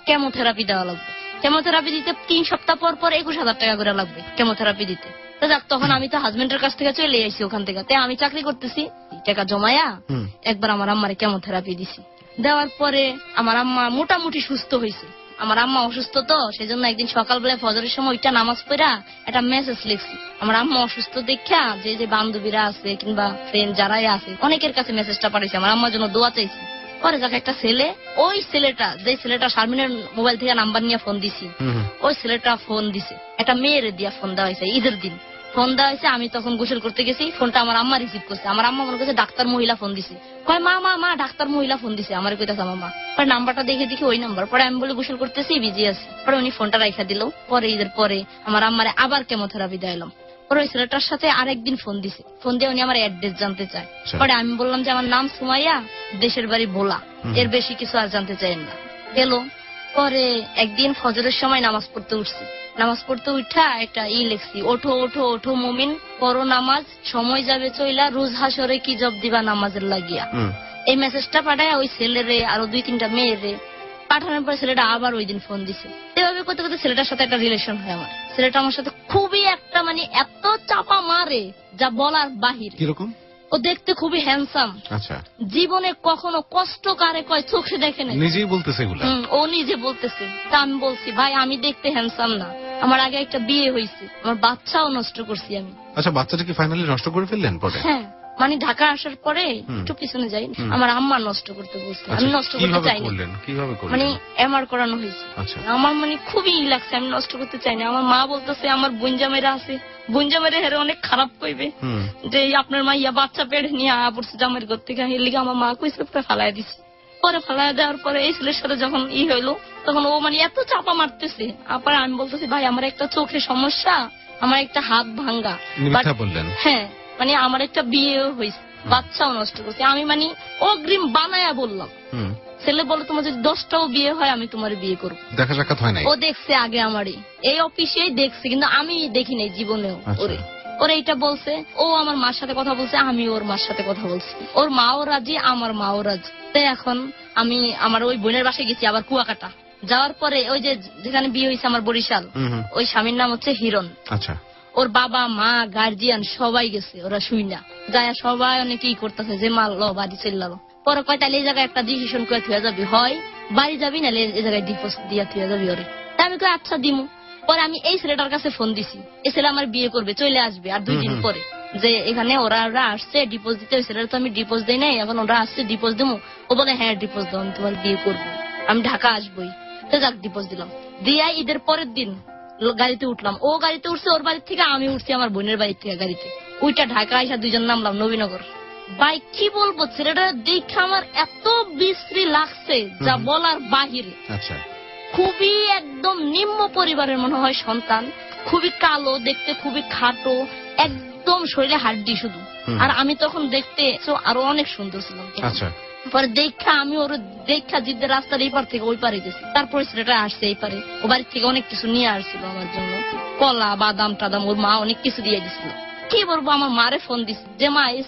কেমোথেরাপি দেওয়া লাগবে। কেমোথেরাপি দিতে 3 সপ্তাহ পর পর 21,000 টাকা করে লাগবে কেমোথেরাপি দিতে। তো যাক, তখন আমি তো হাজবেন্ডের কাছ থেকে চলে আসছি ওখান থেকে। তাই আমি চাকরি করতেছি, টাকা জমায়া একবার আমার আম্মারে কেমোথেরাপি দিছি। দেওয়ার পরে আমার আম্মা মোটামুটি সুস্থ হয়েছে। আমার আম্মা অসুস্থ তো, সেই জন্য একদিন সকালবেলায় ফজরের সময় ওইটা নামাজ পড়া একটা মেসেজ লিখছি। আমার আম্মা অসুস্থ দেখা যে বান্ধবীরা আছে কিংবা ফ্রেন্ড যারাই আছে অনেকের কাছে মেসেজটা পাঠিয়েছে, আমার আম্মার জন্য দোয়া চাইছি। পরে যাক একটা ছেলে, ওই ছেলেটা যে ছেলেটা শারমিনের মোবাইল থেকে নাম্বার নিয়ে ফোন দিছি, ওই ছেলেটা ফোন দিছে, একটা মেয়ের দিয়া ফোন দেওয়া হয়েছে। ঈদের দিন ফোন দেওয়া হয়েছে, আমি তখন গোসল করতে গেছি। ফোনটা আমার আম্মা রিসিভ করছে। আমার আম্মা মনে করছে ডাক্তার মহিলা ফোন দিছে। কয় মা মা মা ডাক্তার মহিলা ফোন দিছে। আমার কইতাছে মামা। পরে নাম্বারটা দেখে দেখি ওই নাম্বার। পরে আমি বলে গোসল করতেছি, বিজি আছি। পরে উনি ফোনটা রাইখা দিল। পরে ঈদের পরে আমার আম্মারে আবার কেমোথেরাপি দিলাম। পরে ওই ছেলেটার সাথে আরেকদিন ফোন দিছে। ফোন দিয়ে উনি আমার অ্যাড্রেস জানতে চায়। পরে আমি বললাম যে আমার নাম সুমাইয়া, দেশের বাড়ি ভোলা, এর বেশি কিছু আর জানতে চাইেন না। গেল। পরে একদিন ফজরের সময় নামাজ পড়তে উঠছি। নামাজ পড়তে উঠা একটা লিখছি, ওঠো ওঠো ওঠো মুমিন, পড়ো নামাজ, সময় যাবে চইলা, রোজ হাসরে কি জব দিবা নামাজের লাগিয়া। এই মেসেজটা পাঠায় ওই ছেলেরে আরো 2-3টা মেয়েরে পাঠানোর পরে ছেলেটা আবার ওই দিন ফোন দিছে। এভাবে করতে করতে ছেলেটার সাথে একটা রিলেশন হয় আমার। ছেলেটা আমার সাথে খুবই একটা মানে এত চাপা মারে যা বলার বাহির। কিরকম? ও দেখতে খুবই হ্যান্ডসাম। আচ্ছা। জীবনে কখনো কষ্ট কারে কয় চোখে দেখে না, নিজেই বলতেছে এগুলা। ও নিজে বলতেছে। তা আমি বলছি ভাই আমি দেখতে হ্যান্ডসাম না, আমার আগে একটা বিয়ে হয়েছে, আমার বাচ্চাও নষ্ট করছি আমি। আচ্ছা, বাচ্চাটা কি ফাইনালি নষ্ট করে ফেললেন পরে? হ্যাঁ, মানে ঢাকা আসার পরে একটু পিছনে যাই, আমার আম্মা নষ্ট করতে বলছে। আমি নষ্ট করতে চাইনি। কিভাবে করলেন? মানে এমআর করানো হয়েছে। আমার মানে খুবই লাগছে, আমি নষ্ট করতে চাইনি। আমার মা বলতেছে আমার বোনজামেরা আছে, বোনজামেরা হেরে অনেক খারাপ কইবে যে আপনার মা ইয়া বাচ্চা পেড়ে নিয়ে পড়ছে জামের ঘর থেকে, এর লিগে আমার মা কইছে ফালাই দিছে। পরে ফেলায় দেওয়ার পরে এই ছেলের সাথে যখন হইলো তখন ও মানে এত চাপা মারতেছে। আবার আমি বলতেছি ভাই আমার একটা চোখে সমস্যা, আমার একটা হাত ভাঙ্গা, মিথ্যা বললেন। হ্যাঁ মানে আমার একটা বিয়ে হয়েছে, বাচ্চাও নষ্ট করছে, আমি মানে অগ্রিম বানায়া বললাম। ছেলে বলে তোমার যদি 10টাও বিয়ে হয় আমি তোমার বিয়ে করবো। দেখা সাক্ষাৎ হয় নাই? ও দেখছে আগে আমারই এই অফিসেই দেখছে, কিন্তু আমি দেখি নাই জীবনেও। ওরে এটা বলছে, ও আমার মার সাথে কথা বলছে, আমি ওর মার সাথে কথা বলছি, ওর মাও রাজি আমার মাও রাজি। তো এখন আমি আমার ওই বোনের বাসায় গেছি আবার কুয়াকাটা। যাওয়ার পরে ওই যে যেখানে বিয়ে হয়েছে আমার বরিশাল, ওই স্বামীর নাম হচ্ছে হিরণ। আচ্ছা। ওর বাবা মা গার্জিয়ান সবাই গেছে, ওরা শুই না যায়, সবাই অনেকেই করতেছে যে মাল বাড়ি চললো। পরে কয় তাহলে এই জায়গায় একটা ডিসিশন করে থুয়ে যাবি, হয় বাড়ি যাবি না এই জায়গায় ডিভোর্স দিয়া থুয়ে যাবি ওরে। তা আমি কই আচ্ছা দিমু। পরে আমি এই ছেলেটার কাছে ফোন দিছি, এই ছেলে আমার বিয়ে করবে, চলে আসবে আর 2 দিন পরে, যে এখানে ওরা আসছে ডিপোজ দিতে। ওই ছেলেটা তো আমি ডিপোজ দেই নাই, এখন ওরা আসছে ডিপোজ দেবো। ও বলে হ্যাঁ ডিপোজ দাও, আমি তোমার বিয়ে করবো, আমি ঢাকা আসবোই। তো যাক ডিপোজ দিলাম, দিয়া ঈদের পরের দিন গাড়িতে উঠলাম। ও গাড়িতে উঠছে ওর বাড়ির থেকে, আমি উঠছি আমার বোনের বাড়ির থেকে গাড়িতে। ওইটা ঢাকা আইসা 2জন নামলাম নবীনগর। ভাই কি বলবো, ছেলেটা দেখে আমার এত বিশ্রী লাগছে যা বলার বাহিরে। আচ্ছা। খুবই একদম নিম্ন পরিবারের মনে হয় সন্তান, খুবই কালো দেখতে, খুবই খাটো, একদম শরীরে হাড্ডি শুধু। আর আমি তখন দেখতে আরো অনেক সুন্দর ছিলাম। আচ্ছা। পরে দেখা আমি ওর দেখা জিদ্দের রাস্তার এই পার থেকে ওই পারে গেছি। তারপরে ছেলেটা আসছে এই পারে, ও বাড়ির থেকে অনেক কিছু নিয়ে আসছিল আমার জন্য, কলা বাদাম টাদাম, ওর মা অনেক কিছু দিয়ে দিছিল। কি বলবো, আমার মারে ফোন দিছি যে মা এই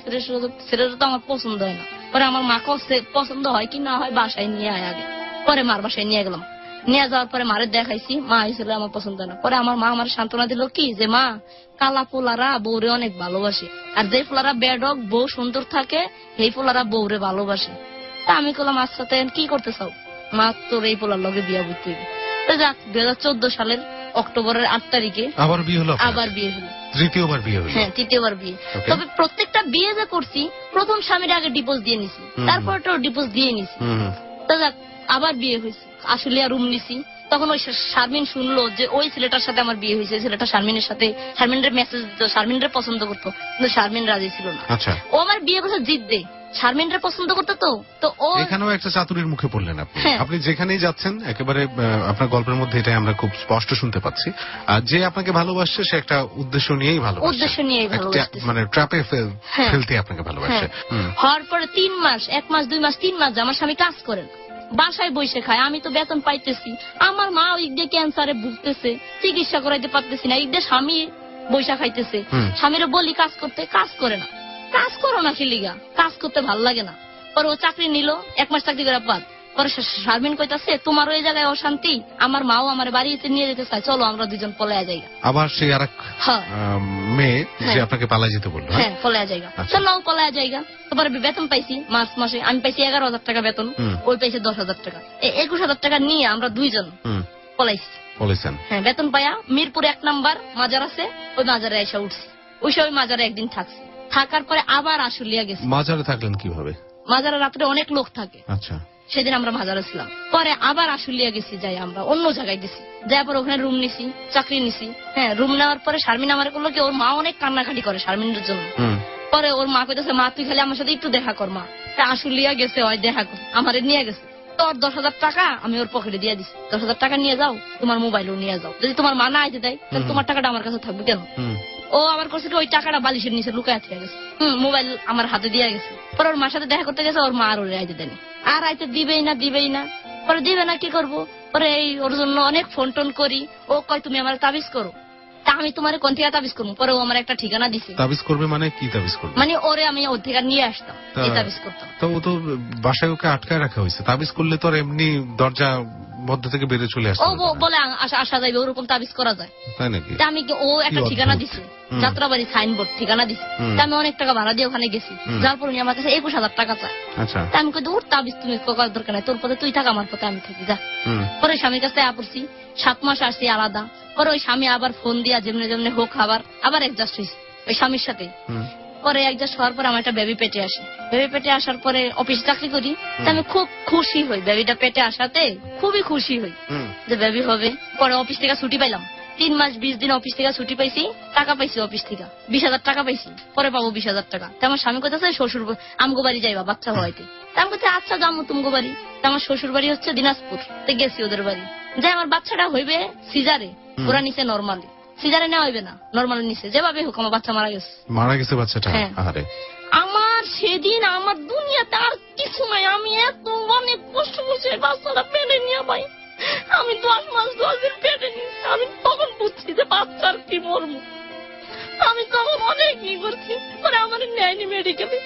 ছেলেটা তো আমার পছন্দ হয় না। পরে আমার মাকে পছন্দ হয় কি না হয় বাসায় নিয়ে আয় আগে। পরে মার বাসায় নিয়ে গেলাম, নিয়ে যাওয়ার পরে মারে দেখাইছি, মা এই ছেলে আমার পছন্দ হয় না। পরে আমার মা আমার সান্ত্বনা দিল কি যে মা কালা পোলারা বউরে অনেক ভালোবাসে, আর যে পোলারা বেডক বউ সুন্দর থাকে সেই পোলারা বউরে ভালোবাসে। তা আমি বললাম আচ্ছা তাই কি করতে চাও? মা তোর এই পোলার লগে বিয়া বুঝতে হবে। তো যাক 2014 সালের অক্টোবরের 8 তারিখে আবার বিয়ে হলো। আবার বিয়ে হলো, তৃতীয়বার বিয়ে হলো। হ্যাঁ তৃতীয়বার বিয়ে। তবে প্রত্যেকটা বিয়ে যে করছি প্রথম স্বামীর আগে ডিভোর্স দিয়ে নিছি, তারপরে তো ডিভোর্স দিয়ে নিছি। তো যাক আবার বিয়ে হয়েছে, আসলে রুম নিছি। তখন ওই শারমিন শুনলো যে ওই ছেলেটার সাথে আমার বিয়ে হয়েছে, ছেলেটা শারমিনের সাথে, শারমিনের মেসেজ দিত, শারমিনের পছন্দ করতো, কিন্তু শারমিন রাজি ছিল না। ও আমার বিয়ে করছে জিদ দে, শারমিনরে পছন্দ করতো। তো ও এখানেও একটা চাতুরীর মুখে পড়লেন আপনি। আপনি যেখানেই যাচ্ছেন একেবারে আপনার গল্পের মধ্যে এটাই আমরা খুব স্পষ্ট শুনতে পাচ্ছি। আর যে আপনাকে ভালোবাসছে সে একটা উদ্দেশ্য নিয়েই ভালোবাসে, উদ্দেশ্য নিয়েই ভালোবাসে, মানে ট্র্যাপে ফেলতে আপনাকে ভালোবাসে। হওয়ার পরে 3 মাস 1 মাস 2 মাস 3 মাস আমার স্বামী কাজ করেন, বাসায় বসে খায়, আমি তো বেতন পাইতেছি। আমার মা ওই দিয়ে ক্যান্সারে ভুগতেছে, চিকিৎসা করাইতে পারতেছি না, এই দিয়ে স্বামী বৈশা খাইতেছে। স্বামীরে বলি কাজ করতে, কাজ করে না। কাজ করো না শিলিগা, কাজ করতে ভালো লাগে না। পরে ও চাকরি নিল, 1 মাস চাকরি করে বাদ। পরে শারমিন কইতাছে তোমার ওই জায়গায় অশান্তি, আমার মাও আমার বাড়িতে নিয়ে যেতে চায়, চলো আমরা 2জন পলায়া যাই। আবার সেই আরেক মেয়ে যে আপনাকে পালায় যেতে বললো। হ্যাঁ পলায়া যাইগা, চলো পলায়া যাইগা। তারপরে বেতন পাইছি মার্চ মাসে, আমি পাইছি 11,000 টাকা বেতন, ওই পাইছে 10,000 টাকা। 21,000 টাকা নিয়ে আমরা 2জন পলাইছি। হ্যাঁ বেতন পাইয়া মিরপুর 1 নাম্বার মাজার আছে, ওই মাজারে এসে উঠছি। ওই সময় মাজারে একদিন থাকছি, থাকার পরে আবার আশুলিয়া গেছি। মাজারে থাকলেন কিভাবে? মাজারে রাত্রে অনেক লোক থাকে। আচ্ছা। সেদিন আমরা মাজারে ছিলাম। পরে আবার আশুলিয়া গেছি, যাই আমরা অন্য জায়গায় গেছি, যাই পর ওখানে রুম নিছি, চাকরি নিছি। হ্যাঁ রুম নেওয়ার পরে শারমিন আমার করলো কি, ওর মা অনেক কান্নাকাটি করে শারমিনের জন্য। পরে ওর মা কইতেছে মা তুই খালি আমার সাথে একটু দেখা কর। মা আশুলিয়া গেছে, হয় দেখা কর, আমারে নিয়ে গেছে। তোর 10,000 টাকা আমি ওর পকেটে দিয়ে দিছি, 10,000 টাকা নিয়ে যাও, তোমার মোবাইলও নিয়ে যাও, যদি তোমার মা না আইতে দেয় তাহলে তোমার টাকাটা আমার কাছে থাকবে কেন? ও আবার করছে ওই টাকাটা বালিশের নিচে লুকায় থেকে গেছে, মোবাইল আমার হাতে দিয়ে গেছে। পরে ওর মার সাথে দেখা করতে গেছে, ওর মা আর ওরে আইতে দেয়নি, আর আইতে দিবেই না। পরে দিবে না, কি করবো? পরে এই ওর জন্য অনেক ফোন টোন করি, ও কয় তুমি আমার তাবিজ করো। তা আমি তোমার কোন থেকে তাবিজ করবো? পরে ও আমার একটা ঠিকানা দিছে। তাবিজ করবে মানে কি তাবিজ করবে? মানে ওরে আমি ওর থেকে নিয়ে আসতাম, এই তাবিজ করতাম। তো ও তো বাসায় ওকে আটকায় রাখা হয়েছে, তাবিজ করলে তো আর এমনি দরজা মধ্য থেকে বেরিয়ে চলে আসে। ও বলে আসা যাইবে, ওরকম তাবিজ করা যায়, তাই নাকি? আমি ও একটা ঠিকানা দিছে, যাত্রাবাড়ি সাইনবোর্ড ঠিকানা দিছে। আমি অনেক টাকা ভাড়া দিয়ে ওখানে গেছি, যার পর উনি আমার কাছে 21,000 টাকা চায়। আমি কই ওর তাবিজ তুমি করার দরকার নাই, তোর পথে তুই থাক, আমার পথে আমি থাকি, যা। পরে স্বামীর কাছে পড়ছি, 7 মাস আসছি আলাদা। পরে ওই স্বামী আবার ফোন দিয়া যেমনি হোক আবার অ্যাডজাস্ট হয়েছি ওই স্বামীর সাথে। পরে অ্যাডজাস্ট হওয়ার পরে আমার একটা বেবি পেটে আসে। বেবি পেটে আসার পরে অফিস চাকরি করি, আমি খুব খুশি হই, বেবিটা পেটে আসাতে খুবই খুশি হই যে বেবি হবে। পরে অফিস থেকে ছুটি পাইলাম, 3 মাস 20 দিন অফিস থেকে ছুটি পাইছি, টাকা পাইছি অফিস থেকে 20,000 টাকা পাইছি, পরে পাবো 20,000 টাকা। তো আমার স্বামী কোথাছে শ্বশুর আমগো বাড়ি যাইবা বাচ্চা হওয়াইতে। আমি বলছি আচ্ছা যাবো তুমগো বাড়ি। তো আমার শ্বশুর বাড়ি হচ্ছে দিনাজপুর, তো গেছি ওদের বাড়ি। যে আমার বাচ্চাটা হইবে সিজারে, ওরা নিচে নর্মালি, সিজারে নেওয়া হইবে না, নর্মালি নিচে, যেভাবে হোক আমার বাচ্চা মারা গেছে বাচ্চাটা। হ্যাঁ। আরে আমার সেদিন আমার দুনিয়াতে আর কিছু নাই, আমি এত অনেক কষ্ট করছি বাচ্চাটা পেটে নিয়ে ভাই। আমি 10 মাস 10 দিন পেটে নিয়েছি। আমি তখন বুঝছি যে বাচ্চার কি মর্ম। আমি তখন অনেক ই করছি, পরে আমার নেয়নি মেডিকেলে।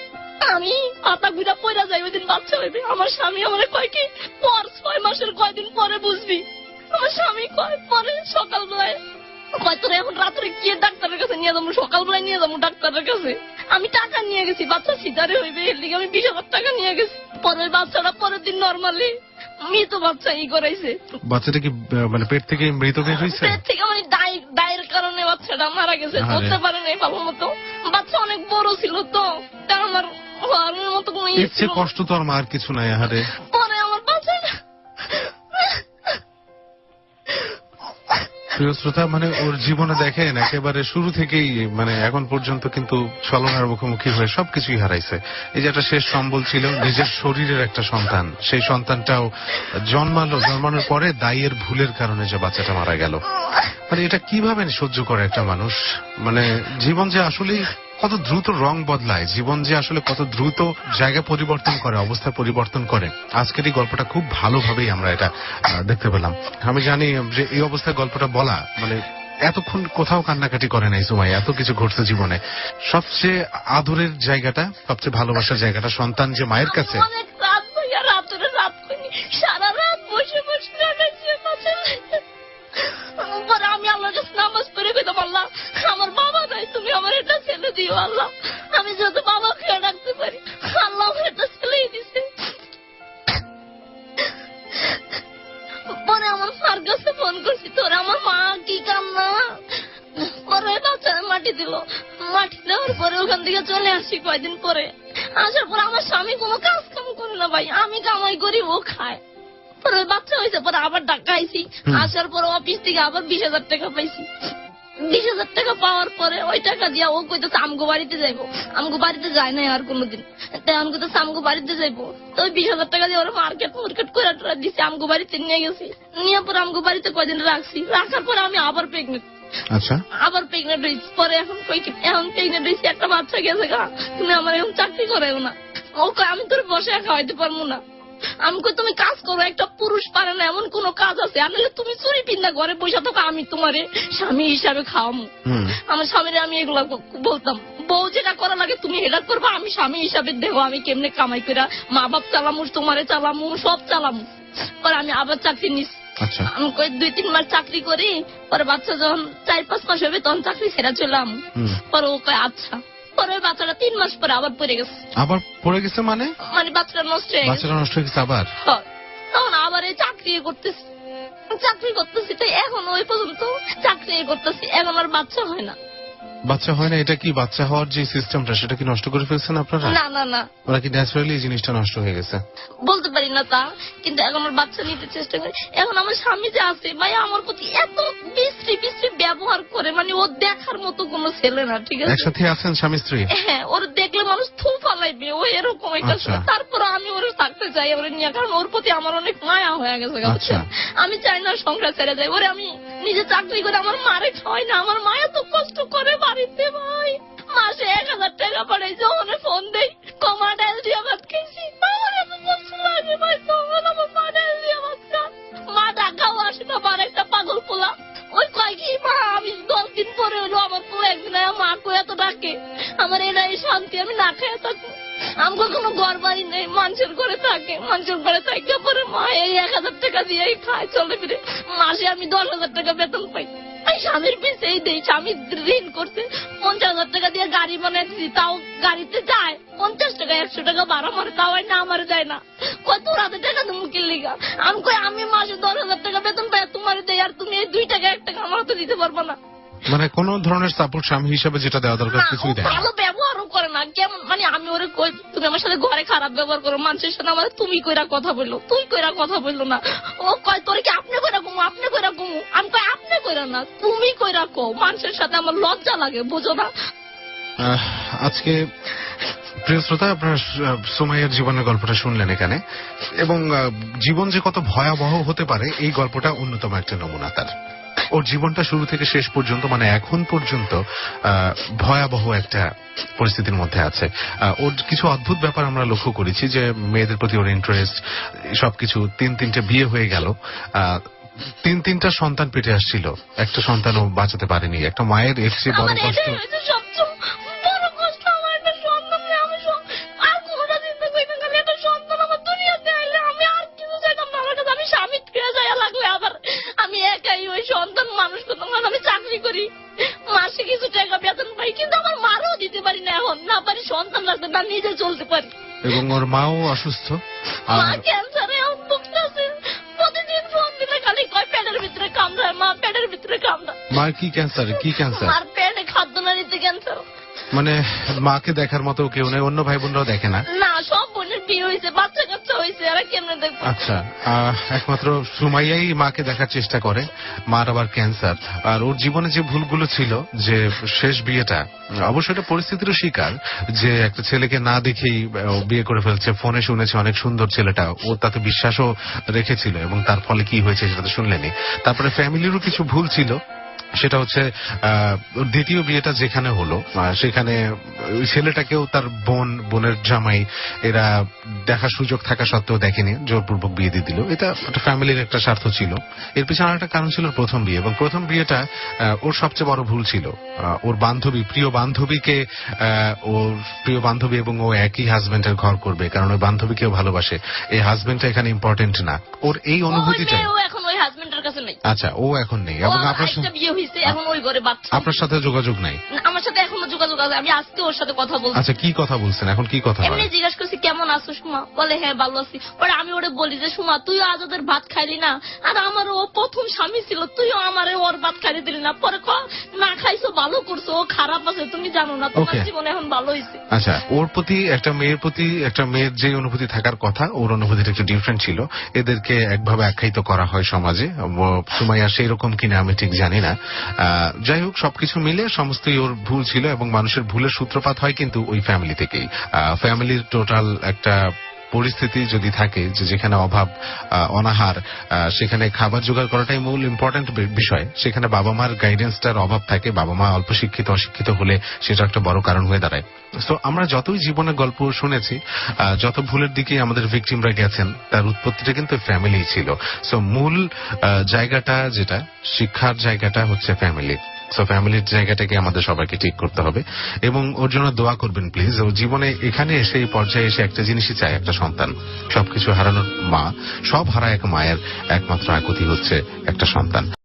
আমি পাতা গুড়া পয়রা যাই, ওই দিন বাচ্চা হইবে। আমার স্বামী আমার কয় কি পর 6 মাসের কয়দিন পরে বুঝবি। আমার স্বামী কয় পরে সকালবেলায় কয় তোর এখন রাত্রে কি ডাক্তারের কাছে নিয়ে যাবো, সকালবেলায় নিয়ে যাবো ডাক্তারের কাছে। আমি টাকা নিয়ে গেছি, বাচ্চা সিজারে হইবে এর দিকে আমি 20,000 টাকা নিয়ে গেছি। পরের বাচ্চাটা পরের দিন নর্মালি মৃত বাচ্চা ই করাইছে। বাচ্চাটা কি মানে পেট থেকে মৃত বের হয়েছে? পেট থেকে মানে ডায়ের কারণে বাচ্চাটা মারা গেছে, ধরতে পারে নাই ভালো মতো। বাচ্চা অনেক বড় ছিল তো, তা আমার হওয়ার মতো কোনো ইচ্ছে কষ্ট তো আর মার কিছু নাই। আরে পরে আমার বাচ্চাটা প্রিয় শ্রোতা, মানে ওর জীবনে দেখেন একেবারে শুরু থেকেই মানে এখন পর্যন্ত কিন্তু ছলনার মুখোমুখি হয়ে সবকিছুই হারাইছে। এই যে একটা শেষ সম্বল ছিল নিজের শরীরের একটা সন্তান, সেই সন্তানটাও জন্মানোর পরে দায়ের ভুলের কারণে যে বাচ্চাটা মারা গেল। মানে এটা কিভাবে সহ্য করে একটা মানুষ? মানে জীবন যে আসলে কত দ্রুত রং বদলায়, জীবন যে আসলে কত দ্রুত জায়গা পরিবর্তন করে, অবস্থা পরিবর্তন করে। আজকের এই গল্পটা খুব ভালোভাবেই আমরা এটা দেখতে পেলাম। আমি জানি যে এই অবস্থায় গল্পটা বলা মানে এতক্ষণ কোথাও কান্নাকাটি করে নাই সুমাইয়া, এত কিছু ঘটছে জীবনে। সবচেয়ে আদরের জায়গাটা, সবচেয়ে ভালোবাসার জায়গাটা সন্তান যে মায়ের কাছে। অনেক রাত ভাইয়া, রাত্রে রাত করিনি, সারা রাত বসে বসে কাটাইছি। পরে আমি আল্লাহর কাছে নামাজ পড়ে কইতাম, আল্লাহ আমার বাবা নাই, তুমি আমার একটা ছেলে দিও আল্লাহ। আমি যত বাবা খেয়ে রাখতে পারি, আল্লাহ আমার একটা ছেলেই দিছে। পরে আমার মার কাছে ফোন করছি, তোর আমার মা কি কান্না। পরে বাচ্চা মাটি দিল, মাটি দেওয়ার পরে ওখান থেকে চলে আসি কয়দিন পরে। আসার পর আমার স্বামী কোনো কাজ কাম করে না ভাই, আমি কামাই করি ও খায়। পরে বাচ্চা হয়েছে, পরে আবার টাকা আইছি। আসার পর অফিস থেকে আবার 20,000 টাকা পাইছি। 20,000 টাকা পাওয়ার পরে ওই টাকা দিয়া ও কইতেছে আমগো বাড়িতে যাইবো। আমগো বাড়িতে যায় নাই আর কোনোদিন, তাই আমি কইতেছে আমগো বাড়িতে যাইবো। তো ওই 20,000 টাকা দিয়ে ওরা মার্কেট করে টোরা দিচ্ছে, আমগো বাড়িতে নিয়ে গেছি। নিয়ে পরে আমগো বাড়িতে কয়দিন রাখছি, রাখার পরে আমি আবার প্রেগনেন্ট। আচ্ছা, আবার প্রেগনেন্ট হয়েছি। পরে এখন প্রেগনেন্ট হয়েছি, একটা বাচ্চা গেছে গা, তুমি আমার এখন চাকরি করাইও না। ও কয় আমি তোর বসে খাওয়াইতে পারবো না। আমি কই তুমি কাজ করো, একটা পুরুষ পারে না এমন কোন কাজ আছে? আনলে তুমি চুরি পিন্দা ঘরে বসে থাকো, আমি তোমারে স্বামী হিসাবে খাওয়ামু। আমার স্বামীরে আমি এগুলা বলতাম, বউ যেটা করা লাগে তুমি এটা করবা, আমি স্বামী হিসাবে দেখো আমি কেমনে কামাই করে মা বাপ চালামু, তোমারে চালামু, সব চালামু। পরে আমি আবার চাকরি নিচ্ছি। আমি কই 2-3 মাস চাকরি করি, পরে বাচ্চা যখন 4-5 মাস হবে তখন চাকরি ছেড়ে চলাম। পরে ও কয় আচ্ছা। পরে বাচ্চাটা 3 মাস পরে আবার পড়ে গেছে। আবার পড়ে গেছে মানে বাচ্চাটা নষ্ট হয়ে গেছে। বাচ্চাটা নষ্ট হয়ে গেছে আবার। তখন আবার এই চাকরি করতেছি, তো এখন ওই পর্যন্ত চাকরি করতেছি, এখন আর বাচ্চা হয় না। বাচ্চা হয় না, এটা কি বাচ্চা হওয়ার যে সিস্টেমটা সেটা কি নষ্ট করে ফেলছেন আপনারা? না না না, ওরা কি ন্যাচারালি এই জিনিসটা নষ্ট হয়ে গেছে? বলতে পারি না তা, কিন্তু এখন আমার বাচ্চা নিতে চেষ্টা করি। এখন আমার স্বামী যে আছে ভাই আমার প্রতি এত বিশ্রী ব্যবহার করে, মানে ও দেখার মতো কোনো ছেলে না। ঠিক আছে, একসাথে আছেন স্বামী স্ত্রী? হ্যাঁ, ওর দেখলে মানুষ থু ফালাইবে, ও এরকম একটা। তারপর আমি ওর থাকতে চাই ওরে নিয়ে, কারণ ওর প্রতি আমার অনেক মায়া হয়ে গেছে। আমি চাই না সংসার ছেড়ে যাই। ওরে আমি নিজে চাকরি করে আমার মারে খাওয়াই না, আমার মায়া তো কষ্ট করে বাড়িতে ভাই। মাসে 1,000 টাকা পাঠাই, যখন ফোন দেই কমা ডাল দিয়ে ভাত খেয়েছি। আমার এত কষ্ট লাগে ভাই, তখন আমার মা ডাল দিয়ে ভাত খায়। মা ডাকাও আসে না, আমার একটা পাগল পোলা। ওই কয় কি মা আমি 10 দিন পরে হলো আমার পোলা একদিন মা কয়ে এত ডাকে, আমার এটাই শান্তি, আমি না খেয়ে থাকি। আমার কোনো ঘর বাড়ি নেই, মানুষের ঘরে থাকে, মানুষের ঘরে থাকে। পরে মা এই 1,000 টাকা দিয়েই খায় চলে ফিরে। মাসে আমি 10,000 টাকা বেতন পাই। স্বামীর পিছিয়ে দেই, স্বামী ঋণ করছে 50,000 টাকা দিয়ে গাড়ি বানাইছি, তাও গাড়িতে যায় 50 টাকা 100 টাকা ভাড়া মারে, তাও না আমার যায় না। কত রাতে টাকা তুমি কিনলিগা? আমি কই আমি মাসে 10,000 টাকা বেতন পাই, তোমার দেয়, আর তুমি এই 2 টাকা 1 টাকা আমার তো দিতে পারবো না। মানে কোন ধরনের সাপোর্ট স্বামী হিসাবে যেটা দেওয়া দরকার কিছুই দেয় না। ভালো ব্যবহারও করে না, কেমন মানে আমি ওরে কই তুমি আমার সাথে ঘরে খারাপ ব্যবহার করো, মানুষের সাথে আমার তুমি কইরা কথা বললো, তুই কইরা কথা বললো না। ও কয় তোর কি আপনি কইরা ঘুমো, আপনি কইরা ঘুমো। আমি কই আপনি কইরা না, তুমি কইরা কও, মানুষের সাথে আমার লজ্জা লাগে, বুঝো না। আজকে প্রিয় শ্রোতা, আপনার সুমাইয়ার জীবনের গল্পটা শুনলেন এখানে, এবং জীবন যে কত ভয়াবহ হতে পারে এই গল্পটা অন্যতম একটা নমুনা তার। ওর জীবনটা শুরু থেকে শেষ পর্যন্ত মানে এখন পর্যন্ত ভয়াবহ একটা পরিস্থিতির মধ্যে আছে। ওর কিছু অদ্ভুত ব্যাপার আমরা লক্ষ্য করেছি, যে মেয়েদের প্রতি ওর ইন্টারেস্ট, সবকিছু। 3-3টে বিয়ে হয়ে গেল, 3-3টা সন্তান পেটে আসছিল, একটা সন্তানও বাঁচাতে পারেনি। একটা মায়ের এর চেয়ে বড় কষ্ট। আমি একাই ওই সন্তান মানুষ করতাম, আমি চাকরি করি, মাসে কিছু টাকা বেতন পাই, কিন্তু আমার মারও দিতে পারি না, এখন না পারি সন্তান রাখতে, না নিজে চলতে পারি। এবং ওর মাও অসুস্থ, মা ক্যান্সারে ভুগতেছে, প্রতিদিন ফোন দিলে খালি কয় পেটের ভিতরে কামড়ায়, মা পেটের ভিতরে কামড়ায়। মার কি ক্যান্সার? কি ক্যান্সার? আর পেটে খাদ্য নালীতে ক্যান্সার। মানে মাকে দেখার মতো কেউ নেই, অন্য ভাই বোনরাও দেখে না? না, সব বোনের বিয়ে হয়েছে, বাচ্চা কাচ্চা হয়েছে, এরা কেমনে দেখবো? আচ্ছা, একমাত্র সুমাইয়াই মাকে দেখার চেষ্টা করে, মার আবার ক্যান্সার। আর ওর জীবনে যে ভুলগুলো ছিল, যে শেষ বিয়েটা, অবশ্য এটা পরিস্থিতিরও শিকার, যে একটা ছেলেকে না দেখেই ও বিয়ে করে ফেলছে। ফোনে শুনেছে অনেক সুন্দর ছেলেটা, ও তাতে বিশ্বাসও রেখেছিল, এবং তার ফলে কি হয়েছে সেটা তো শুনলেনি। তারপরে ফ্যামিলিরও কিছু ভুল ছিল, সেটা হচ্ছে দ্বিতীয় বিয়েটা যেখানে হলো, সেখানে ওই ছেলেটাকেও তার বোনের জামাই এরা দেখার সুযোগ থাকা সত্ত্বেও দেখেনি, জোরপূর্বক বিয়ে দিয়ে দিল। এটা একটা ফ্যামিলির একটা স্বার্থ ছিল। এর পিছনে আরেকটা কারণ ছিল প্রথম বিয়ে, এবং প্রথম বিয়েটা ওর সবচেয়ে বড় ভুল ছিল। ওর বান্ধবী, প্রিয় বান্ধবীকে, ওর প্রিয় বান্ধবী এবং ও একই হাজবেন্ডের ঘর করবে, কারণ ওই বান্ধবীকেও ভালোবাসে। এই হাজবেন্ডটা এখানে ইম্পর্টেন্ট না। ওর এই অনুভূতিটা এখন ওই হাজবেন্ডের কাছে নেই। আচ্ছা, ও এখন নেই, এবং আপনার এখন ওই ঘরে বাচ্চা। আপনার সাথে যোগাযোগ নাই? আমার সাথে এখনো যোগাযোগ আছে, আমি আজকে ওর সাথে কথা বলছি। আচ্ছা, কি কথা বলছেন এখন? কি কথা? এমনি জিজ্ঞাসা করছি কেমন আছো সুমা, বলে হ্যাঁ ভালো আছি। পরে আমি ওরে বলি যে সুমা তুই আজাদের ভাত খাইলি না, আর আমার ও প্রথম স্বামী ছিল, তুইও আমারে ওর ভাত খাইতে দিলি না। পরে না খাইছো, ভালো করছো, ও খারাপ আছে তুমি জানো না, তোমার জীবনে এখন ভালো হয়েছে। আচ্ছা, ওর প্রতি একটা মেয়ের যে অনুভূতি থাকার কথা, ওর অনুভূতিটা একটু ডিফারেন্ট ছিল। এদেরকে একভাবে আখ্যায়িত করা হয় সমাজে। সুমাইয়া সেই রকম কিনা আমি ঠিক জানি না। যাই হোক, সবকিছু মিলে সমস্তই ওর ভুল ছিল, এবং মানুষের ভুলের সূত্রপাত হয় কিন্তু ওই ফ্যামিলি থেকেই। ফ্যামিলির টোটাল একটা পরিস্থিতি যদি থাকে, যে যেখানে অভাব, অনাহার, সেখানে খাবার জোগাড় করাটাই মূল ইম্পর্টেন্ট বিষয়। সেখানে বাবা মার গাইডেন্সটার অভাব থাকে, বাবা মা অল্প শিক্ষিত অশিক্ষিত হলে সেটা একটা বড় কারণ হয়ে দাঁড়ায়। তো আমরা যতই জীবনের গল্প শুনেছি, যত ভুলের দিকে আমাদের ভিকটিমরা গেছেন, তার উৎপত্তিটা কিন্তু ফ্যামিলি ছিল। সো মূল জায়গাটা, যেটা শিক্ষার জায়গাটা, হচ্ছে ফ্যামিলি। সো ফ্যামিলির জায়গাটাকে আমাদের সবাইকে ঠিক করতে হবে, এবং ওর জন্য দোয়া করবেন প্লিজ। ওর জীবনে এখানে এসে, এই পর্যায়ে এসে একটা জিনিসই চায়, একটা সন্তান। সবকিছু হারানোর মা, সব হারায় এক মায়ের একমাত্র আকুতি হচ্ছে একটা সন্তান।